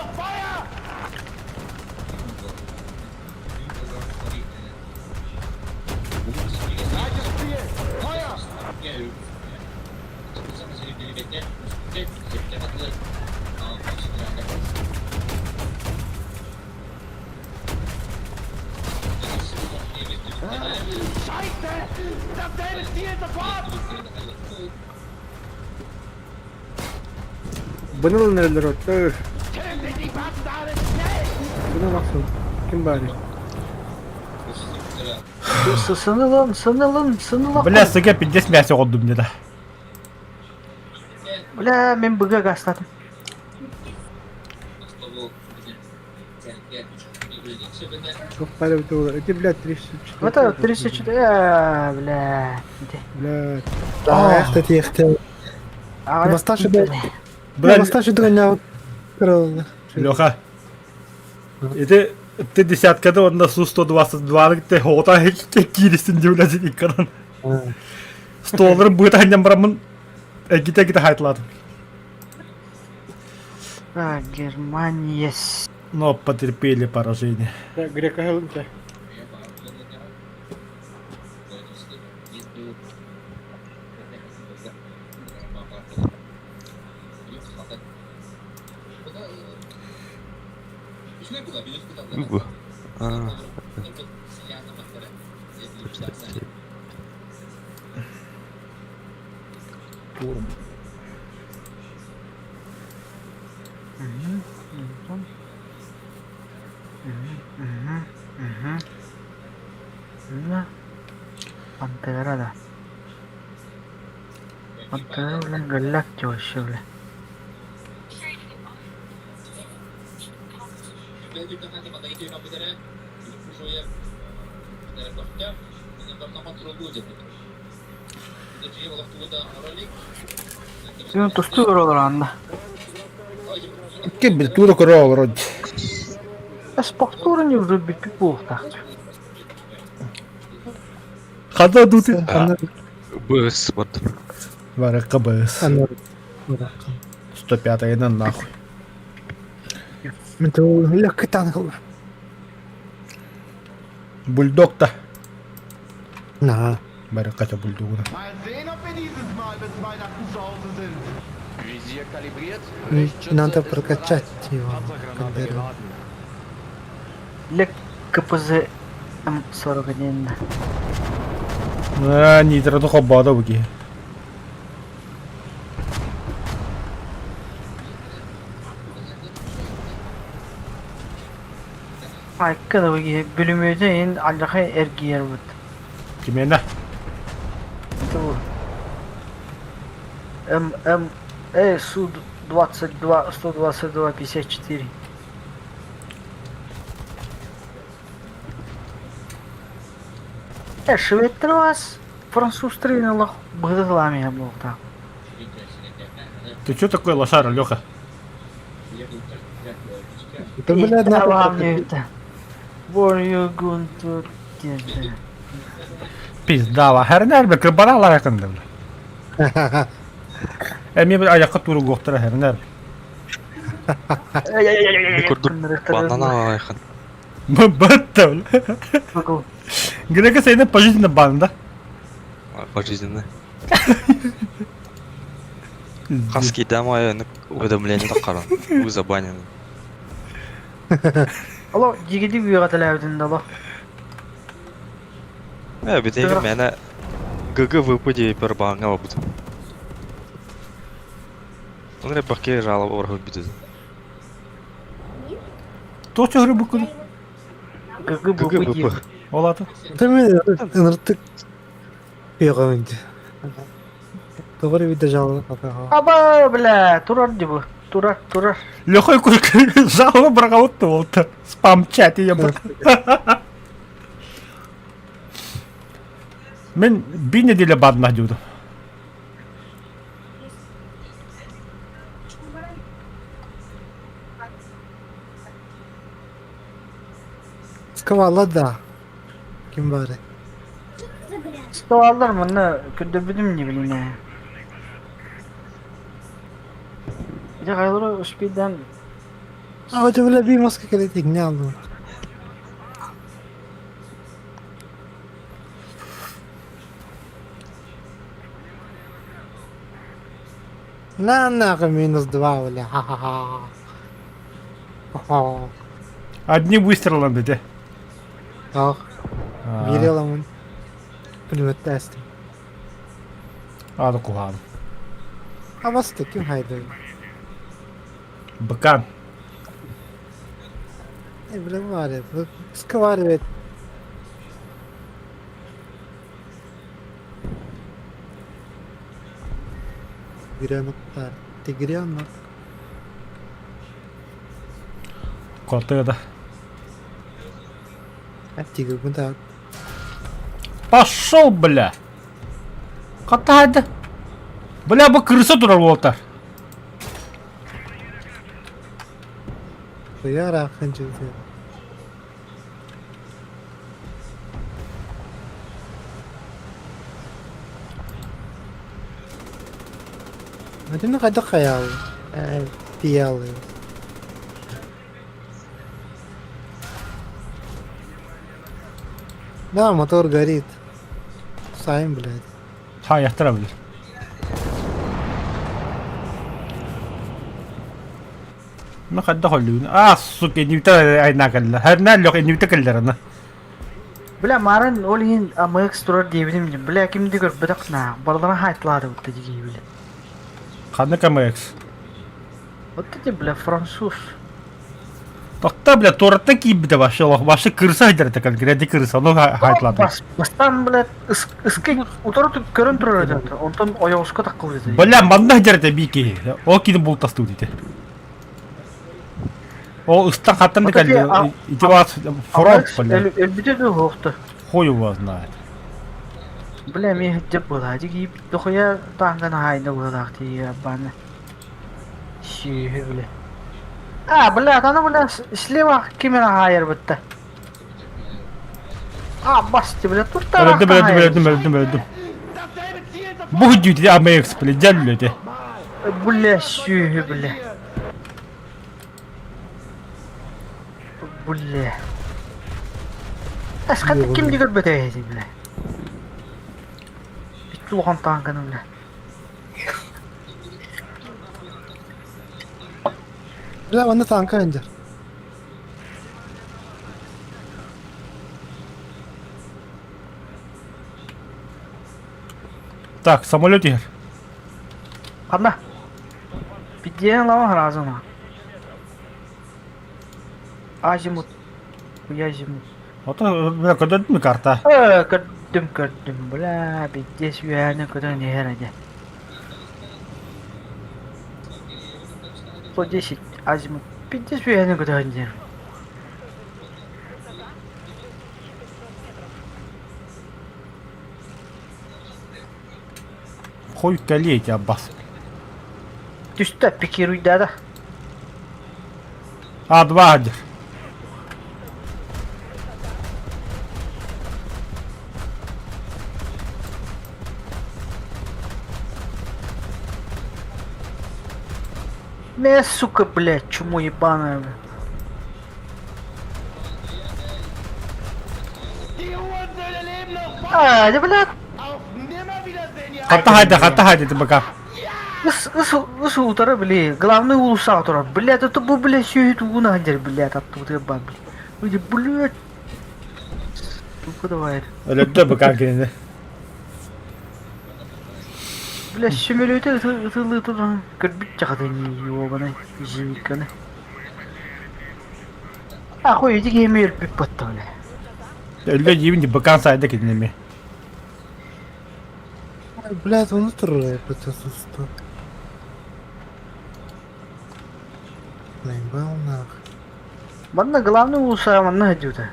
Bunun neler otur. Buna baksın. Kim bari? Sınılın. Бля, сука, 50 мясо отдым мне, да. Бля, мен быга гастадым. Çok para bir tuğla. Öte блядь 34. Вот это 34, бля. Блядь. Да, эх ты тихо. А, Масташи, да. Бля, Масташи дроня. Кровно. Леха. И ты десяткада онда Су-122 ты хота кирисин дивләзин икканан. Столларын быта ханьян барамын. Гита хайтладым. Германия. Но потерпели поражение. Грека Хелмча. Bu. Pantera da. Pantera bilen gallak coşu bile. Senin tustu oralar anda. Kim bilir tuğla kuru olur. Спортуры не уже бить пипул так. Хада дути. БС вот. Варека БС. 105-я на нахуй. Men tror lycka till. Бульдог-то. Na. Варека бульдога. Mal sehen, ob wir dieses Mal bis Weihnachten zu Hause sind. Visier kalibriert. Надо прокачать его. Лек КПЗ М41. Нитроны хоббада буги. Айкка бөги бөлүмөдөн алжакай эргиер бут. Кимена? Су-22, 122, 54. Шведтер вас француз тренер быдыгылами был так. Ты чё такой лошара, Леха? Это, блядь, вам не это. Борюгун тут держи. Пиздала. Хернер бе кырбаралар якында. Эми бир аякка туру гоктора хернер. Bir kurduk banana ayakın. Баттал. Грека сейна пожизненно банда. Пожизненно. Хаски домой уведомление такаран. Вы забанены. Алло, жигиди бүйөг аталабытын да алло. Битеги мене ГГ выпади per баңа бабыт. Он репаке жала орху битез. Точно грибы куды? ГГ бүйөг. Олаты. Ты меня ныртык. Пиғанды. Добрый вид держал. Аба, бля, турар дебу. Турар. Леха куды жало брагаутты болты. Спам чати ебат. Мен bir nedeyle badmah diyordum. Скавала, да. Kim bari? Sıkıvallar mı ne? Kötübüdüm ne bileyim ya. Bir de kayıları uspiden А вот бля, би маска къде ти гняло. На минус 2, бля. Ха-ха-ха. Одни выстрелы dedi. Ах, верила он. Пулемет тесті. Al kulağım. А басты kim haydi? Быкан. Блин, варит. Сковаривает. Тигренок. Тигренок. Коты, Тигр, так. Пошел, бля. Катайды. Бля, bu крыса турар болотар. Куяр ақын жүрді. Один қайда қаял. Пиялы. Да, мотор горит. Сайм, блядь. Ha yattırabilir. ما قد دخلوا сука, инвитар айна калла. Харна лёг инвитар калларына. Бля, марын ол ен АМХ турар дебиним дем. Бля, кимди гөр быдакна. Балдана хайтлады вот эти бля. Ханна камекс. Вот эти, бля, француз. Токта, бля, торта кибде башылык. Башы кырса хайдырды кал. Греди кырса, ну хайтлады. Бастан, бля, ыскен утары көрін турар еді. Онтан ояушқа таққыл еді. Бля, манда хайдырды бики. О кини бултасту дейді. О, ыстан хаттан кал. Иди вас фронт, бля. Элбиде де хоқты. Хуй его знает. Бля, мен деп болады. Киіп дұқия таңған хайны болады. Ебаны. Шүйі, бля. Бля, ана, бля, слева кемена хайыр бітті. Басты, бля, туртар Öldüm. Bu hücüydü AMX, bля, gelmedi. Бля, шүйі, бля. Бля. Әсқанды кемді көрбеді еді, бля. Бітті оған таңғаны, бля. Бля, оны танка индер. Так, самолет yer. Қанда? Бидден лама разыма. Азимут. Азимут. Ota, bля, көдөрдү mü karta? Көрдім, бля, бидде сүйәні көден нехер әде. 110, азимут. Бидде сүйәні көден нехер. Хуй калейте, Аббас. Түсті пикируй дады. A2 hadir. Не, сука, блядь, чуму ебаная, бля. Да, блядь. Hatta haydi bakalım. Ысы утары, блядь, главный улуса утары. Блядь, это был, блядь, сюит уна, блядь, оттуда ебан, блядь. Блядь. Сука, давай. Öyle de bakalım kendine. Бля, симулятор это тут кирпич чахады не ёбаный, жимиканы. Ахуй, иди геймер пипотта, бля. Öyle gibi de bakan sayda kendine. Блядь, он устроит процесс. Наебал нахуй. Манна главный улуса, манна гадюта.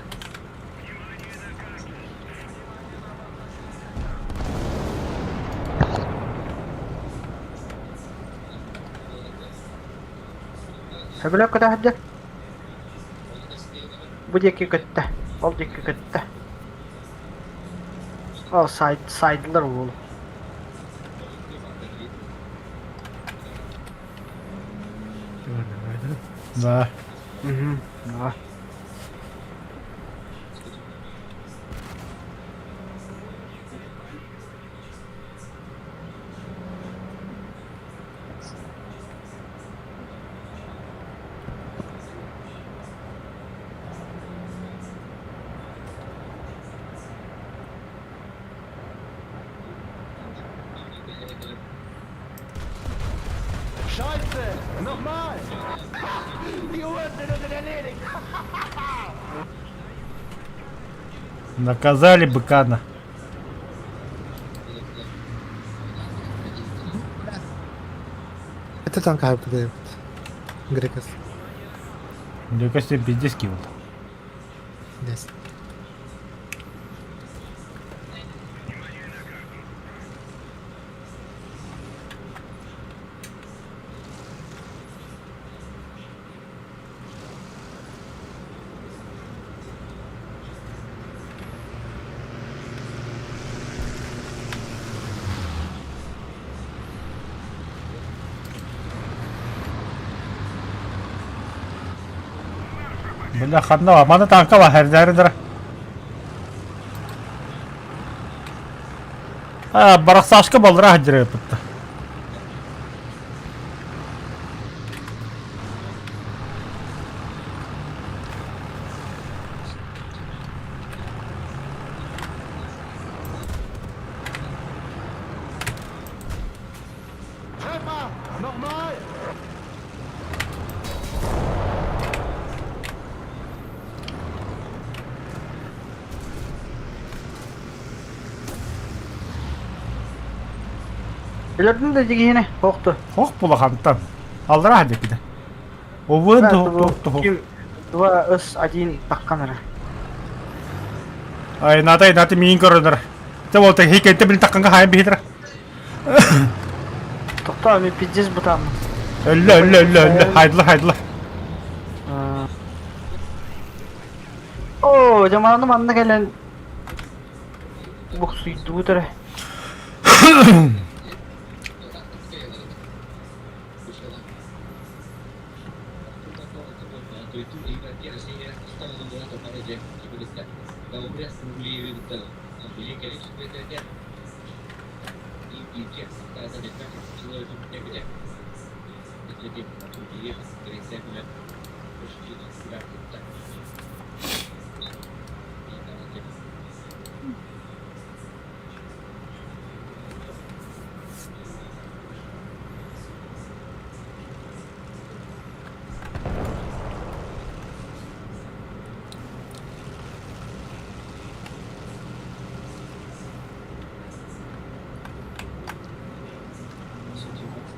Бля, куда ходят? Будеки көтті, балдеки көтті. О, сайдлар ол. Да. Да. Scheiße! Nochmal! Die Uhrzeit sind erledigt! Наказали быкана. Это там как бы Грекос. Мне кажется, пиздец кивал. Здесь. Бля, ходного. Мана танкова, хердердер. Барахсашка балдыра хеджере пытта. Treffer! Nochmal! Belirttin de yine korktu. Хох була хантан. Алдыра хеджекиде. Овын тух. 2-1 такканара. Ай, наты миин көрөнөр. Тэ болты хикетте бил такканга хайын бихидер. Токта мен пиздец бутам. Өллө. Хайдылы. О, жаманды манна келен. Буксуйду бутере.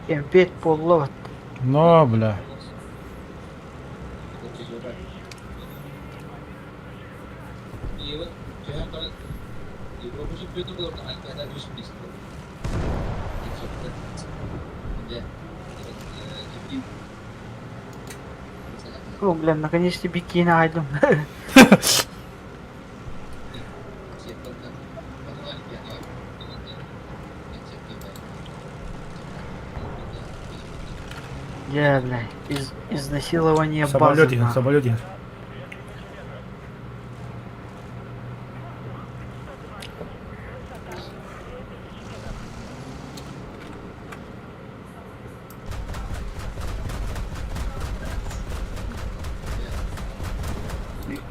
М5 поллот. Но, бля. О, блин, наконец-то бикини найдем. Я, бля, изнасилование базы. Самолете.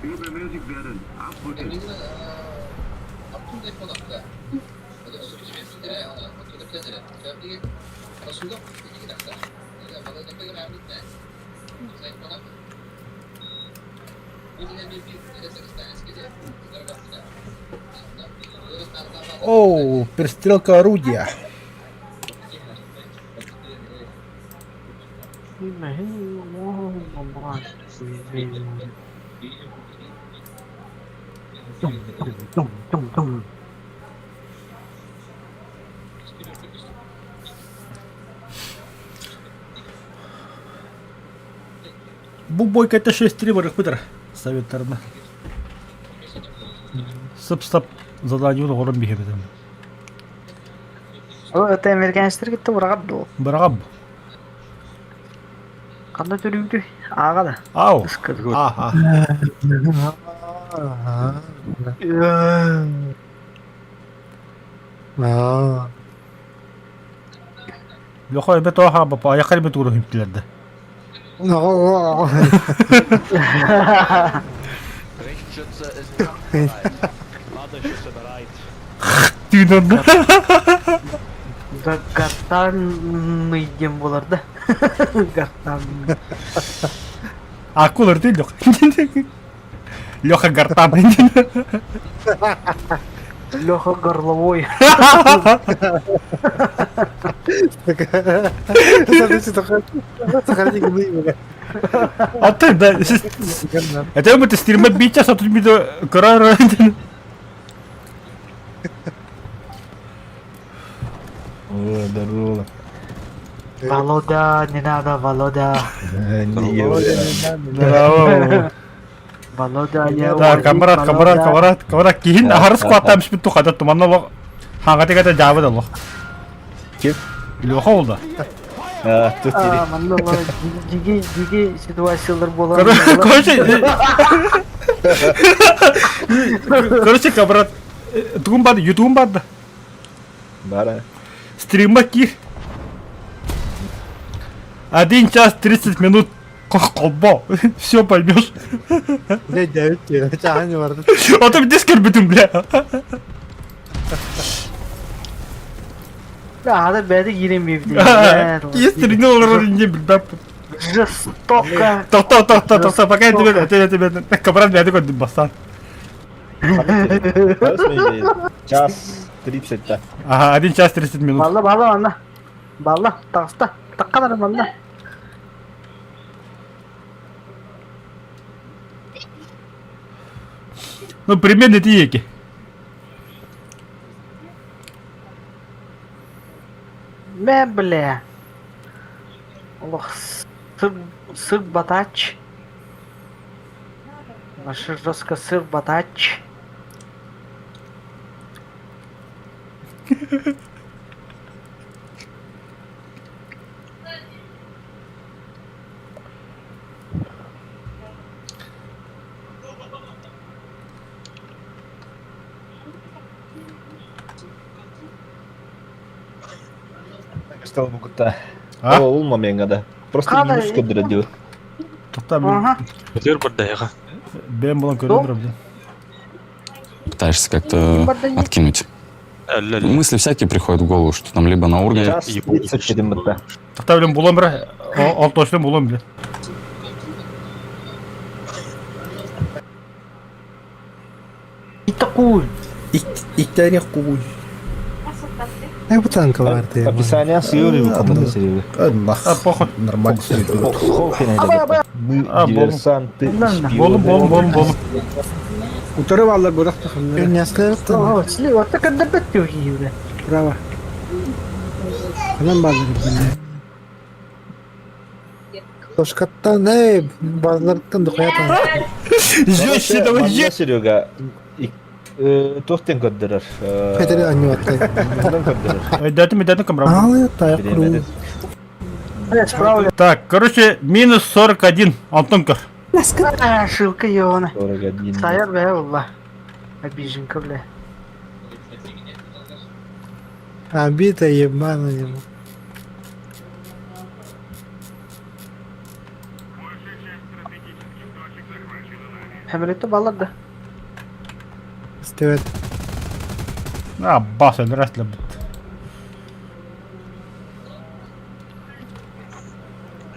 Überwältigt werden. Abrücken. Оу, перестрелка орудия. Бубойка это 6 стримеров пытер. Советтерна. Сып-сап задание орын бихебеден. О, это американецтер кетти бурагат бол. Барагаб. Кандай төрүгдү? Ага да. Ау. Ускат. Аха. Лохой бето хаба па якар бетуру химтлерде. Richtschütze ist bereit. Ladeschüsse bereit. Тинан. Гартанный дем болар да. Гартанный. Акулар değil Леха. Леха Гартан. Леха горловой. Смотрите, только сохрани гны, бля. А ты, да. Это мы ты стрима бить, а тут видео карара. О, здорово. Володя, не надо, Володя. Браво. Володя, я Да, уводить, камарат. Кейін ағары скваттамыш бітті қада тұманна лоқ. Хаңғаты қада жабы да лоқ. Кеп? Леха олда. Тут А, мында диги ситуациялар болар. Короче, камарат. Туғын бады, ютуғын бады. Бара. Стримма кир. 1 час 30 минут. Колбо. Все поймешь. Бля, 9 лет, чаға не барды. А то мне скорбитым, бля. Да, ада бәді еренбейді. Естеріне олар не білбәп. Жестоко. Тоқта, пока я тебе камарат бәді көндім бастан. Час 30-та. Ага, 1 час 30 минут. Балла, тағыста. Таққадар балла. Ну, примерно это еки. Бля. Ох, сыр батач. Наша жестко сыр батач. Стал букута. А? О, улма менга да. Просто Қандай? минус көдіреді. Тоқта, мен Ага. Көтер бір дайға. болан көріндіріп. Пытаешься как-то откинуть. Мысли всякие приходят в голову, что там либо на уровне... Час 30 кедім бітті. Тоқта, білем, болан бір. Ол точно болан, бля. И такую. Иттәрі қуй. Как бутанка барды ya. Описание сүйері бұқытылды серебі. А, похуй. Нормально. Мы диверсанты, Болым. Утырып алар бұрақ тақымдар. Ты не оскорбил? О, слева, так отдабет бля. Право. Қанан бардыр, бля. Тошкаттан, базарлықтан дұқаятан. Жёще, давай, Манна Серега тоқтен көддірір. Петері анниваттай. Дәтім камера. Алы, таяқ құру. Справа. Так, короче, минус 41. Антонка. А, шилка ёна. Саяр. Саяр бля, wallah. Обиженка, бля. Обида ебана ему. Хемелетті балар да. Стевет. А, бас, el resto.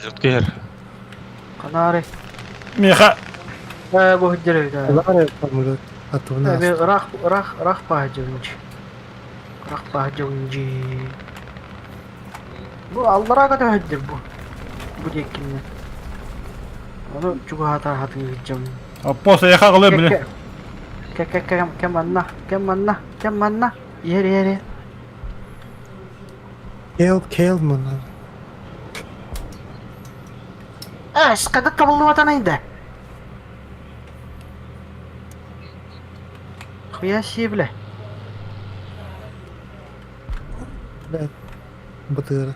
Жұрткер. Канари. Миха. Bu hüccere da. Ларе помогут. А то у нас. Рах пахаджунчи. Рах пахаджунчи. Bu Allah'a kadar hüccер bu. Bu diyekkinle. Onu çok hata hüccem. После я хагал, бля. Кем Yeri. Кейл мана. Скада табылды ватанайда. Хуя себе, бля. Блядь. Бутыра.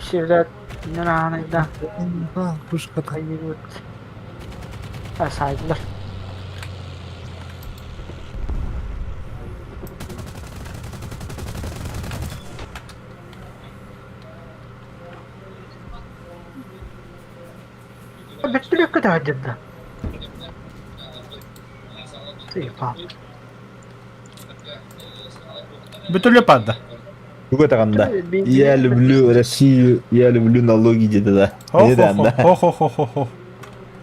Şirlet. Neranayda. Пушка. Kayırıt. Saydılar. Bekliyor kadar acıdı. Sıyıpa. Бетулепада. Какой таганда? Я люблю Россию, я люблю налоги где-то, да. Не да, да. Хо-хо-хо-хо-хо.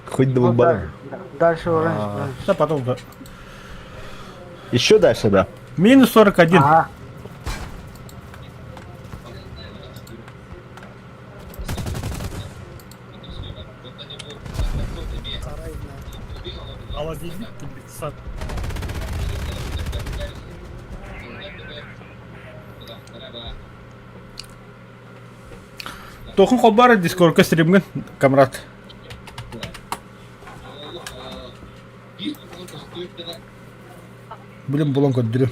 Хоть Ну, долбаром. дальше оранж. Да, потом, да. Еще дальше, да. Минус 41. Ага. Тоқын қолбары дискордқа стримген, камрад. Блин, бұлан көддірі.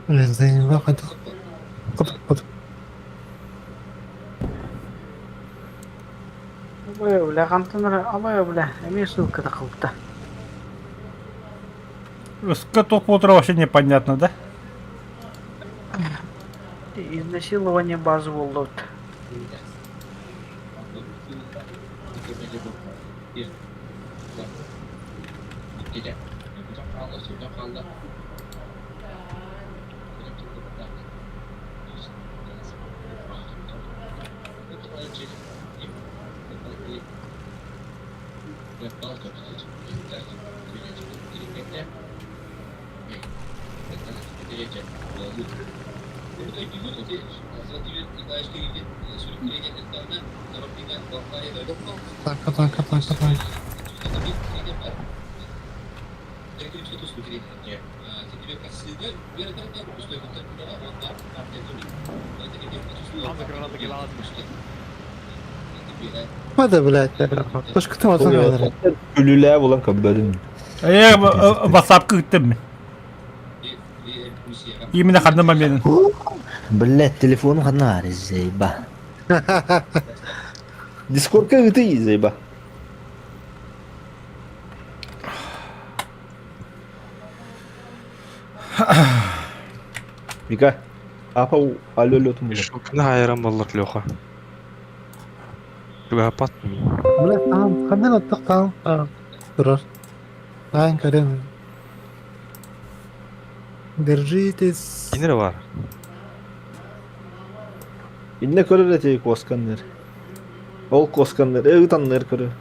Блин, заебал, хотел. Ой, бля, қамтыныр, абай, бля, әме ссылкада қалыпты. Скоток утро вообще непонятно, да? Изнасилование базы болды. Так. Hadi блядь, Тошка ты вот Ölüler olan kabların. WhatsApp'қа кіттім мен. Именно қандай моментін. Блядь, телефон ғана заеба. Дискордқа өте заеба. Вика, апа алло туму. Шукна хайран боллар Леха. Juga apa? Блядь, там, қандай оттық там. Тұрар. Дайын көрем. Держитесь. Кинер var. İnne körür ete koskanlar. Ol koskanlar, öğütanlar körür.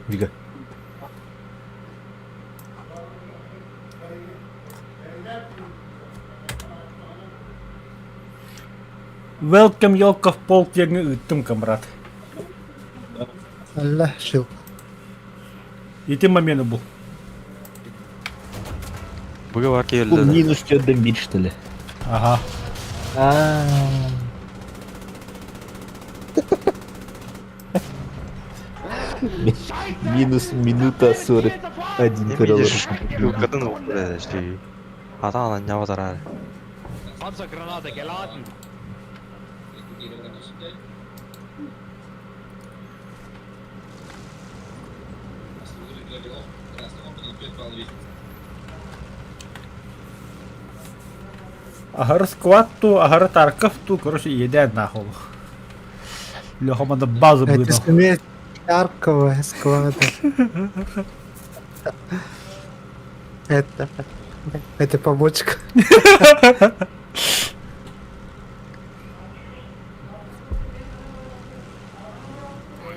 Vika. Welcome елка в полк еңі үттім, камрад. Allah шил. Еті момені бұл. Buga var ki Bu öldü. minus 4'den 1 işte. Ага. Минус минута 41 кырылыр. Kadın oldu şey. Adam lan ne var abi? Panzergranate geladen. Агар сквад ту, агар тарков ту, короче, еде нахуй. Леха, надо базу Это выдал. смесь яркого склада. Это побочка.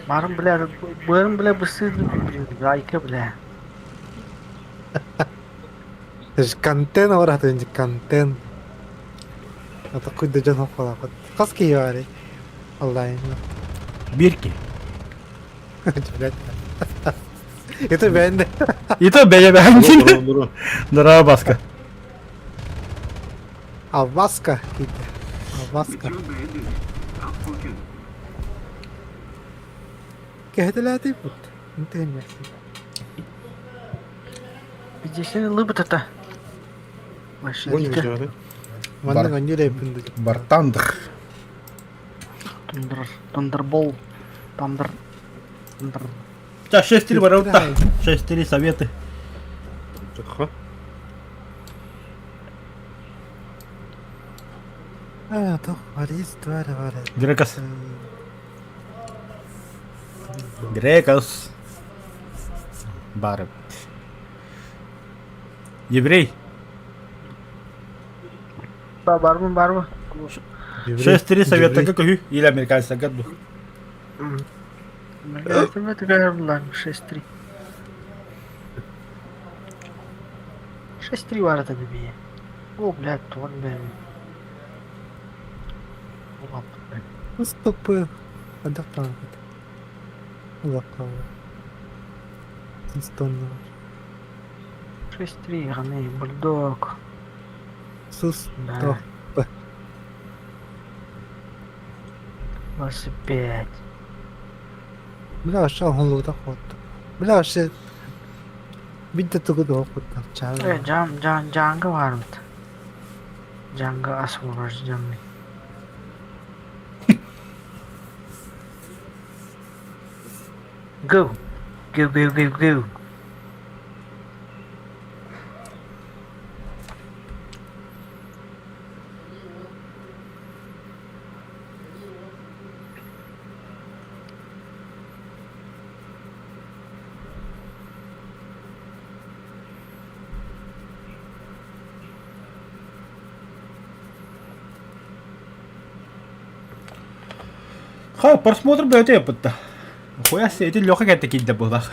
Барым, бля, бысы, айка, бля. Это же контент орат инде контент. А такой да жан хопала. Хаски яри. Онлайн. Бирки. Блядь. Это бенде. Это бенде. Durun. Здорово, Баска. Аваска. Аваска. Кехтелати пут. Интенне. Здесь лыбы-то. Вообще, Манда гонюре пунду. Бартандр. Тандербол. Тандер. Сейчас 6-3 ворота. 6-3 советы. А, то варис, тварь. Грекос. Грекос. Барып. Еврей. Барбы. 6-3 совета как или американцы году. Это говорю, 6-3. 6-3 ворота добей. О, блядь, тон, блядь. Стопы. Адапан. Лакава. Стонно. 6-3, Ганей, бульдог. Сус. Да. То. 25. Бля, вообще он лута ход. Бля, вообще. Видите, только до хода. Чага. Джанга вармт. Джанга освобожденный. Go. Go. Ха, просмотр будет опыт-то. Хуя себе, эти лёгкие такие для было.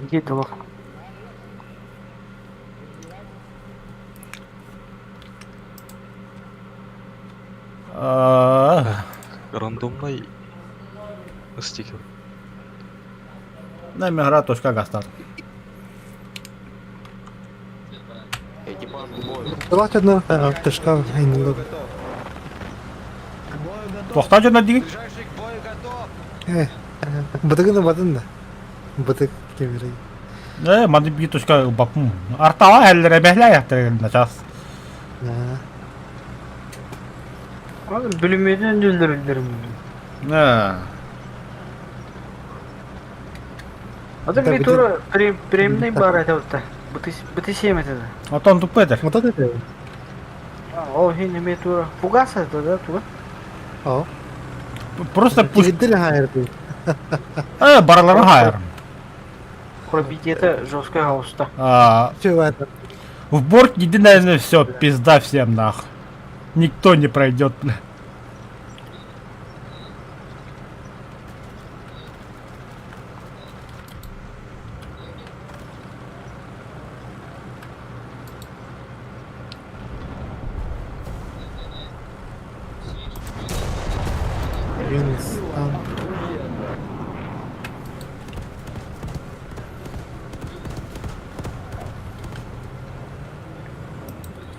Где долг? Рандомный стикер. Номера точка гастар. Экипаж к бою. Давайте одно тышка айнылы. Тоқтап жана деген. Ближайший к бою готов. Бытыгыны бадын да. Бытык кемерей. Мады bir точка бапым. Артава әлләре бәһлә яктырган час. Oğlum bölümlerden öldürüldürüm. Adam bir tur премный бар это вот. Быты 7 это. Вот он тупедер. Вот это. О, хин не тура. Фугас это, да, тура? О. Просто пусть. Гиддел хайр ты. Баралары хайр. Пробить это жесткая хауста. Чего это? В борт иди, наверное, все, пизда всем нах. Никто не пройдет.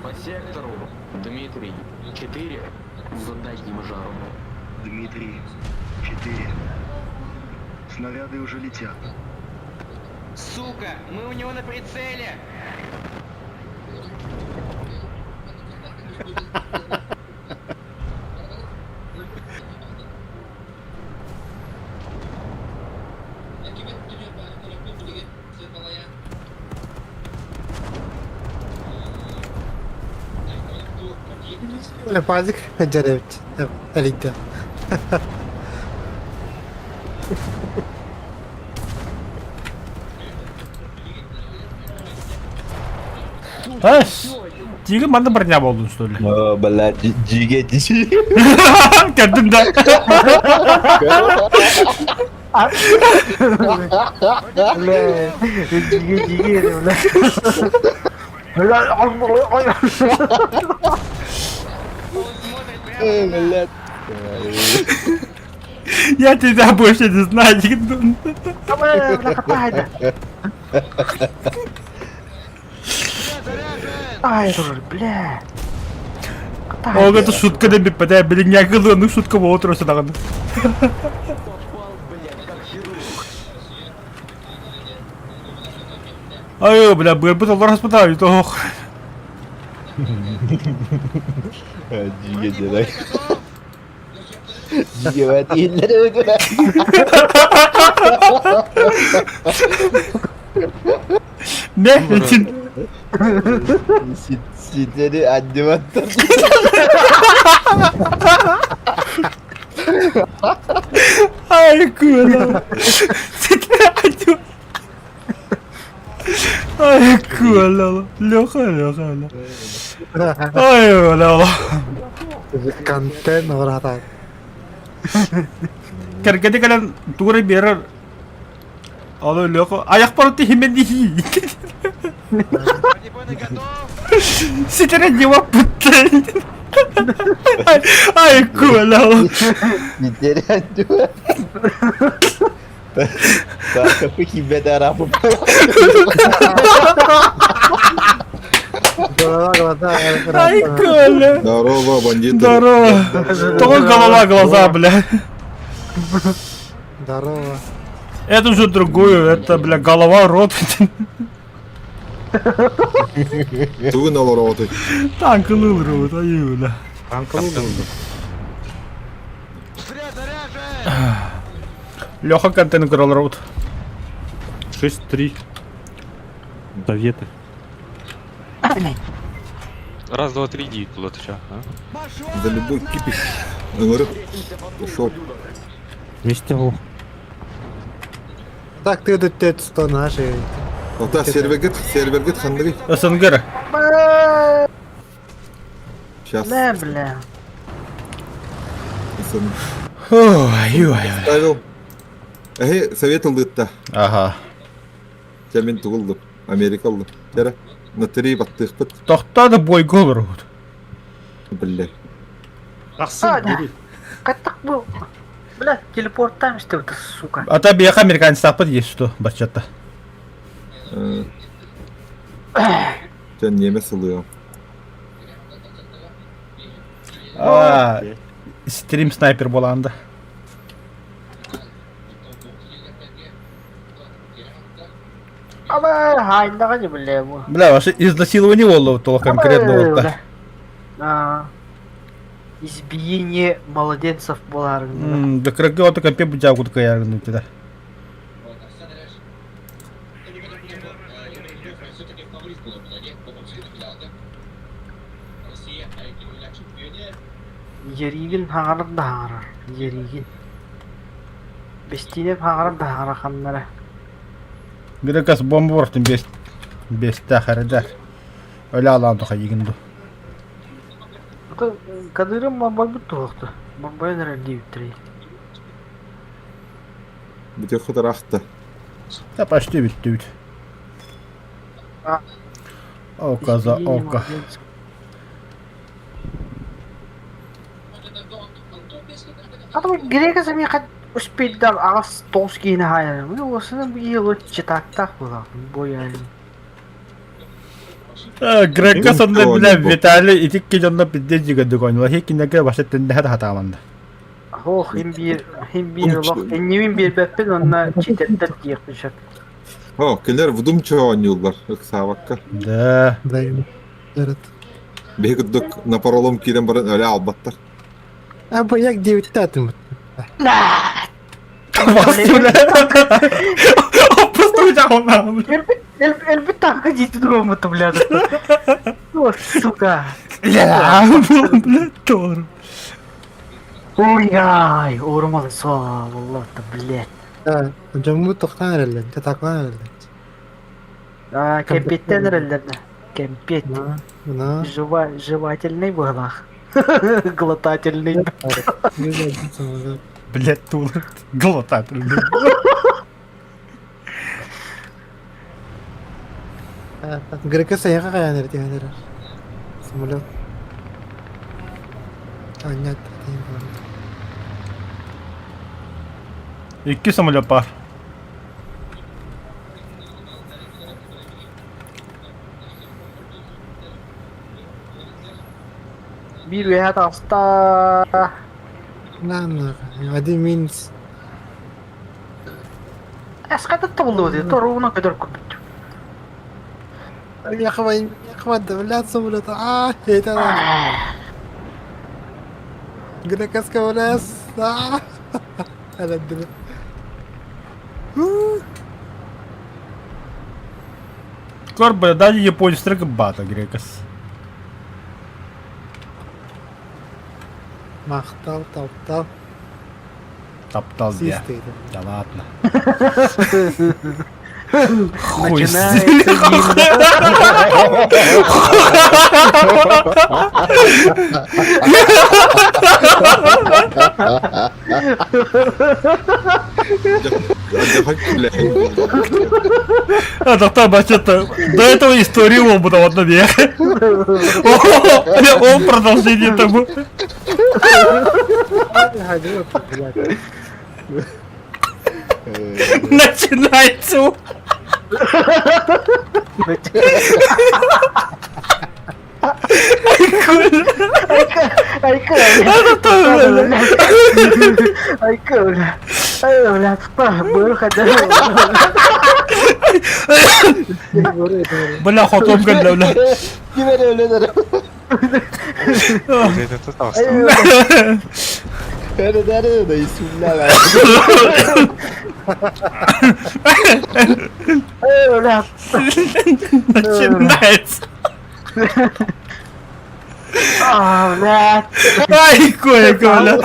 По сектору Дмитрий 4 с дальним жаром. Дмитрий, 4. Снаряды уже летят. Сука, мы у него на прицеле! Öyle bazı pencere elikte. Тиги манда броня болдун что ли? О, бля, джиге. Кәдім да. Бля, жиге, бля. Бля. Я тебя больше не знаю. Бля, катайда. Ай, бля. Ол это шутка да бит, подай, блин, не огылы, шутка в утро сюда. Ай, бля, бы Allah распадаю, то. Джиге дедай. Джиге бат ииллер. Ne için? Sitleri andivattır. Ay kula. Ay kula. Лёха. Ay kula. Контент orang tak. Kerja kalian turun biar. Alo Лёха. Ayak parti himen dihi. Ситера не вапутай. Ай кula. Sitleri andivattır. Так, какой тебе дарапу. Ай кula. Здорово, бандиты. Здорово. Только голова, глаза, бля. Здорово. Это уже другую, это, бля, голова, рот. Туын алар оты. Танк рот, аю, бля. Леха контент играл рот. 6-3. Советы. Раз, два, три, иди куда-то сейчас, а? За любой кипиш. Ыңырып. Ушел. Вместе лох. Так ты тут что наши. Алта сервергет хандыгы. СНГ. Сейчас. Бля, бля. Ой. Ставил. Совет ылдытта. Ага. Жамин тугулду. Америка ылды. Жара. На 3 баттыхпыт. Тоқтады бой гол рот. Бля. Каттак был. Бля, телепорттан işte это, сука. А та бияқ американец таппыд есть что, бачатта. Жан неме сылıyor. Стрим снайпер боланды. Aba, hayda ne bля bu. Бля, ваше изнасилование было то конкретно вот так. Избиение молоденцев болар. Да крыгы вот такая пебудягу такая яргну туда. Yerigin hağırır da hağırır. Yerigin. Bestine hağırır da hağırır kanlara. Грекас бомба вортын без тахарыдар. Öyle alandı hayıgındı. Kadırım bomba tuttu. Bombaya nerede bitireyim? Bütün kadar aktı. Да почти бит. Ока за ока. А то грека сами хат успеть дал ас тоски на хайр. Ну, осына бил читак было. Боя. Грекка сонда бля Виталий итик кежонда бидде жигэдэг онла хекинеге башаттан да хатааманда. Ох, химбир лох. Эннивин bir беппен онна читеттет дiyekmişak. О, келер вдумчиво ойнıyorlar. Сабакка. Да. Evet. Бегдік на поролом кирен баран öyle албаттар. А бояк 9-татым. Просто уйдал нам. Эльбет так ходить дома-то, бля. О, сука. Блядь, Тор. Ой-ай, урмал Аллах-то, блядь. Да, жаму тоқтан әрелден, те тақлан әрелден. Кемпеттен әрелден. Кемпет. Мына. Жевательный было. Глотательный. Блять, тут глотатель. Грека saya kakak dari tiga dari самолет. А, нет, это не было. İki самолет var. Bir veya hasta. Ладно, один минус. Эската толду диye. Toruğuna kadar kurduk. Я хватит давлять самолет. А, это да. Грека скавляс. А, это да. Корбе, далі японець трек бата грекас. Махтал, топтал. Топтал я. Систый. Да ладно. Начинается А, доктор, вообще-то, до этого истории опыта вот наверх. Он продолжение тому. Начинается. Бля, хотом гандля, бля. Это толстый. Да и сумля. Начинается. блядь. Ай, Коля, Коля.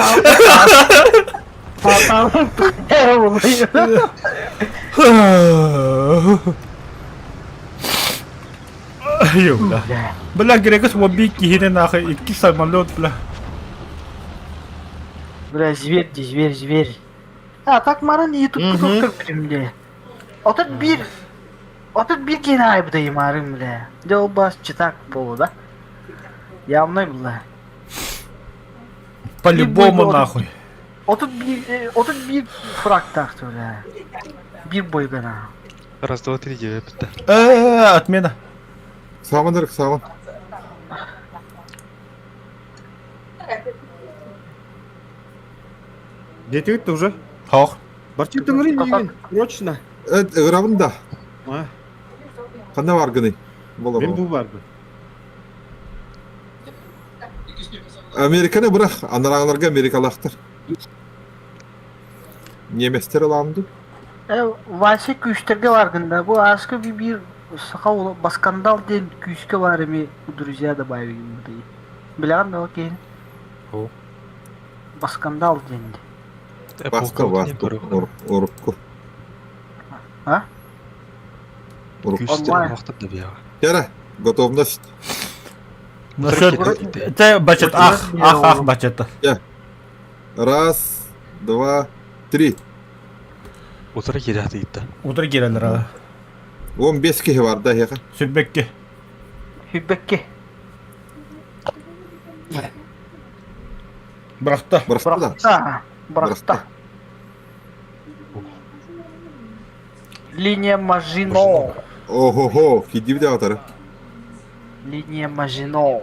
Бля. Бля, грекас мобики хине нахуй. Iki самолет, бля. Бля, зверь. А, так марын YouTube көріп бля. Отыт bir kene ayıbdayım marım bля. Дел бас читак болу, да? Явно, бля. По-любому нахуй. Отыт bir фраг тақты, бля. Bir бой гана. Раз, два, три, девять, да. Отмена. Сағындырық, сағын. Жетігітті уже? Хауқ. Барчиптың рейн срочно. Ғырабында. Қанда барғыны? Мен бұл барды. Американы бұрақ, анарағыларға америкалақтыр. Неместер оламды? Вайсы күштерге баргында, бұл аскы bir сақау баскандал ден күшке бар еме, друзья да байвегім бұдай. Білаған да окей? О. Баскандал денді. Басқа ұрыққы. А? Күштер уақытып да бияға. Яра, готовность. Это бачет, ах, бачет. Раз, два, три. Утра келеді етті. Утра келелер. 15 кеге бар да яға. Сүрбекке. Бырақта. Бырақта. Линия Мажино. Ого-го, кедіп де атары. Линия Мажино.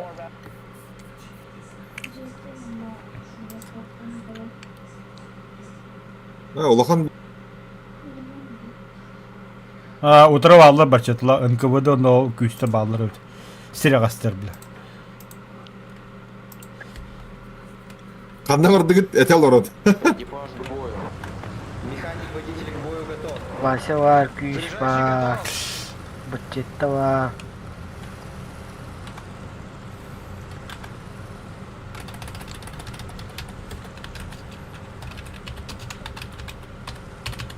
Олахан. Утра баллар бачетла. НКВД но күшті баллар өт. Сирағастер білі. Қанда бардығыт әтел орады. Экипаж к бою. Механик водитель к бою готов. Вася var, күш бар. Бачетта var.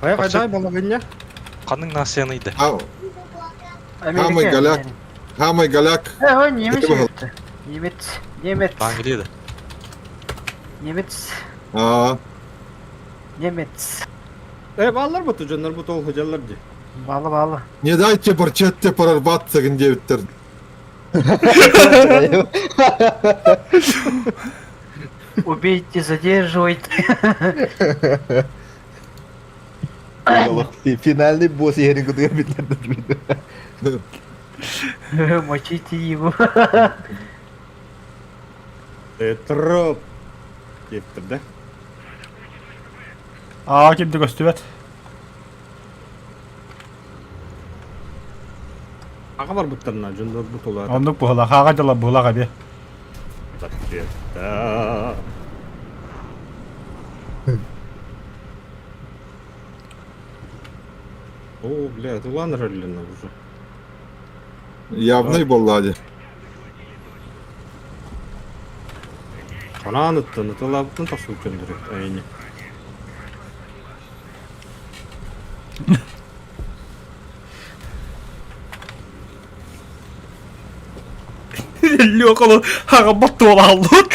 Қайдай балағын не? Қанның насияныйды. Хамы галак. Хамай Галяк. О, немец Это было. это. Немец. Англияда. Немец. Aa. Немец. Bağlar mı tucanlar bu tol hocalar diye. Bağlı. Не дайте борчетте прорваться, где Виктор. Убейте, задерживайте. Финальный босс я никуда не Мочите его. Trop. Getirdi. Aa kimdi göstüvet? Ağa var butlarına, cündür butolar. Onluk buğla, ağa cala buğla abi. О, блядь, улан роллина уже. Явный боллади. Ona anıttı, nıtılabıtın tasıl köndürük, ayni. Лёкало, хаработола аллот.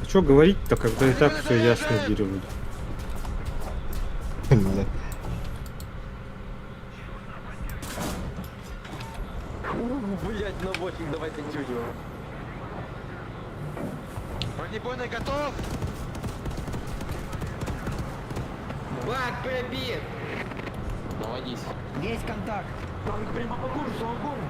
А чё говорить-то, когда и так все ясно дереву? Блять, на 8, давайте тюнем. Бронебойный готов! Бак, пробит! Наводись. Есть контакт! Прямо по курсу, огонь!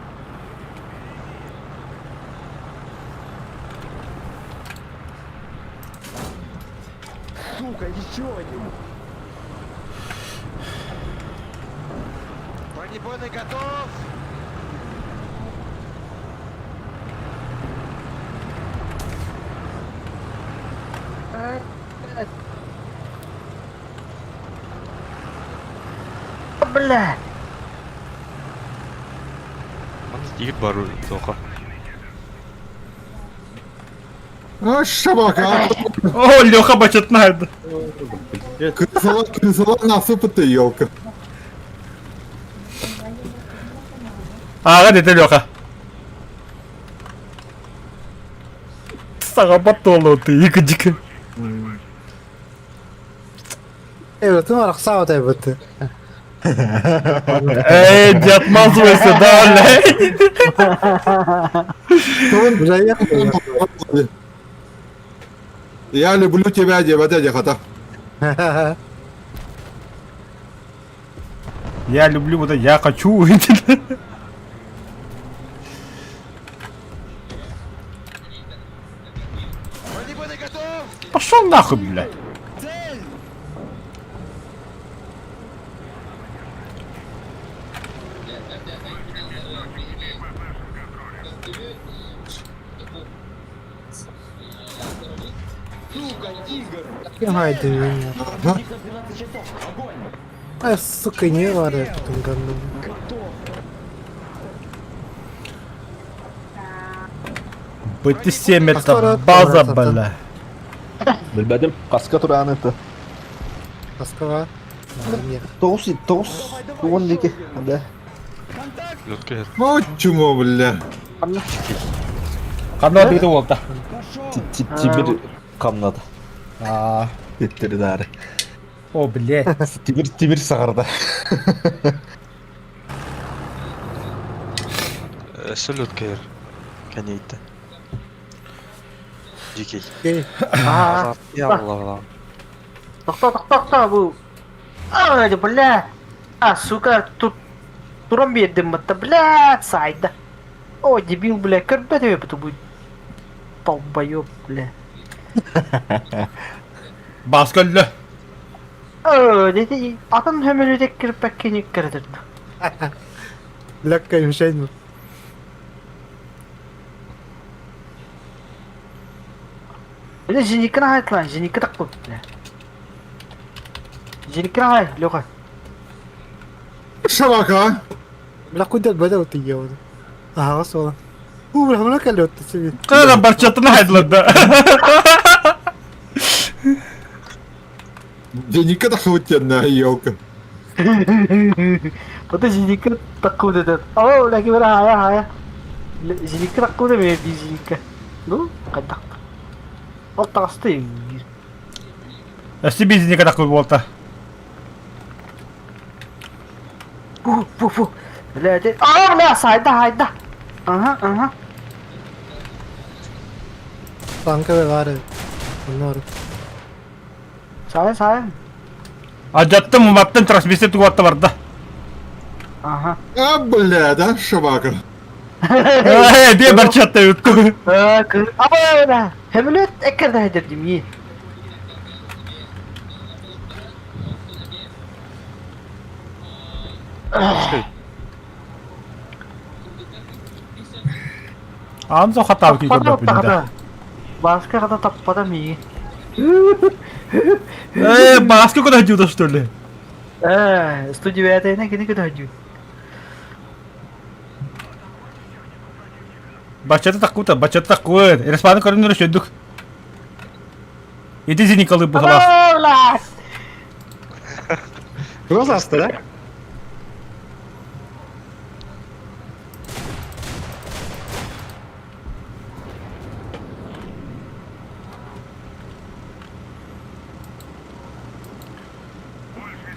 Сука, еще один! Бронебойный готов! Бля. Егет бар тоқа. А, шабака! О, Лёха бачетнайды. Крысала насыпата, елка. Ağa dedi Lёха. Саработола ты, икадика. Evet, var sağ ol evet. Эй, не отмазывайся, да, блядь. Уже ехал. Я люблю тебя, дядя Хата. Я люблю вот это, я хочу. Бронебойный готов! Пошел нахуй, блядь. Сука, Игорь! Haydi ya. Ага. 12 часов, огонь! Ay suka niye var ya tutun kandım. БТ-7 это база, бля. Bilmedim. Kaska durağını etti. Kaska var. Нет. Toğuz. Bu ligi. Hadi. Лёткер. Вот чему, бля. Kanal biri oldu. Tibir kamladı. Aa. Bittiri dari. O блядь. Tibir sağırdı. Эсэ Лёткер. Кенейті. Дикий. Gel. А, Ялла. Тоқта, бұл. Ай, бля. А, сука, тут турам бердім бітті, бля, сайда. О, дебил, бля, кірді тебе бұты бұл. Толбайоп, бля. Bas göllü. Dedi, атын hömölüdek kirip bekkenik kirdirdi. Легкая мишень. Бля, женикіні хайт lan, женикіні тақ бұл, бля. Женикіні хай, Лёха. Шабака! Бля, куда бада вот я вот. Ага, сола. Бля, бля, колет себе. Kıran barçatını haydıladı. Денег-то хватит, елка. Подожди, Зиника такой этот. О, лagi berahaya. Зиника такой дем bir Зиника. Ну, кадак. Вот так стоит. Себе не такой болта. Фу. Бля, а, бля, сайда. Ага. Tankı ve var. Bunlar. Sayın. Acıttım battın transmisi tuvatta vardı. Ага. А, бля, да, шабака. Bir barçatta yuttu. Ama öyle. Hemen ekerde hedirdim iyi. Anzo hata ki Tappada gördüm tappada. Başka kadar tappada mı iyi? Баска куда ходил, что ли? 109 на кini куда ходил? Бачата такое. Респан корын рөшөдүк. Иди зеникалы бугала. Кто асты, да?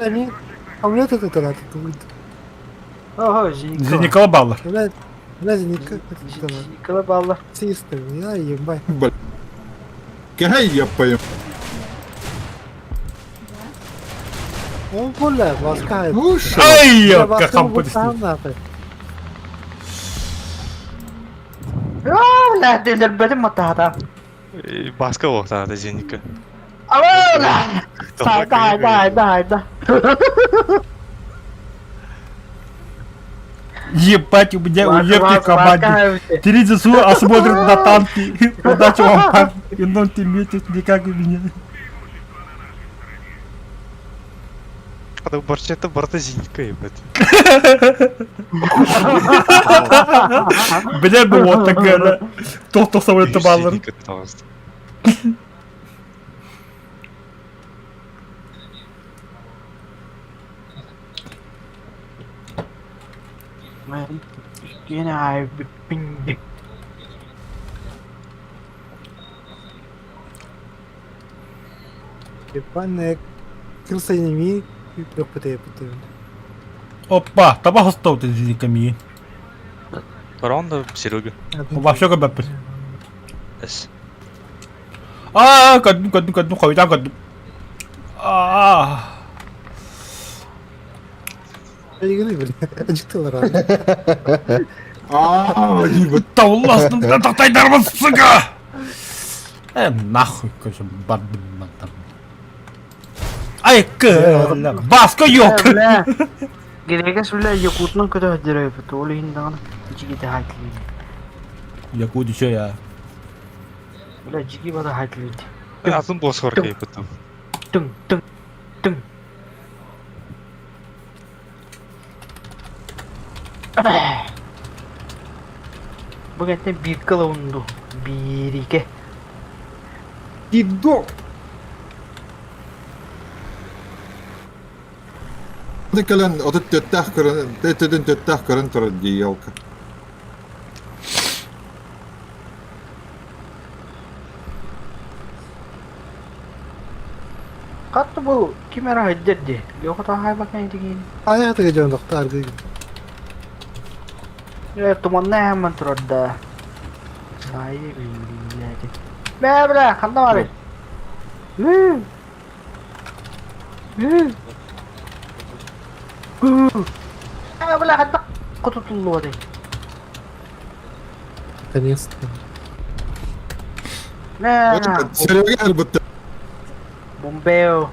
Они... А у меня тут это надо. Ого, Зиника. Зеникалы баллар. Бля, Зиника. Зиникалы баллар. Систер, я ебать. Кай я пою. Он бля, ласкает. Ай, Бля, как ласкает, там вот подстил. там нахуй. Ла, дендербедим матахата. Басқа уақытта Зеника. Ала! Сайда. Ебать, у меня уебки в команде. Терезису осмотрит на танки. Удачи вам, пан. И нон ты метишь не как у меня. Когда борчета борта Зеника, ебать. Бля, ну вот такая, да. Кто самый это баллар. Зеника, пожалуйста. Yine ay bindi. Ебаная крыса не ми. Пытаю. Опа, таба хостов ты зениками. Ронда, Серега. Вообще как бы. Эс. Кадну, хуйта, кадну. Игры, бля. Acıktılar abi. Да уласным, да тактай дарман, сука! Нахуй, конечно, бадым там. Ай, кэля, баска yok. Бля. Герегес бля якутның көтө ходирай бит. Ол индаган жигите хайтли. Якут еще я. Бля жиги бада хайтли. Атын босхор ебать. Тың. Бүгенте bir kala undu. 1-2. Идо. Николен, от төттәх көрөн турат елка. Katı bu kimera hajjaddi. Yok ta hay bakayım digin. Hayata geçiyorum doktor. Ya tumanna hemen turada. Sai biladi. Bebra, kanda var. Bebra kanda kututullu hadi. Конечно. Ne? Серега elbette. Bombeo.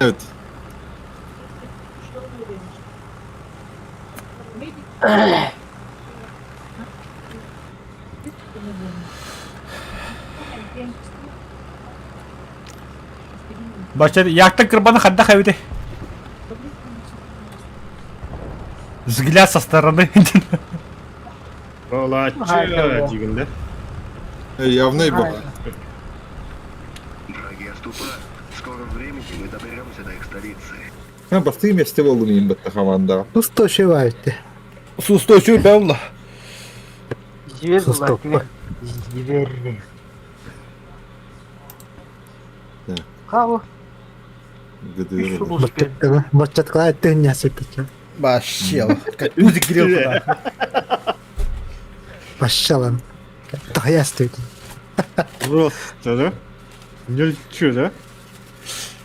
Evet. Başladı, yaktın kırbanı хадда хавиде. Взгляд со стороны. Ладно, Явно и было. Hän pasti ilmeisesti ollut niin, että команда. Устойчиваете. С устойчивой певла. Жібер Стоп. бұлар. Жібер. Да. Қабы. Гыдыр. Шул успен. Бачатка тыгня сыпыча. Вообще, как узик грел. Пошалан. Тая стоит. Просто, да? Ничего, да?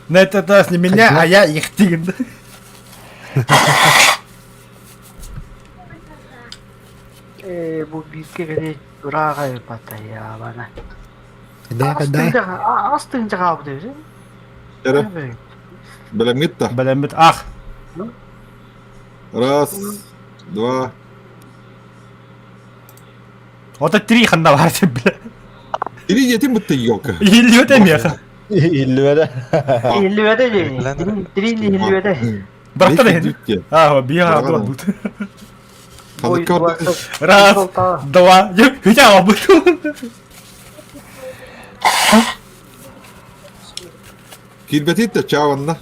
На этот раз не меня, а я их тын. Bu bir rağa yapata ya bana. Когда? Astınca kabı diyorsun. Tere, belum kita. Блин, ах, Раз, два. вот это три ханда варти, бля. Или yetim bitti yoka. Или это меха. İllüvere. Hilvede değil. Dilin hilvede. Братан, Bitti. а, бия, Братан. вот. Ой, Kanıt Раз, два, хотя об Kilbetit de çavanna.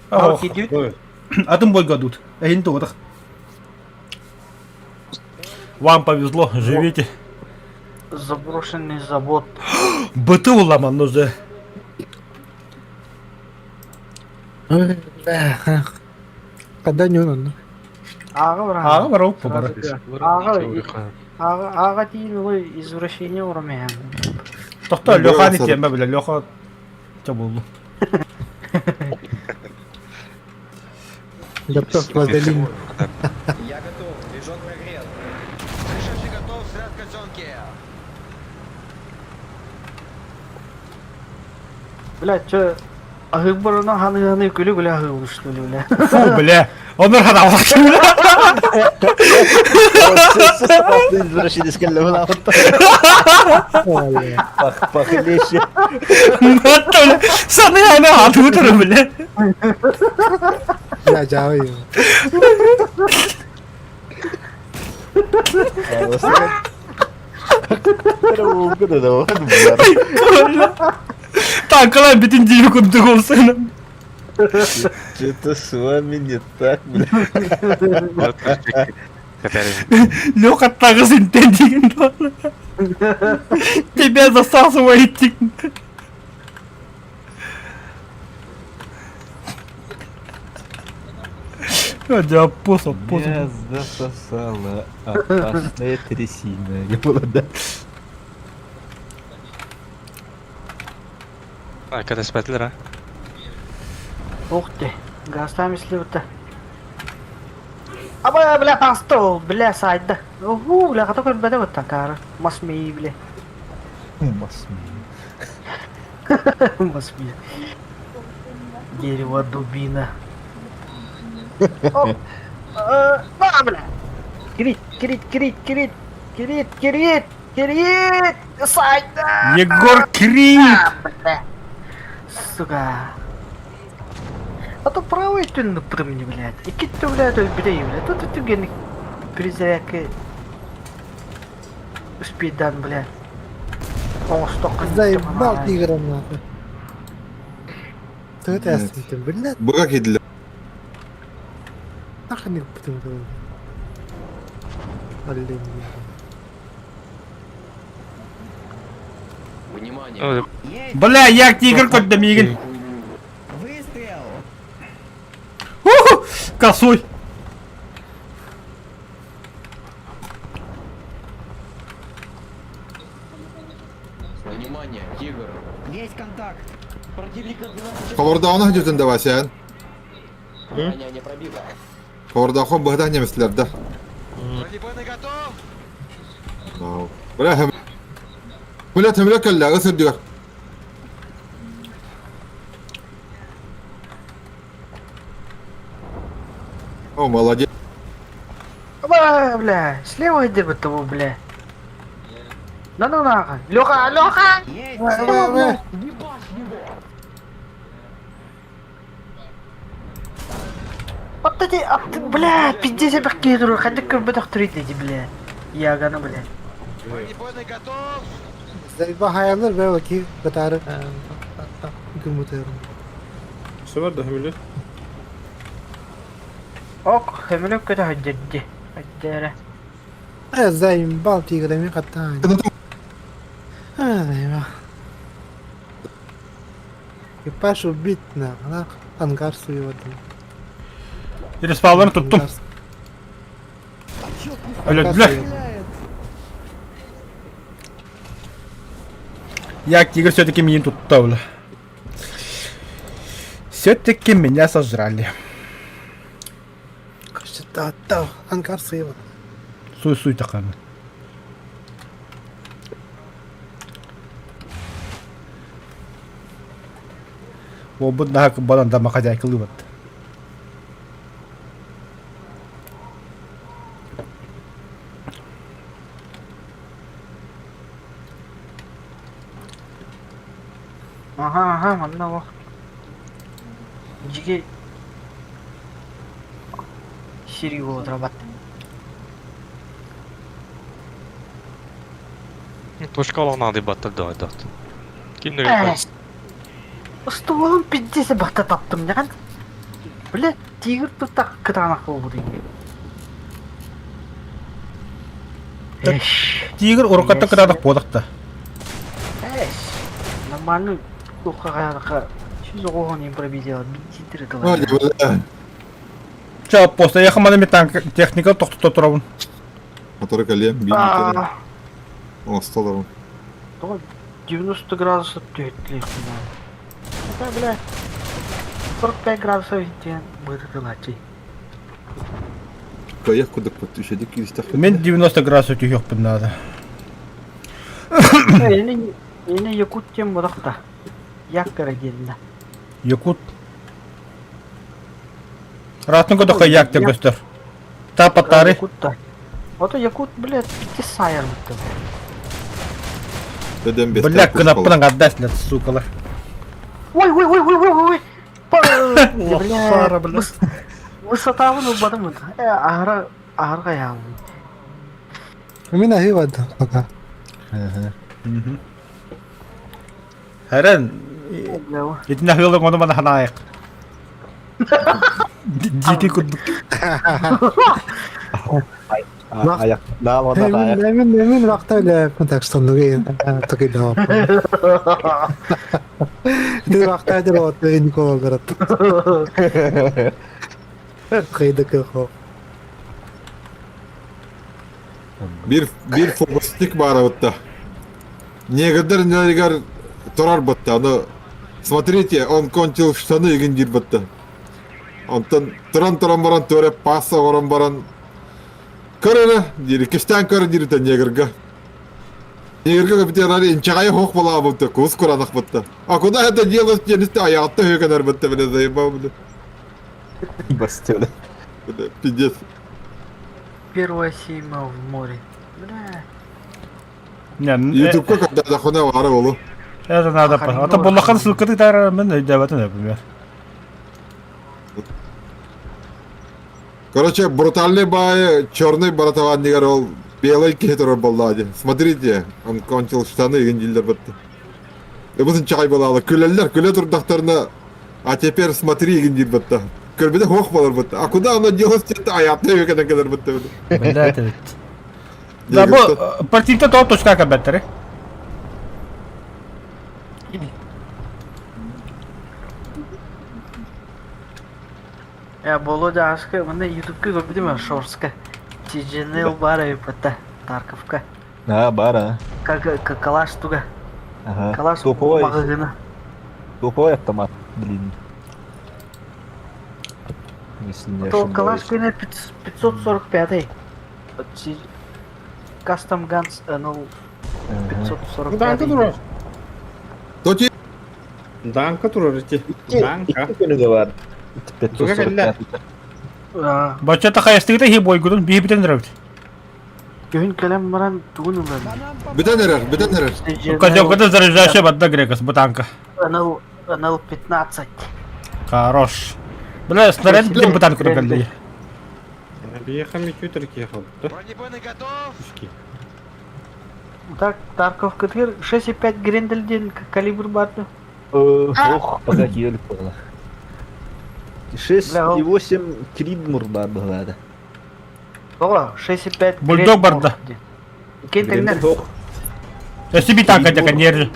Один бой гадут. Агентура. Вам повезло, живите. Заброшенный завод. БТУ ломан уже. Когда не надо. Ağa var. А, воров побора. Ağa değil o извращение урамaya. Тохта, Ну, Леха не бросил. тема, бля, Леха. Что было? Готов к вазелину. Я готов, движок прогрет. Пришедший готов, снаряд котенки. Бля, чё? Ahı barına hanı gülü gülü ahı oluştu öyle. Фу, бля. Он рада. Извращенец кального. Похлеще. Наталя, саны она отутра, бля. Я жаваю. Так, калай битин дивку духовсына. Что-то с вами не так, бля. Леха так синтендиген. Тебя засасывает. Да, посол. Меня засосала опасная трясина. Не было, да? Kada spatlar ha? Ух ты, гастам если вот так. Аба, бля, пасто, бля, сайда. Уху, бля, кто как беда вот такая. Масми, бля. Масми. Дерево, дубина. Бля. Кирит. Сайда. Егор Крид. Бля. Сука. А то правый тюн при мне, блядь. И кит-то, блядь, бей, блядь. Тут ты геник перезарядка. Спидан, блядь. О, столько. Заебал тигром нахуй. Кто это Нет. я блядь? Быrak yediler. Нахуй не потом. Блин. Внимание. Бля, як тигр хоть домиган. Выстрел! Косой. Внимание, тигр! Есть контакт! Противника 12. Kavurdağına hücudun da var sen. Внимание, не пробито. Kavurdağın bıhdan yemişler de. Бронебойный готов. Bırak hem. Bırak hem kelle ısır diyor. О, молодец. Бля, слева иди бы того, бля. Ну нахуй. Леха! Есть! Вот эти, бля, 50 бактерий, хотя как бы доктор иди, бля. Я гана, бля. Бронебойный готов. Заебал хайалар ve vakit batarı. Gümütür. Все var da hümülü. Ok, хемелек көтө хаджадди. Хаджара. Заебал тиграми катание. Заебал. Экипаж убит на ангар суеводы. Respawn'ları tuttum. Öldüler. Я тигр все-таки меня тут тавля. Все-таки меня сожрали. Что-то ангар суеводы. Суй-суй такая. О, будна балан да махадяй кылыват. Ага, мында бак. Жиге Сирию болуп отурабат. Точка алаңа деп баттырды айдат. Kimdir yapar? Столын пиздесе бакта таптым жаган. Бле, тигр тут так кытанак болду дейм. Тигр уркатта кырадык бодакта. Нормально тухагака. Şu zoğun improvizyon bitir kılar. Ча, после я хамана танк техника тоқтата тұрабын. Который колем, беймекені. О, столарым. 90 градусов түйеттілік. Это, бля, 45 градусов еттен бұртылачы. Каяқ күдік бұтты, үшеді күйістақ. Мен 90 градусов түйекпін надо. Ені Якуттен бұдақта. Яктара келді. Якут. Ратын көдіққа як деп көстер. Тапаттары. Ото Якут, блядь, пити сайыр бұтты. Бля, кынаппының аддаслет, сукалар. Ой. Бля, высотавын ұлбадым бұд. Ағырға яғым. Мен ахи вады, пока. Хэрен, етін ахылың оны мана ханайық. Дики күдік. Аяқ, дам оны аяқ. Мен вақта өлі контекстонлығы тұқиды ғап. Мен вақта әдір оты Никола ғырат. Қайды кылқо. Bir фобостик бары бұтта. Негідір нелігер тұрар бұтта. Смотрите, он кончил штаны егін жер бұтта. Онтан тұран баран төреп, паса оран баран. Көріне, дері, кештен көрі дері негіргі. Негіргі көпітералі инчағайы хоқ бола бұтта, көз құранық бұтта. А куда это делать, женісті аяқта өкенер бұтта, біле заеба бұлі. Бастелі. Пиздец. Первая сейма в море. Бля. Ютубқа когда захуна вары олу. Это надо. А то бұллақан сылқыды тәрі мен өйдәбәтін өпімер. Короче, брутальный бай, черный братован негар ол, белый кетер болды. Смотрите, он кончил штаны еген жилдер бітті. Бұсын чағай болалы, күлелер, күле тұрдақтарына, а теперь смотри еген жил бітті. Көрбеде хоқ болар бітті. А куда оно делать, это аятны өкеден кедер бітті. Бля, это ведь. Да, бұл партийте тоғы точка кәбәттері. Я Володя Ашка, мене ютубка көрбедім шорска. Тиженел бара өпітті, Тарковка. Бара. Калаш туга. Калаш мағығына. Тупой автомат, блин. То калаш көне 545-й. Custom Guns NL 545-й. Данка тұрар. Тоти? Данка тұрар, Данка. Бачата қайыстығыда хи бой күрін бей бітен рәуді. Күйін кәлем баран туғын ұлан. Бітен әрер. Козёвкада заряжающая бадда грекас, бутанка. NL 15. Хорош. Бля, снаряд где бутанку регали. Приехали компьютерки ехал. Бронебойный готов! Так, Тарковка 6,5 Грендельден калибр барды. Ох, погоди, 6,8 Кридмур бар бұлады. Ого, 6,5 Бульдог бар да. Кен теңнер. Если би танка дека нер.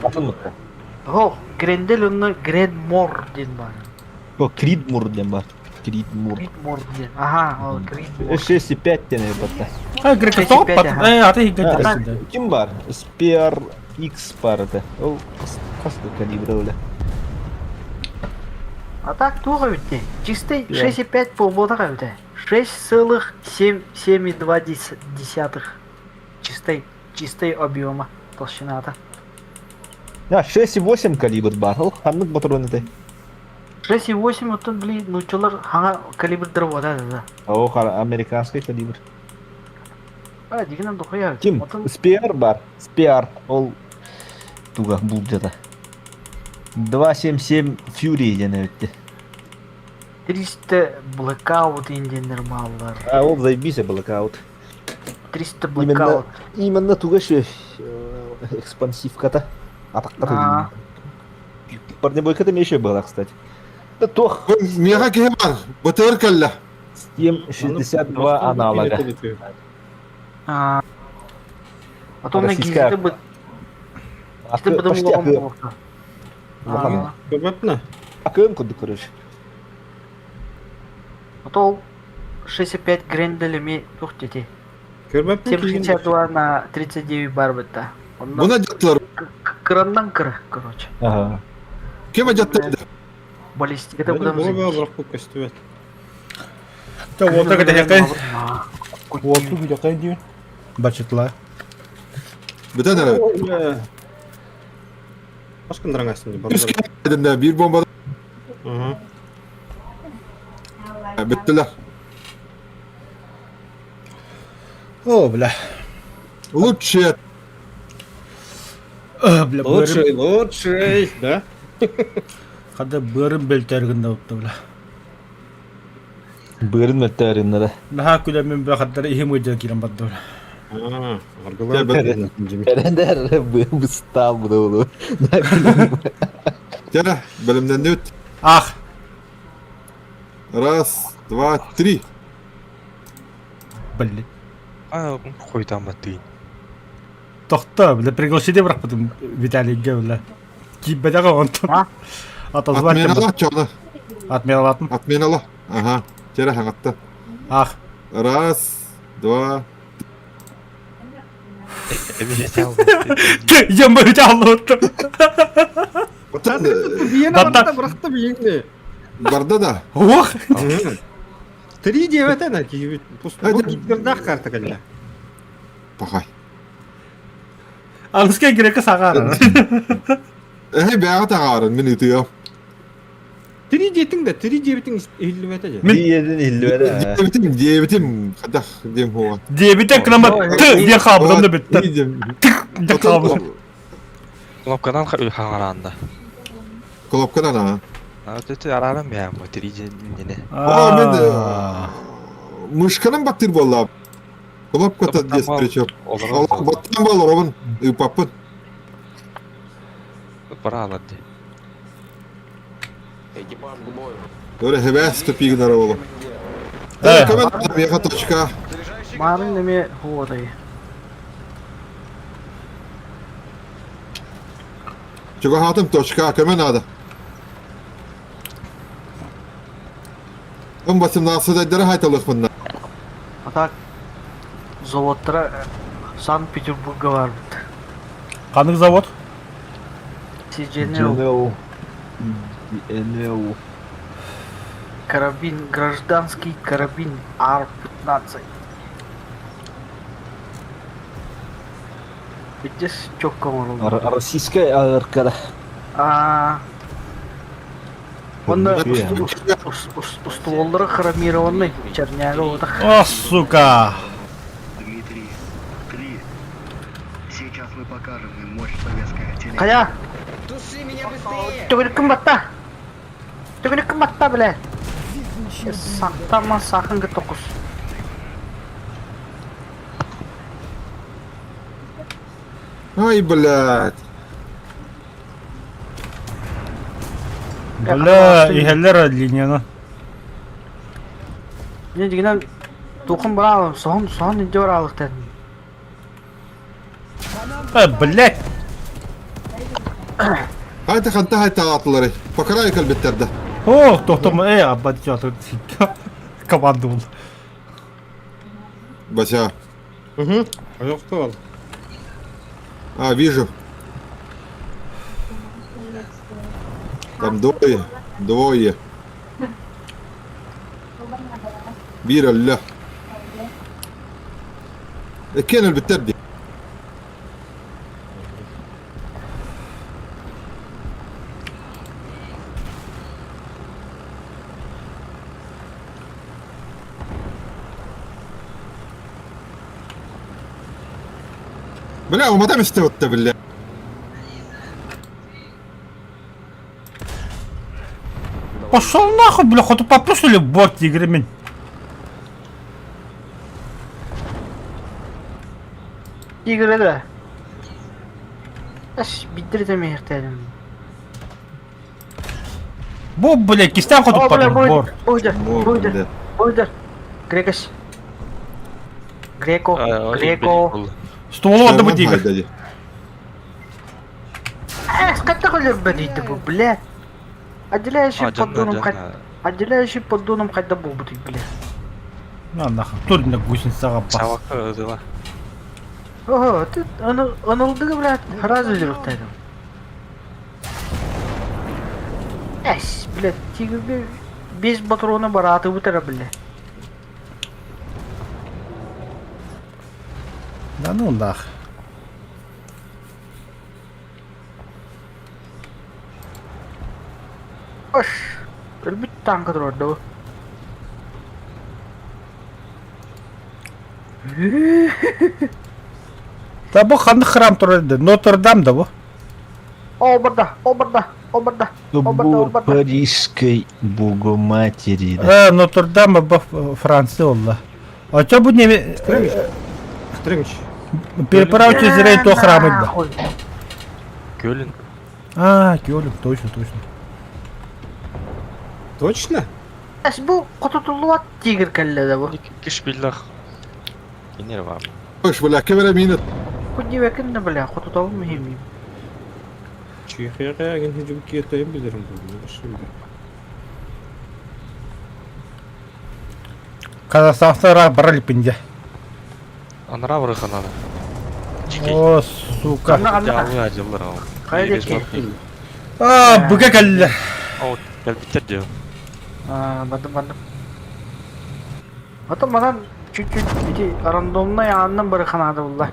Ого, Грендель онны Гренмор ден бар. О, Кридмур ден бар. Кридмур. Гренмор ден. Ага, ол Гренмор. 6,5 дене бата. А грека топ пат. Аты хигга. Ким бар? Spear X бар это. Ол қасты калибрі өлі. А так туға өтті. Чистый 6,5 полботаға өтті. 6,7,2 чистый объема толщината. 6,8 калибр бар. Ол ханның патроны ты. 6,8 оттан блин, нучалар хаңа калибрдер вода да. О, американский калибр. А, дегенем дохуя. Ким? Spear бар. Spear. Ол туға бұл жата. 2,77 Fury дене өтті. 300 Blackout индендер маллар. А, ол заебись Blackout. 300 Blackout. Именно туға ше экспансивката. Атаққата. Парнебойката меше была, кстати. Да тох. Мега кемар. Батыр калла. М62 аналога. А то на гизде бы. Işte bu da Почти bu акым. Ага. Көбөпнө. Акым куды көрөш. То 65 гренделеми тух дети. Көрбөпнө. 762 на 39 бар бітті. Буна жаттылар. Кырандан кыры, короче. Ага. Кем жаттылар? Баллистикада будем заебись. Та вот так якай. Вот тут якай дию. Бачытла. Бітен әрі. Башкандарың астында бар. Үскенден bir bomba. Біттілер. О, бля. Лучше. Бля, Лучший, да? Хада бөрім бөлтәргінді ұтты, бля. Бөрін мәттәрін, да. Наха күлі мен бля хаттары ихим өйдер керем бадды, бля. Әрендер бұстал бұда олу. Тәрі, білімден не өт. Ах! Раз, два, три. Блин. А, қойдан ба тиін. Тоқта, бля, приглашение бірақ бұдым Виталийге, бля. Киббедеға онтон. Атмен ала, чоны. Атмен алатын. Атмен ала. Ага, тәрі хаңатта. Ах. Раз, два. Ем өте алды өтті. Барда да. Ох! 3-9 ана, гиттердақ карта кәлі. Пақай. Аныске керекке сағар. Бәға тағарын, мен үтіyo. 3-9 да, 3-9 50 бәті же. 3-9 Дебітім, қадақ дем хуа. Дебітен кінама ты, де қабыдымды бітті. Де қабыдым. Кнопкадан хаңаранда. Колопкадан, а? Өте арарым я, өтерейден нене. Мен мышқаным бақтыр болап. Колопката дес причеп. Баттан балар обын, үпаппын. Пора алады. Экипаж к бою. Öyle heves tüpüğün arabalı. Evet, komentar yaha точка. Марын неме хуодай. Чего хатым точка, көмен ады. Он басым насыдайдары хайталық мұнда. А так, заводтара Санкт-Петербурга бар бітті. Қаның завод? Сидженеу. Карабин, гражданский карабин Ар-15. Видишь, чётко он. Российская АРК. Он стволдары хромированный, черняга вот так. О, сука! Дмитрий, 3. Сейчас мы покажем им мощь советской артиллерии. Кая? Туши меня быстрее! Ты говоришь, кымбатта, бля. Сақтама сақынғы тоқыз. Ай, блядь. Бля, игелер линияны. Не дигенен тухун баралым, сон инде баралык дедим. Блять. Haydi kanta haydi atlıları. Bakara kalbitlerde. О, тоқтама, аббатчатыр. Команда бұл. Бася. Угу. Аяқты ал. А, вижу. Там двое. Бир алла. Кен البتر دي. بلا وما دام استوت بالله. Пошел нахуй, бля, хоть попрыгнули бот играми. Игры да. Аш биттирдем ертедим. Бу, бля, кистян хоть О, бля, подбор. Бойдер. Грекос. Греко. Ствол отда быть игр. Сколько холер бедит бу, бля. Отделяющий поддоном хоть добыл бы ты, бля. На нахуй, тут на гусеницаға бас. Сабаққа өділа. Ого, ты анылдығы, блядь, разы жүріктайдым. Әс, блядь, тигірге 5 патроны бар аты бұтара, блядь. Да ну нахуй. Ош, өлбіт танкы тұрады. Да бұл қанды храм тұрады, Нотр-Дам да бұл. Обырда. Собор Парижской Богоматери. Нотр-Дам бұл Франция олла. А чё бұл не... Стрёмич. Переправ через Рейн то храм да. Кёлен. А, Кёлен, точно. Точно? Әс бұл құтутулуат тигір кәлі да бұл. Киш биллах. Енер var. Hoş bula kamera minut. Күнде бәкінді, бля, құтуталым мұхим. Чехияға әген хеджіп кетайын білерім бұл. Қазақстанға барали пенде. Анара врыха надо. О, сука. Дявы адилдар ал. Қайда кетті? А, бүге кәлі. Ау, кәлбиттер деу. Бандым. Ата манан чуть-чуть бити рандомный аннан бары ханады булла.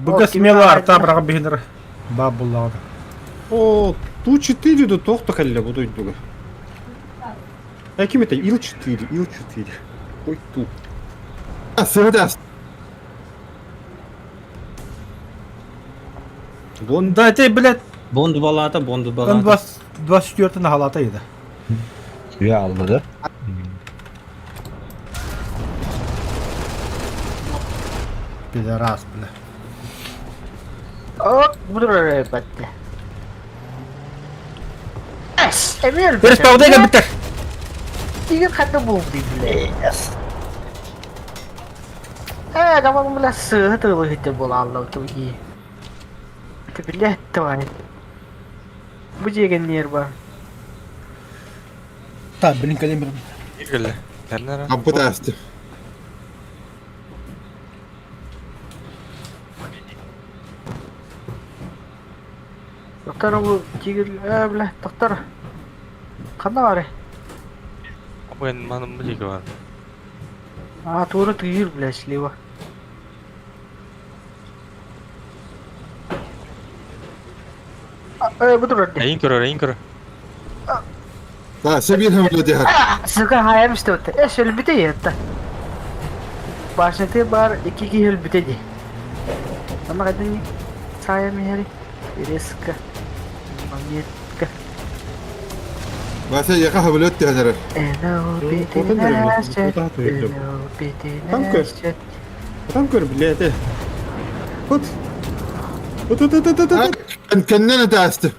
Бүге смело арта браға бейнер. Ба бұллағыды. О, Ту-4 да тоқты кәлі бұд ойдуға. Әкім еті, Ил-4. Ой, Ту. А, сырдаст. Да, те, блядь, Бонды балата. он 24-ні халата еді. Suya aldı da. Пидорас, бля. О, буду бәтті. Әс, әмел бітір. Переспаудай бітір. Тигір қанды болды, бля. Даван, бля, сығы тұғылы хеттер бол аллау тұғы. Ты, блядь, тварь. Бұ жеген нер бар. Та, блин, калимбер. Игілі. Әрнара. Ампутасты. Доктор, бұл тигір, бля, доктор. Қанда бар, Абайын маным білегі бар. Туыры түйір, бля, слева. Бұды бәрді. Әйін көрі. Да, Сибирхам өдігір. Сыға хайам істі өтті. Шөл біте етті. Башынты бар, 2 хөл біте де. Ама қайдан не? Сайам ері. Ерескі. Манеткі. Баса яқа өтті әнері. Элоу біте нәсет. Элоу біте нәсет. Там көр, блядь. Вот. Кеннен әтәсті.